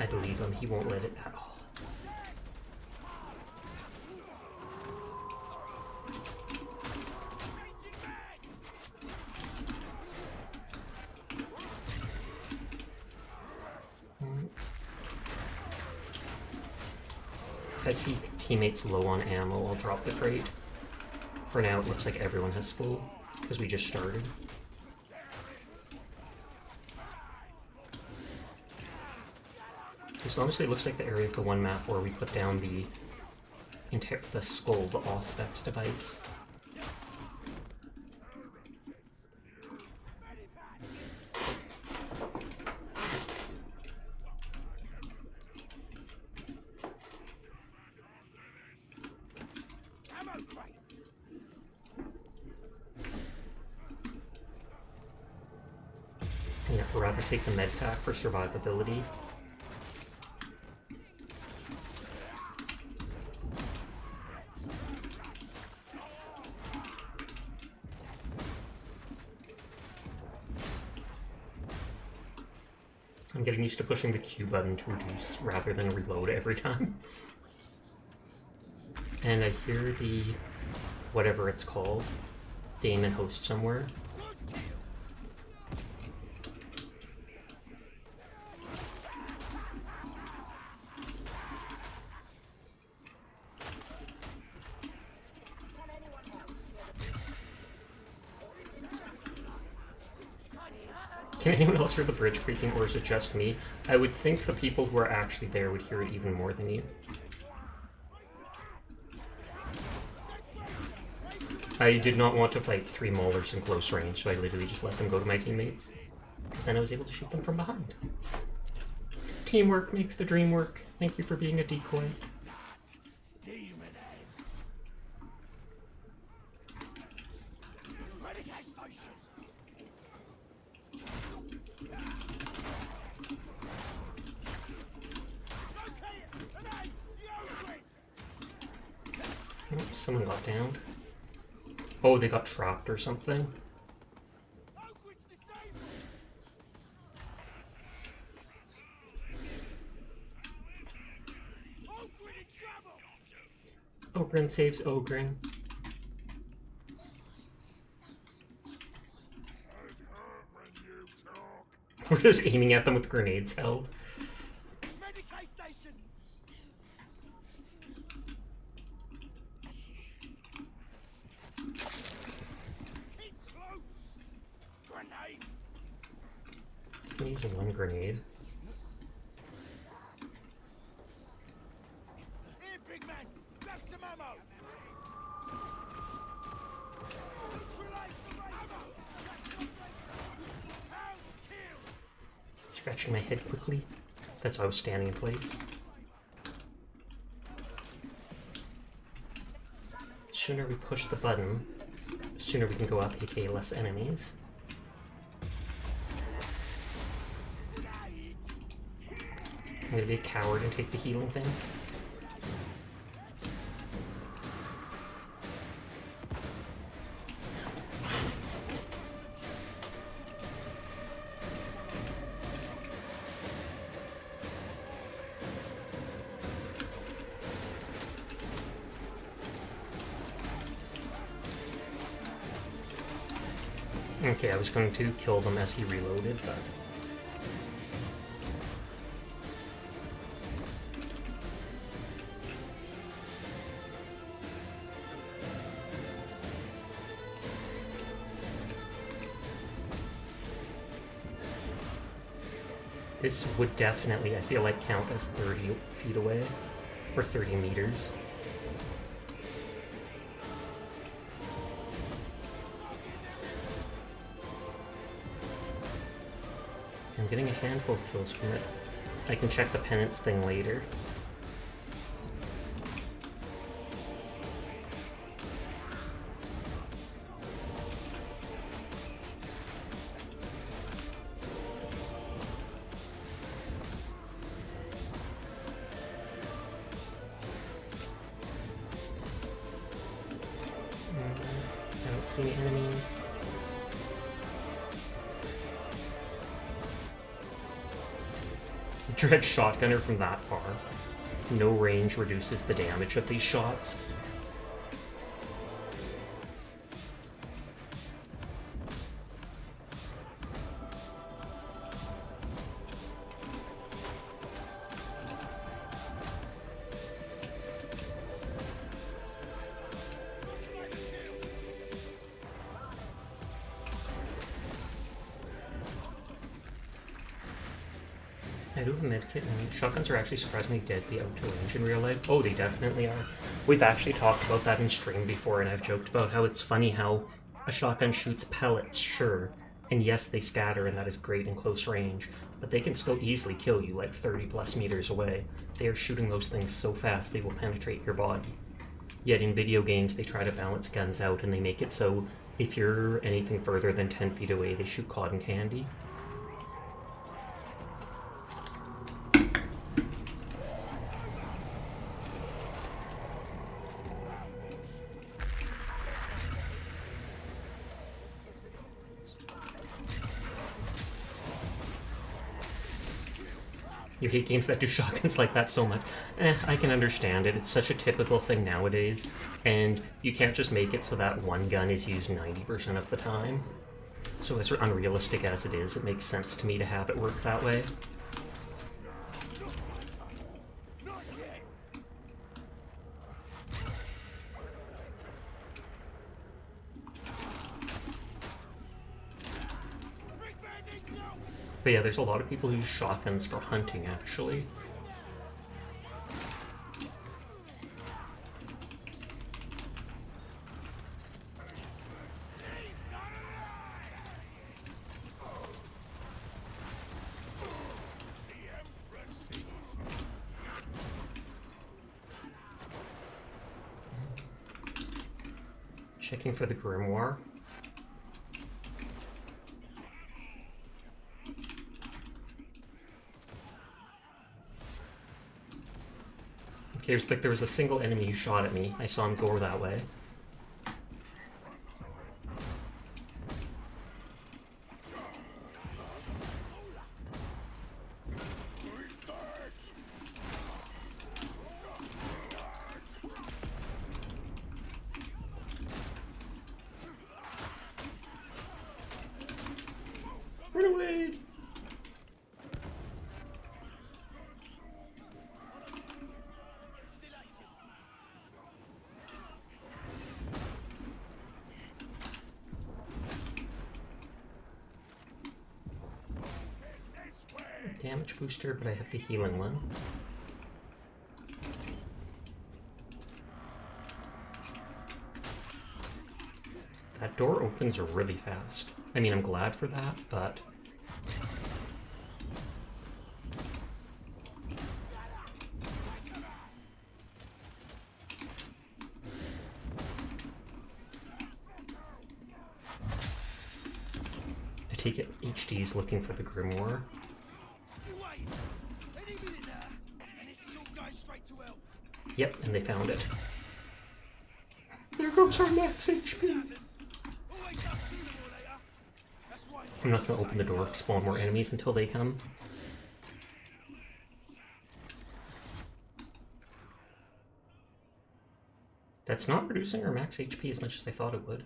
I believe him, he won't let it at all. If I see teammates low on ammo, I'll drop the crate. For now, it looks like everyone has full, because we just started. This honestly looks like the area of the one map where we put down the skull, the Auspex device. Yeah, I'd rather take the med pack for survivability. I'm getting used to pushing the Q button to reduce rather than reload every time. And I hear the, whatever it's called, daemon host somewhere. Can anyone else hear the bridge creaking, or is it just me? I would think the people who are actually there would hear it even more than you. I did not want to fight 3 maulers in close range, so I literally just let them go to my teammates. Then I was able to shoot them from behind. Teamwork makes the dream work. Thank you for being a decoy. Oh, someone got downed. Oh, they got trapped or something. Ogren saves Ogren. We're just aiming at them with grenades held. Medicaid station! Keep close! Grenade! I'm using one grenade. Here, big man! Grab some ammo! Scratching my head quickly. That's why I was standing in place. The sooner we push the button, the sooner we can go up, aka less enemies. I'm gonna be a coward and take the healing thing. Okay, I was going to kill them as he reloaded, but... This would definitely, I feel like, count as 30 feet away, or 30 meters. I'm getting a handful of kills from it. I can check the penance thing later. I don't see any enemies. Dread shotgunner from that far. No range reduces the damage of these shots. I do have a medkit now. Shotguns are actually surprisingly deadly out to range in real life. Oh, they definitely are. We've actually talked about that in stream before, and I've joked about how it's funny how a shotgun shoots pellets, sure, and yes, they scatter, and that is great in close range, but they can still easily kill you like 30 plus meters away. They are shooting those things so fast they will penetrate your body. Yet in video games, they try to balance guns out, and they make it so if you're anything further than 10 feet away, they shoot cotton candy. You hate games that do shotguns like that so much. I can understand it. It's such a typical thing nowadays, and you can't just make it so that one gun is used 90% of the time. So as unrealistic as it is, it makes sense to me to have it work that way. But yeah, there's a lot of people who use shotguns for hunting, actually. Checking for the grimoire. Okay, it was like there was a single enemy who shot at me. I saw him go that way. damage booster, but I have the healing one. That door opens really fast. I mean, I'm glad for that, but... I take it HD's looking for the Grimoire. Yep, and they found it. There goes our max HP! I'm not gonna open the door, spawn more enemies until they come. That's not reducing our max HP as much as I thought it would.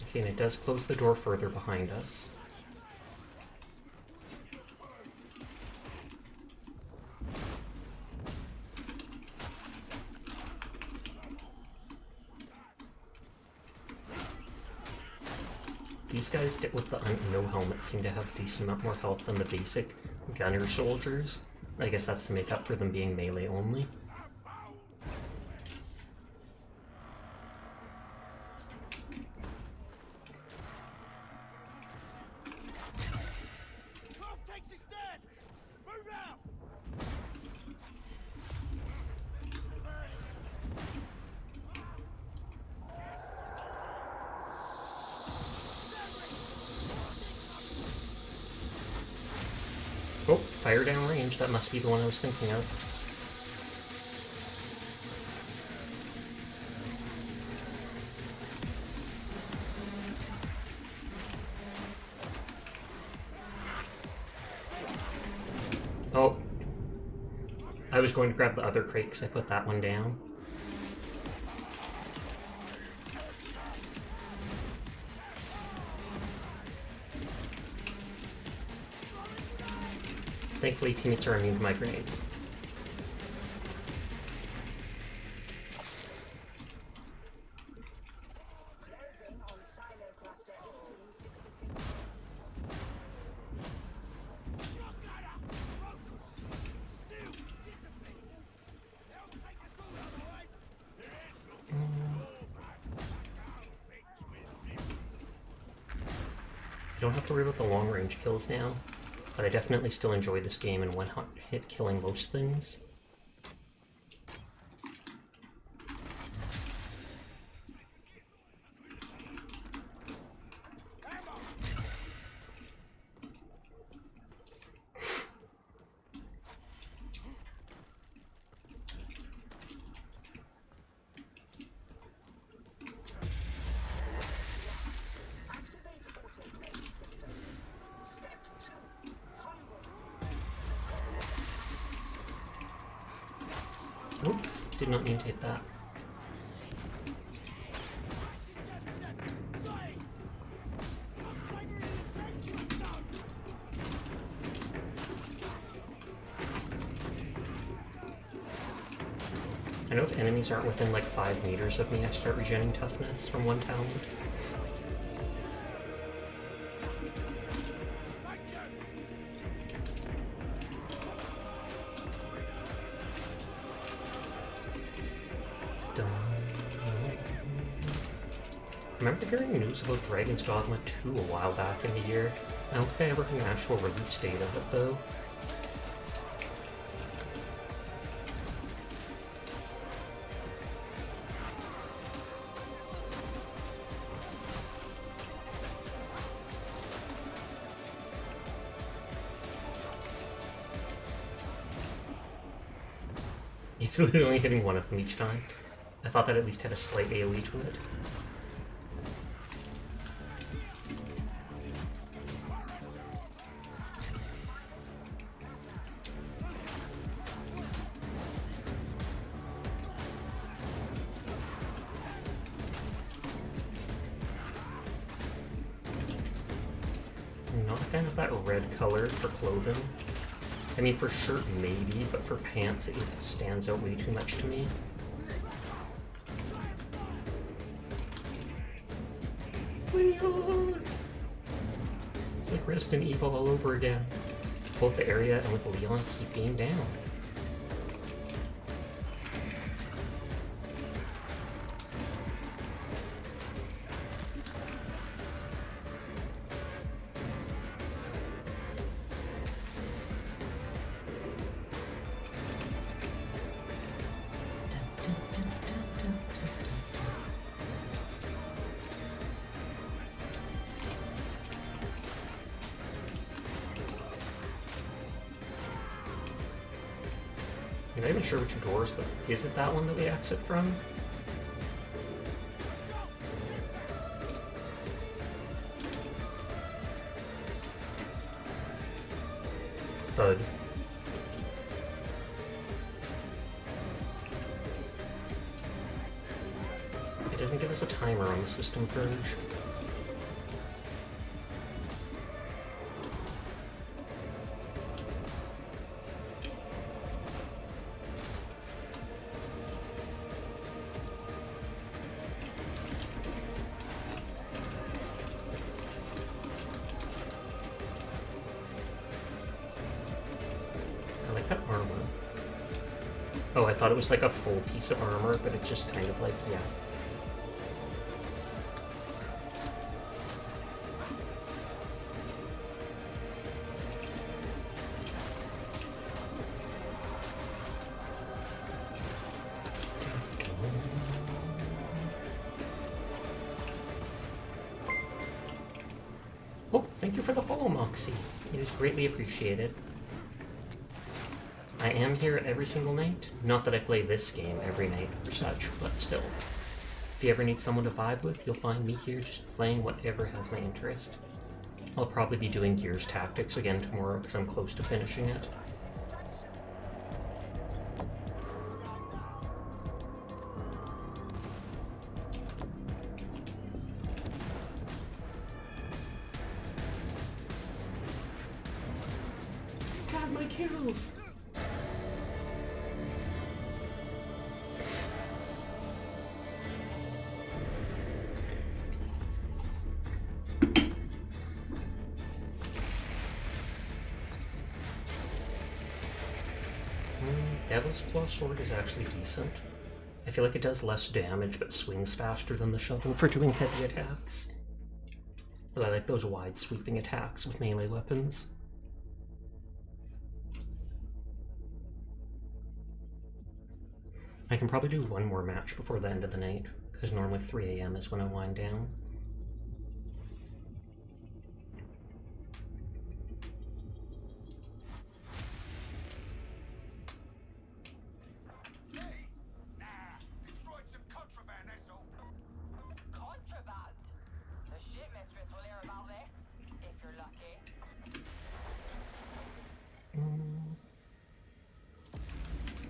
Okay, and it does close the door further behind us. These guys with the no helmets seem to have a decent amount more health than the basic gunner soldiers. I guess that's to make up for them being melee only. Oh, fire down range. That must be the one I was thinking of. Oh. I was going to grab the other crate because I put that one down. Thankfully, teammates are immune to my grenades. Closing on silo cluster 1866. I don't have to worry about the long range kills now, but I definitely still enjoy this game and one hit killing most things. Activate autoplay systems. Step 2. Humble teammates. Whoops, did not mean to hit that. I know if enemies aren't within like 5 meters of me, I start regenerating toughness from one talent. I remember hearing news about Dragon's Dogma 2 a while back in the year. I don't think I ever heard an actual release date of it though. It's literally only hitting one of them each time. I thought that at least had a slight AoE to it. fan of that red color for clothing. I mean, for shirt maybe, but for pants it stands out way too much to me. Leon! It's like Resident Evil all over again. Both the area and with Leon keep being down. I'm not even sure which doors, but is it that one that we exit from? Thud. It doesn't give us a timer on the system purge. That armor. Oh, I thought it was like a full piece of armor, but it's just kind of like, yeah. Oh, thank you for the follow, Moxie. It is greatly appreciated. I am here every single night. Not that I play this game every night or such, but still. If you ever need someone to vibe with, you'll find me here just playing whatever has my interest. I'll probably be doing Gears Tactics again tomorrow because I'm close to finishing it. God, my kills! Devil's Claw Sword is actually decent. I feel like it does less damage but swings faster than the shovel for doing heavy attacks. But I like those wide sweeping attacks with melee weapons. I can probably do one more match before the end of the night, because normally 3 AM is when I wind down.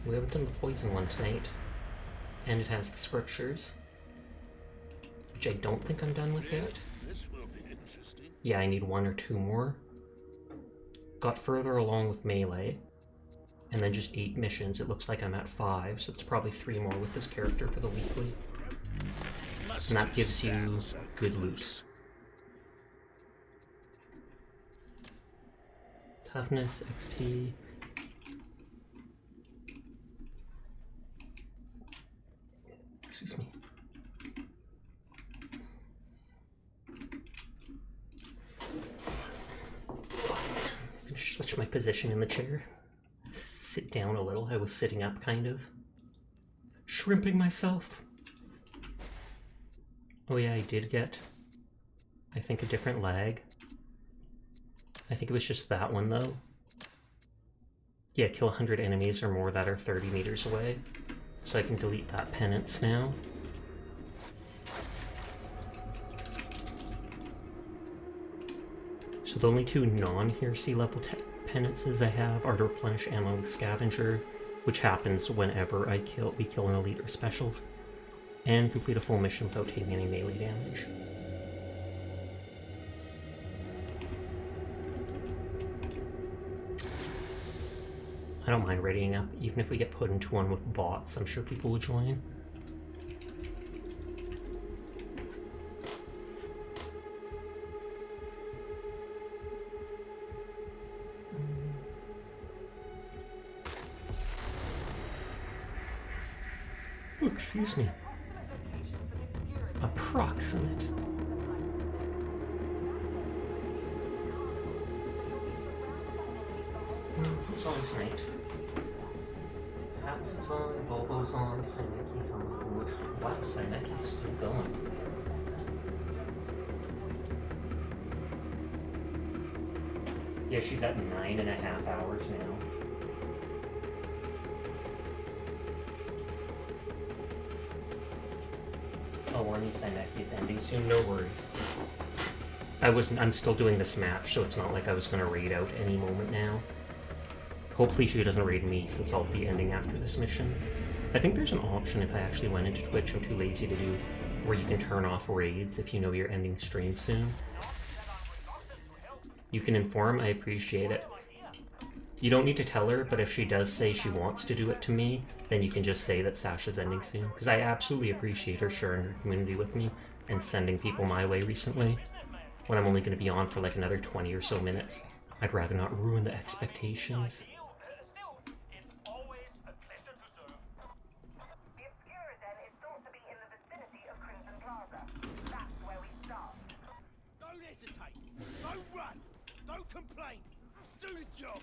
We haven't done the poison one tonight, and it has the scriptures, which I don't think I'm done with yet. This will be interesting. Yeah, I need 1 or 2 more. Got further along with melee, and then just 8 missions. It looks like I'm at 5, so it's probably 3 more with this character for the weekly. And that gives you good loot. Toughness, XP. Excuse me. I'm gonna switch my position in the chair. Sit down a little. I was sitting up, kind of. Shrimping myself. Oh yeah, I did get, I think, a different lag. I think it was just that one, though. Yeah, kill 100 enemies or more that are 30 meters away. So I can delete that penance now. So the only 2 non-Heresy level penances I have are to replenish ammo with Scavenger, which happens whenever we kill an elite or special, and complete a full mission without taking any melee damage. I don't mind raiding up, even if we get put into one with bots. I'm sure people will join. Oh, excuse me. Approximate. Who's on tonight? Patsy's on, Bobo's on, Sendeki's on. Wow, Sendeki's still going. Yeah, she's at 9.5 hours now. Oh, Warny Sendeki's ending soon, no worries. I'm still doing this match, so it's not like I was gonna raid out any moment now. Hopefully she doesn't raid me, since I'll be ending after this mission. I think there's an option if I actually went into Twitch, I'm too lazy to do, where you can turn off raids if you know you're ending stream soon. You can inform, I appreciate it. You don't need to tell her, but if she does say she wants to do it to me, then you can just say that Sasha's ending soon. Because I absolutely appreciate her sharing her community with me and sending people my way recently, when I'm only going to be on for like another 20 or so minutes. I'd rather not ruin the expectations. Don't hesitate. Don't run. Don't complain. Just do the job.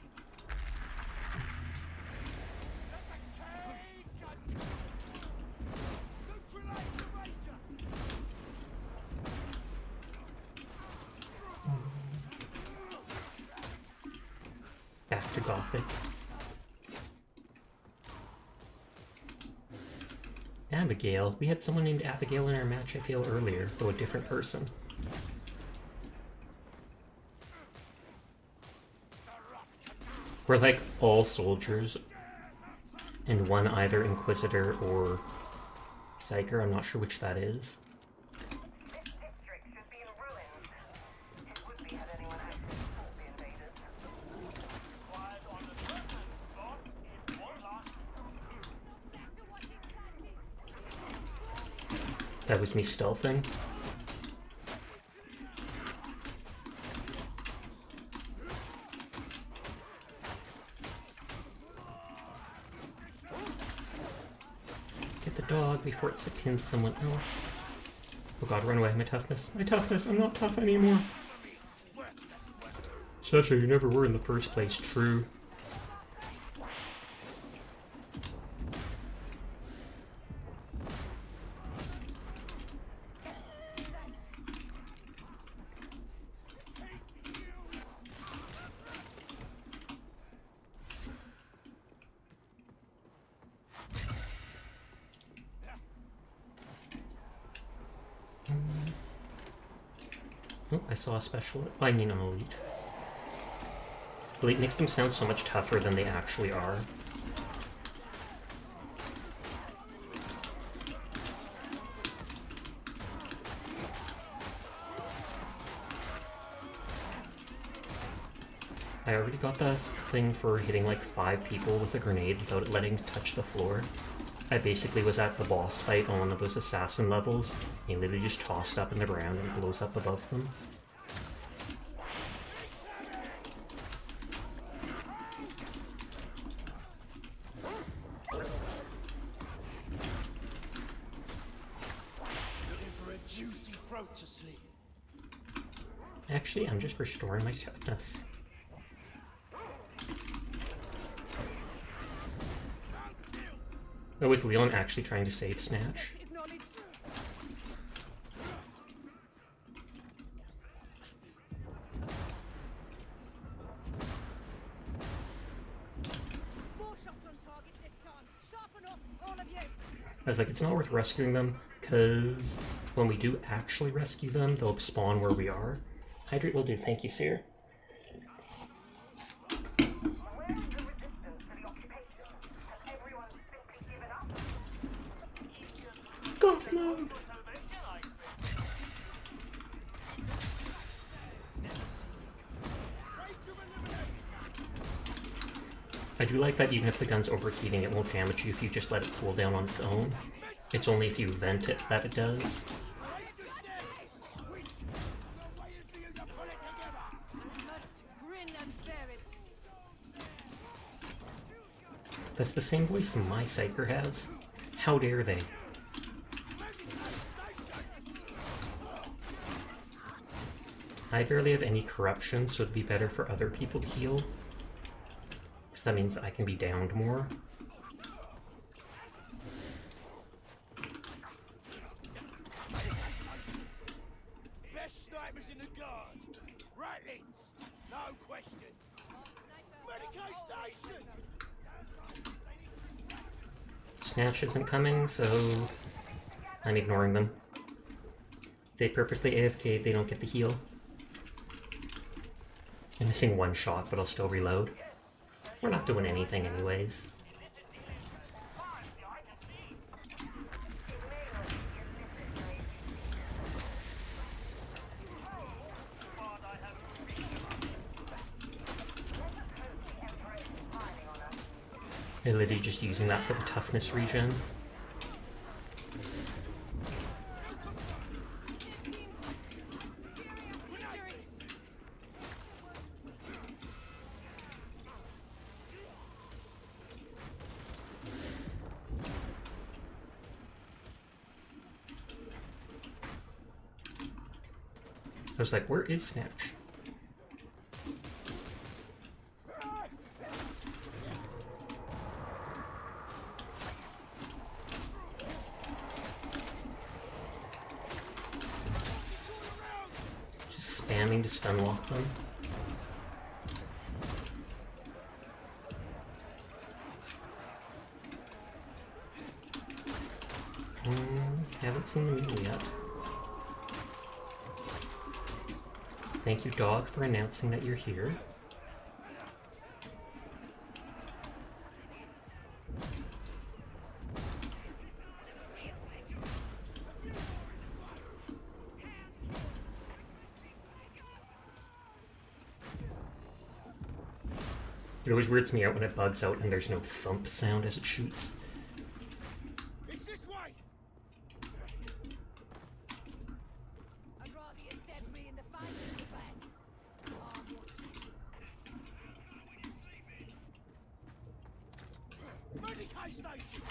Neutralize the Ranger. Back to Gothic. Abigail. We had someone named Abigail in our match, I feel, earlier, though a different person. We're like all soldiers, and one either Inquisitor or Psyker, I'm not sure which that is. This district should be in ruins. It would be had anyone actually fought the invaders. Quiet on the surface, but it's one last. That was me stealthing. Get the dog before it pins someone else. Oh god, run away, my toughness. My toughness, I'm not tough anymore. Sasha, you never were in the first place, true. Oh, I saw a special. I mean, an elite. Elite makes them sound so much tougher than they actually are. I already got this thing for hitting like 5 people with a grenade without it letting it touch the floor. I basically was at the boss fight on one of those assassin levels, and he literally just tossed up in the ground and blows up above them. Looking for a juicy throat to sleep. Actually, I'm just restoring my toughness. Oh, is Leon actually trying to save Snatch? More shots on target next time. Sharpen up, all of you. I was like, it's not worth rescuing them, because when we do actually rescue them, they'll spawn where we are. Hydrate will do, thank you, sir. Where is the resistance to the occupation? Has everyone simply given up? Goth mode! I do like that even if the gun's overheating, it won't damage you if you just let it cool down on its own. It's only if you vent it that it does. That's the same voice my psyker has. How dare they? I barely have any corruption, so it'd be better for other people to heal. Because that means I can be downed more. Best snipers in the guard. Ratlings, no question. Medical station. Snatch isn't coming, so I'm ignoring them. They purposely AFK, they don't get the heal. I'm missing one shot, but I'll still reload. We're not doing anything anyways. Ability just using that for the toughness regen. I was like, where is Snatch? Just spamming to stun lock them. Haven't seen the meal yet. Thank you, dog, for announcing that you're here. It always weirds me out when it bugs out and there's no thump sound as it shoots. It's this way. I'd rather you stabbed me in the face than the back. Medical station.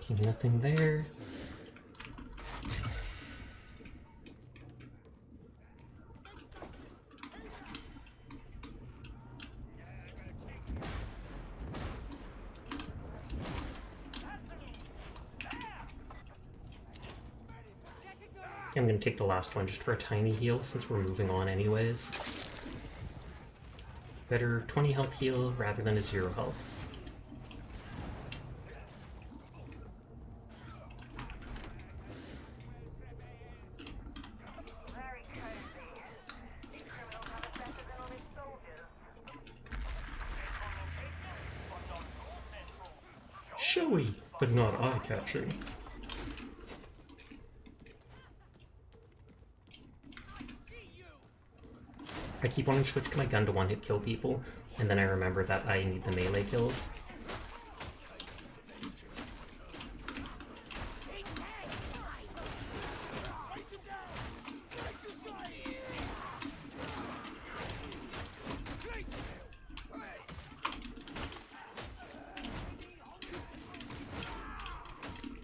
Okay, nothing there. I'm gonna take the last one just for a tiny heal since we're moving on anyways. Better 20 health heal rather than a 0 health. Showy, but not eye-catching. I keep wanting to switch my gun to one-hit kill people, and then I remember that I need the melee kills.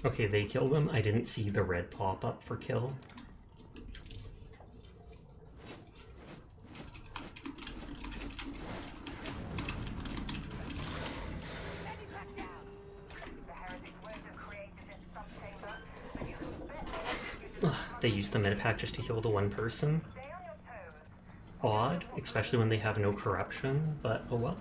Okay, they killed him. I didn't see the red pop up for kill. Ugh, they used the medipack just to heal the one person. Odd, especially when they have no corruption, but oh well.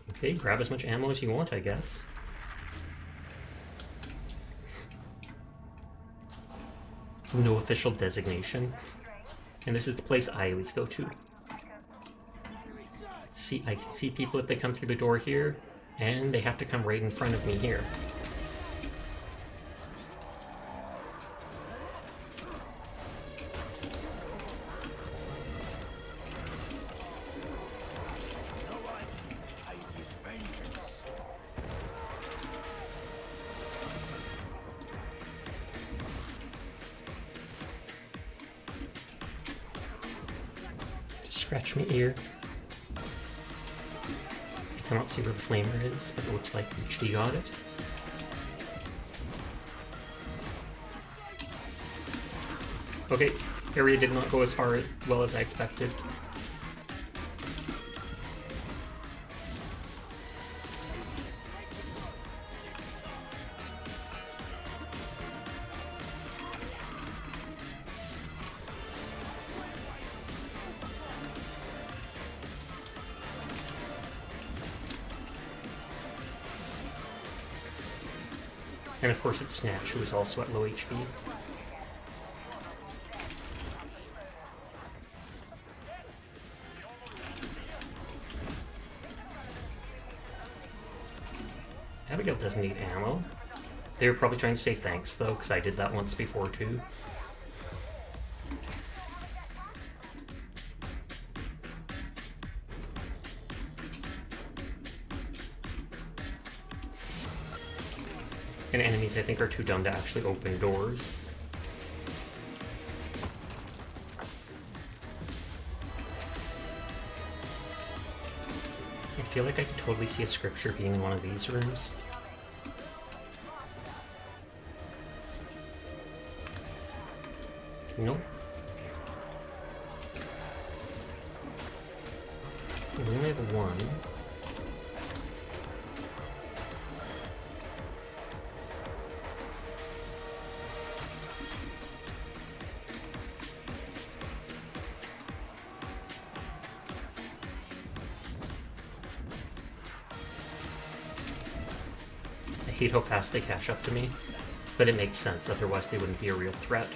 Okay, grab as much ammo as you want, I guess. No official designation. And this is the place I always go to. See, I see people if they come through the door here, and they have to come right in front of me here. Scratch my ear. I cannot see where the flamer is, but it looks like HD got it. Okay, area did not go as well as I expected. And of course it's Snatch, who is also at low HP. Abigail doesn't need ammo. They were probably trying to say thanks though, because I did that once before too. And enemies, I think, are too dumb to actually open doors. I feel like I could totally see a scripture being in one of these rooms. Nope. We only have one. I hate how fast they catch up to me, but it makes sense, otherwise they wouldn't be a real threat.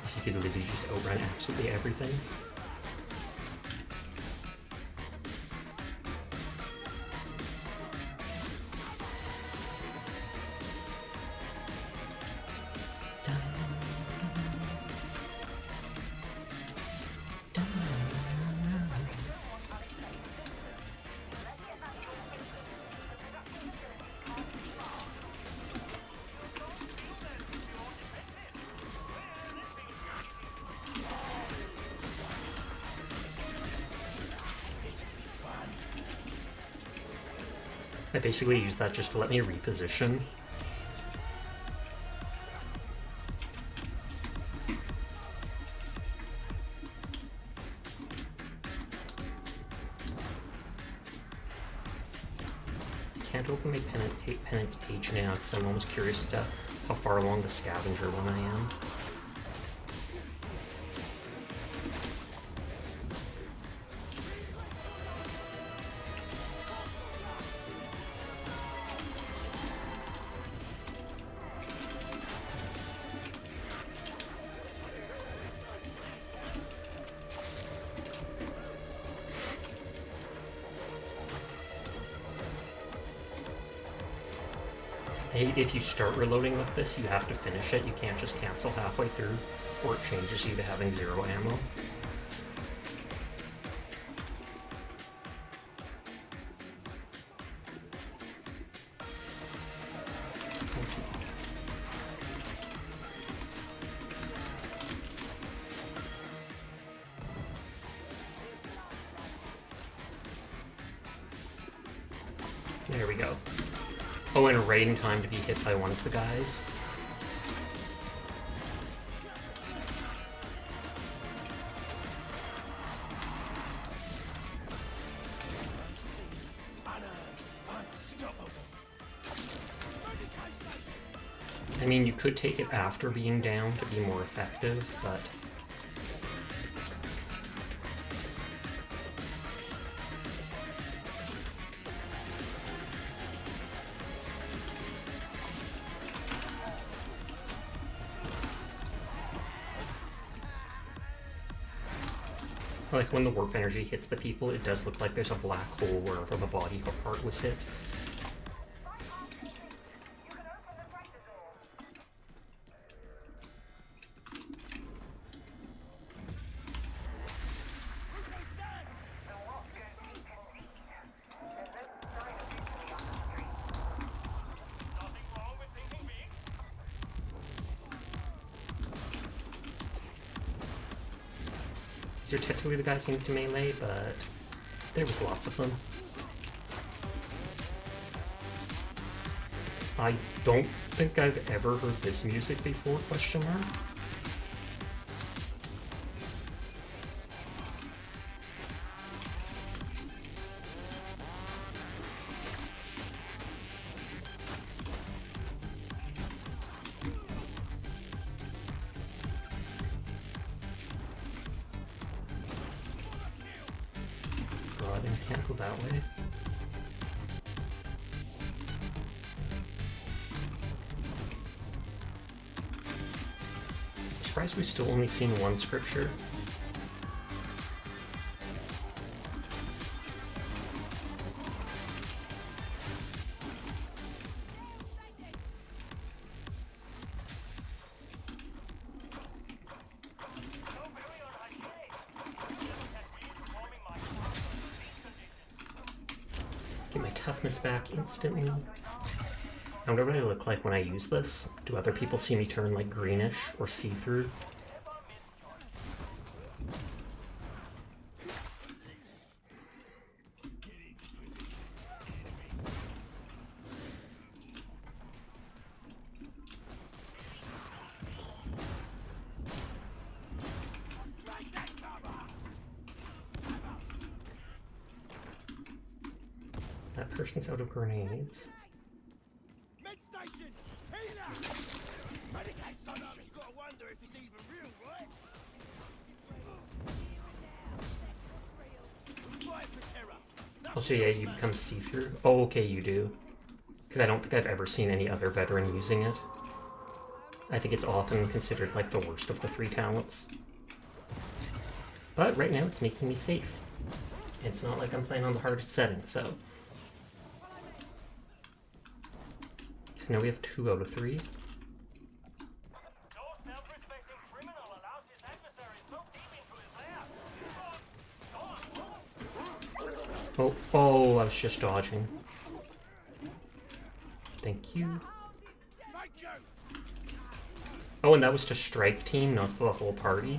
If you could literally just outrun absolutely everything. I basically use that just to let me reposition. I can't open my penance page now because I'm almost curious to how far along the scavenger one I am. If you start reloading with this, you have to finish it. You can't just cancel halfway through, or it changes you to having 0 ammo. There we go. Oh, and right in time to be hit by one of the guys. I mean, you could take it after being down to be more effective, but... Like when the warp energy hits the people, it does look like there's a black hole wherever the body part was hit. These are technically the guys named to melee, but there was lots of them. I don't think I've ever heard this music before, question mark. God, I can't go that way. I'm surprised we've still only seen one scripture. Get my toughness back instantly. I wonder what I look like when I use this. Do other people see me turn like greenish or see-through? That person's out of grenades. Med station! Healer! Renegade sometimes you gotta wonder if it's even real, right? Who's fighting for terror? Oh, so yeah, you become see-through? Oh, okay, you do. Because I don't think I've ever seen any other veteran using it. I think it's often considered like the worst of the 3 talents. But right now it's making me safe. It's not like I'm playing on the hardest setting, so... So now we have 2 out of 3. No self-respecting criminal allows his adversary so deep into his lair. Oh, I was just dodging. Thank you. Thank you! Oh, and that was to strike team, not the whole party.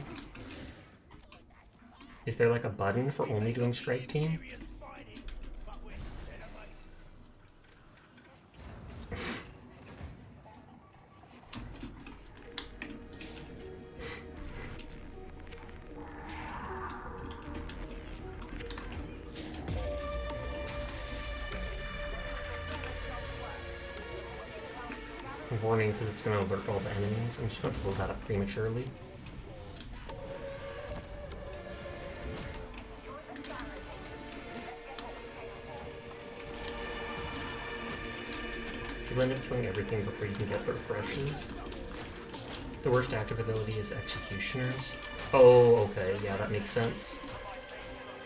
Is there like a button for only doing strike team? Serious fighting, but we're enemies. Warning, because it's going to alert all the enemies. I'm just going to blow that up prematurely. You end up killing everything before you can get the refreshes. The worst active ability is Executioners. Oh, okay, yeah, that makes sense.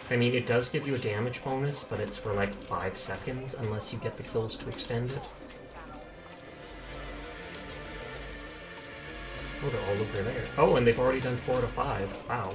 I mean, it does give you a damage bonus, but it's for like 5 seconds unless you get the kills to extend it. Oh, they're all over there. Oh, and they've already done 4 out of 5. Wow.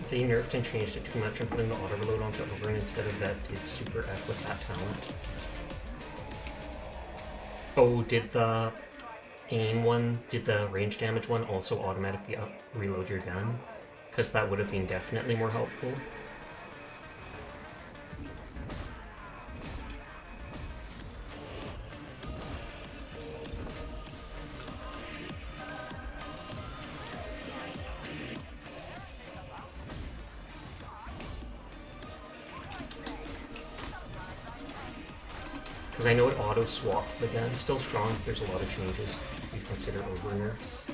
They nerfed and changed it too much and putting the auto reload onto Overrun instead of that did Super F with that talent. Oh, did the aim one, did the range damage one also automatically reload your gun? Because that would have been definitely more helpful. Because Because I know it auto-swapped the gun. Still strong, but there's a lot of changes you consider over nerfs.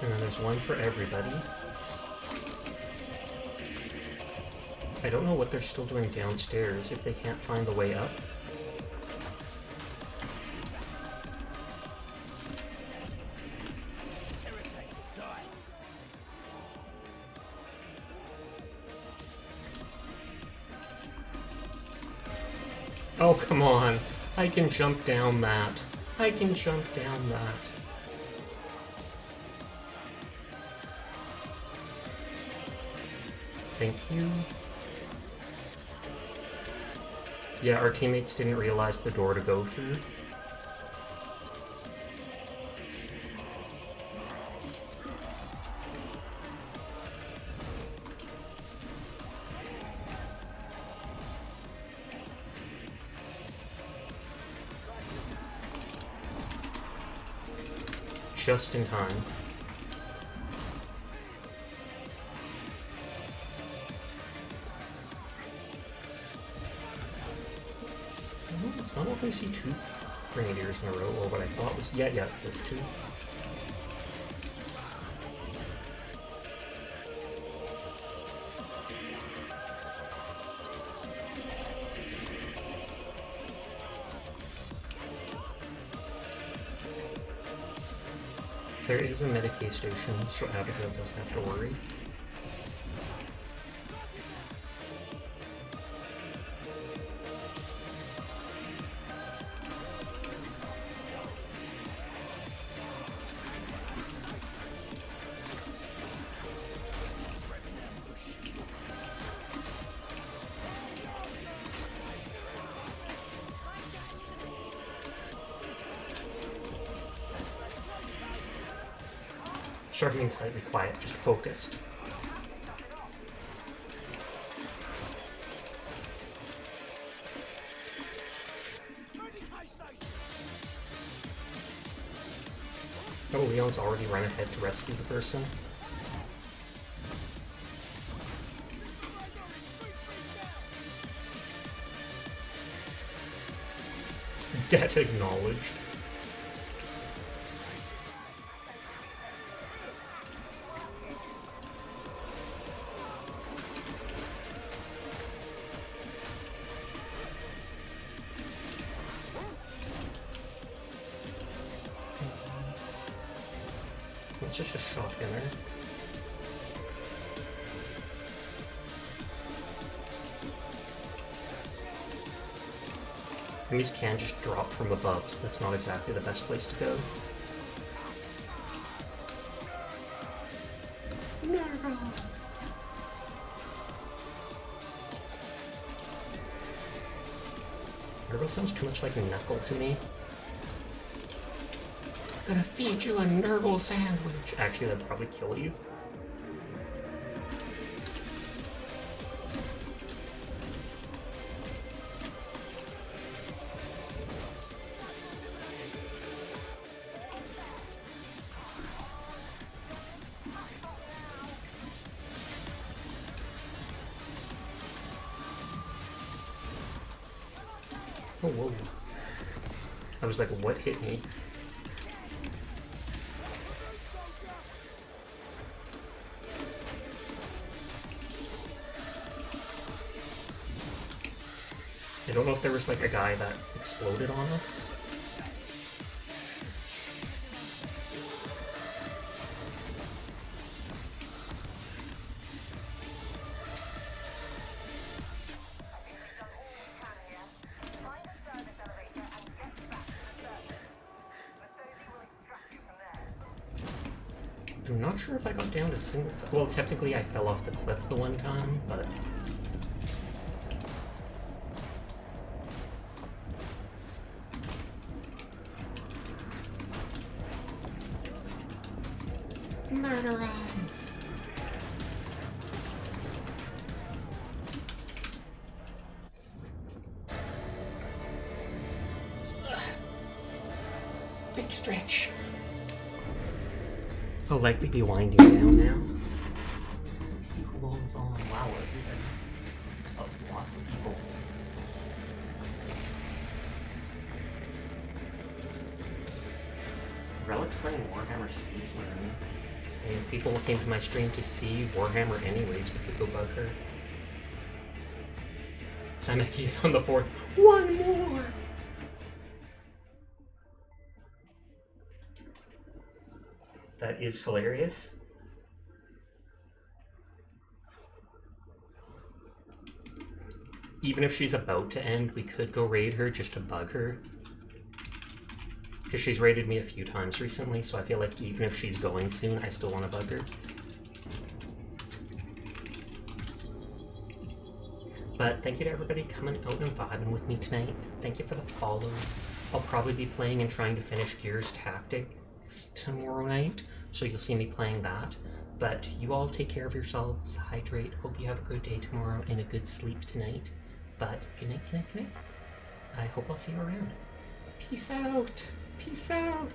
And then there's one for everybody. I don't know what they're still doing downstairs if they can't find the way up. Oh, come on. I can jump down that. I can jump down that. Thank you. Yeah, our teammates didn't realize the door to go through. Just in time. It's not often you see two grenadiers in a row, or what I thought was... Yeah, there's two. There is a Medicaid station, so Abigail doesn't have to worry. Start being slightly quiet, just focused. Oh, Leon's already run ahead to rescue the person. Get acknowledged. It's just a shotgunner. And these can just drop from above, so that's not exactly the best place to go. No. Nurgle sounds too much like a Knuckle to me. Gonna feed you a Nurgle sandwich. Actually, that'd probably kill you. Oh, whoa. I was like, what hit me? I don't know if there was like a guy that exploded on us. I'm not sure if I got down to single... Well, technically I fell off the cliff the one time, but... Murderize! stretch. I'll likely be winding down now. Let's see who all is on. Wow, everybody. Oh, lots of people. Relic's playing Warhammer Space Marine. And if people came to my stream to see Warhammer anyways, we could go bug her. Simeki's on the 4th. One more! That is hilarious. Even if she's about to end, we could go raid her just to bug her. Because she's raided me a few times recently, so I feel like even if she's going soon, I still want to bug her. But thank you to everybody coming out and vibing with me tonight. Thank you for the follows. I'll probably be playing and trying to finish Gears Tactics tomorrow night, so you'll see me playing that. But you all take care of yourselves, hydrate, hope you have a good day tomorrow and a good sleep tonight. But good night, good night, good night. I hope I'll see you around. Peace out! Peace out!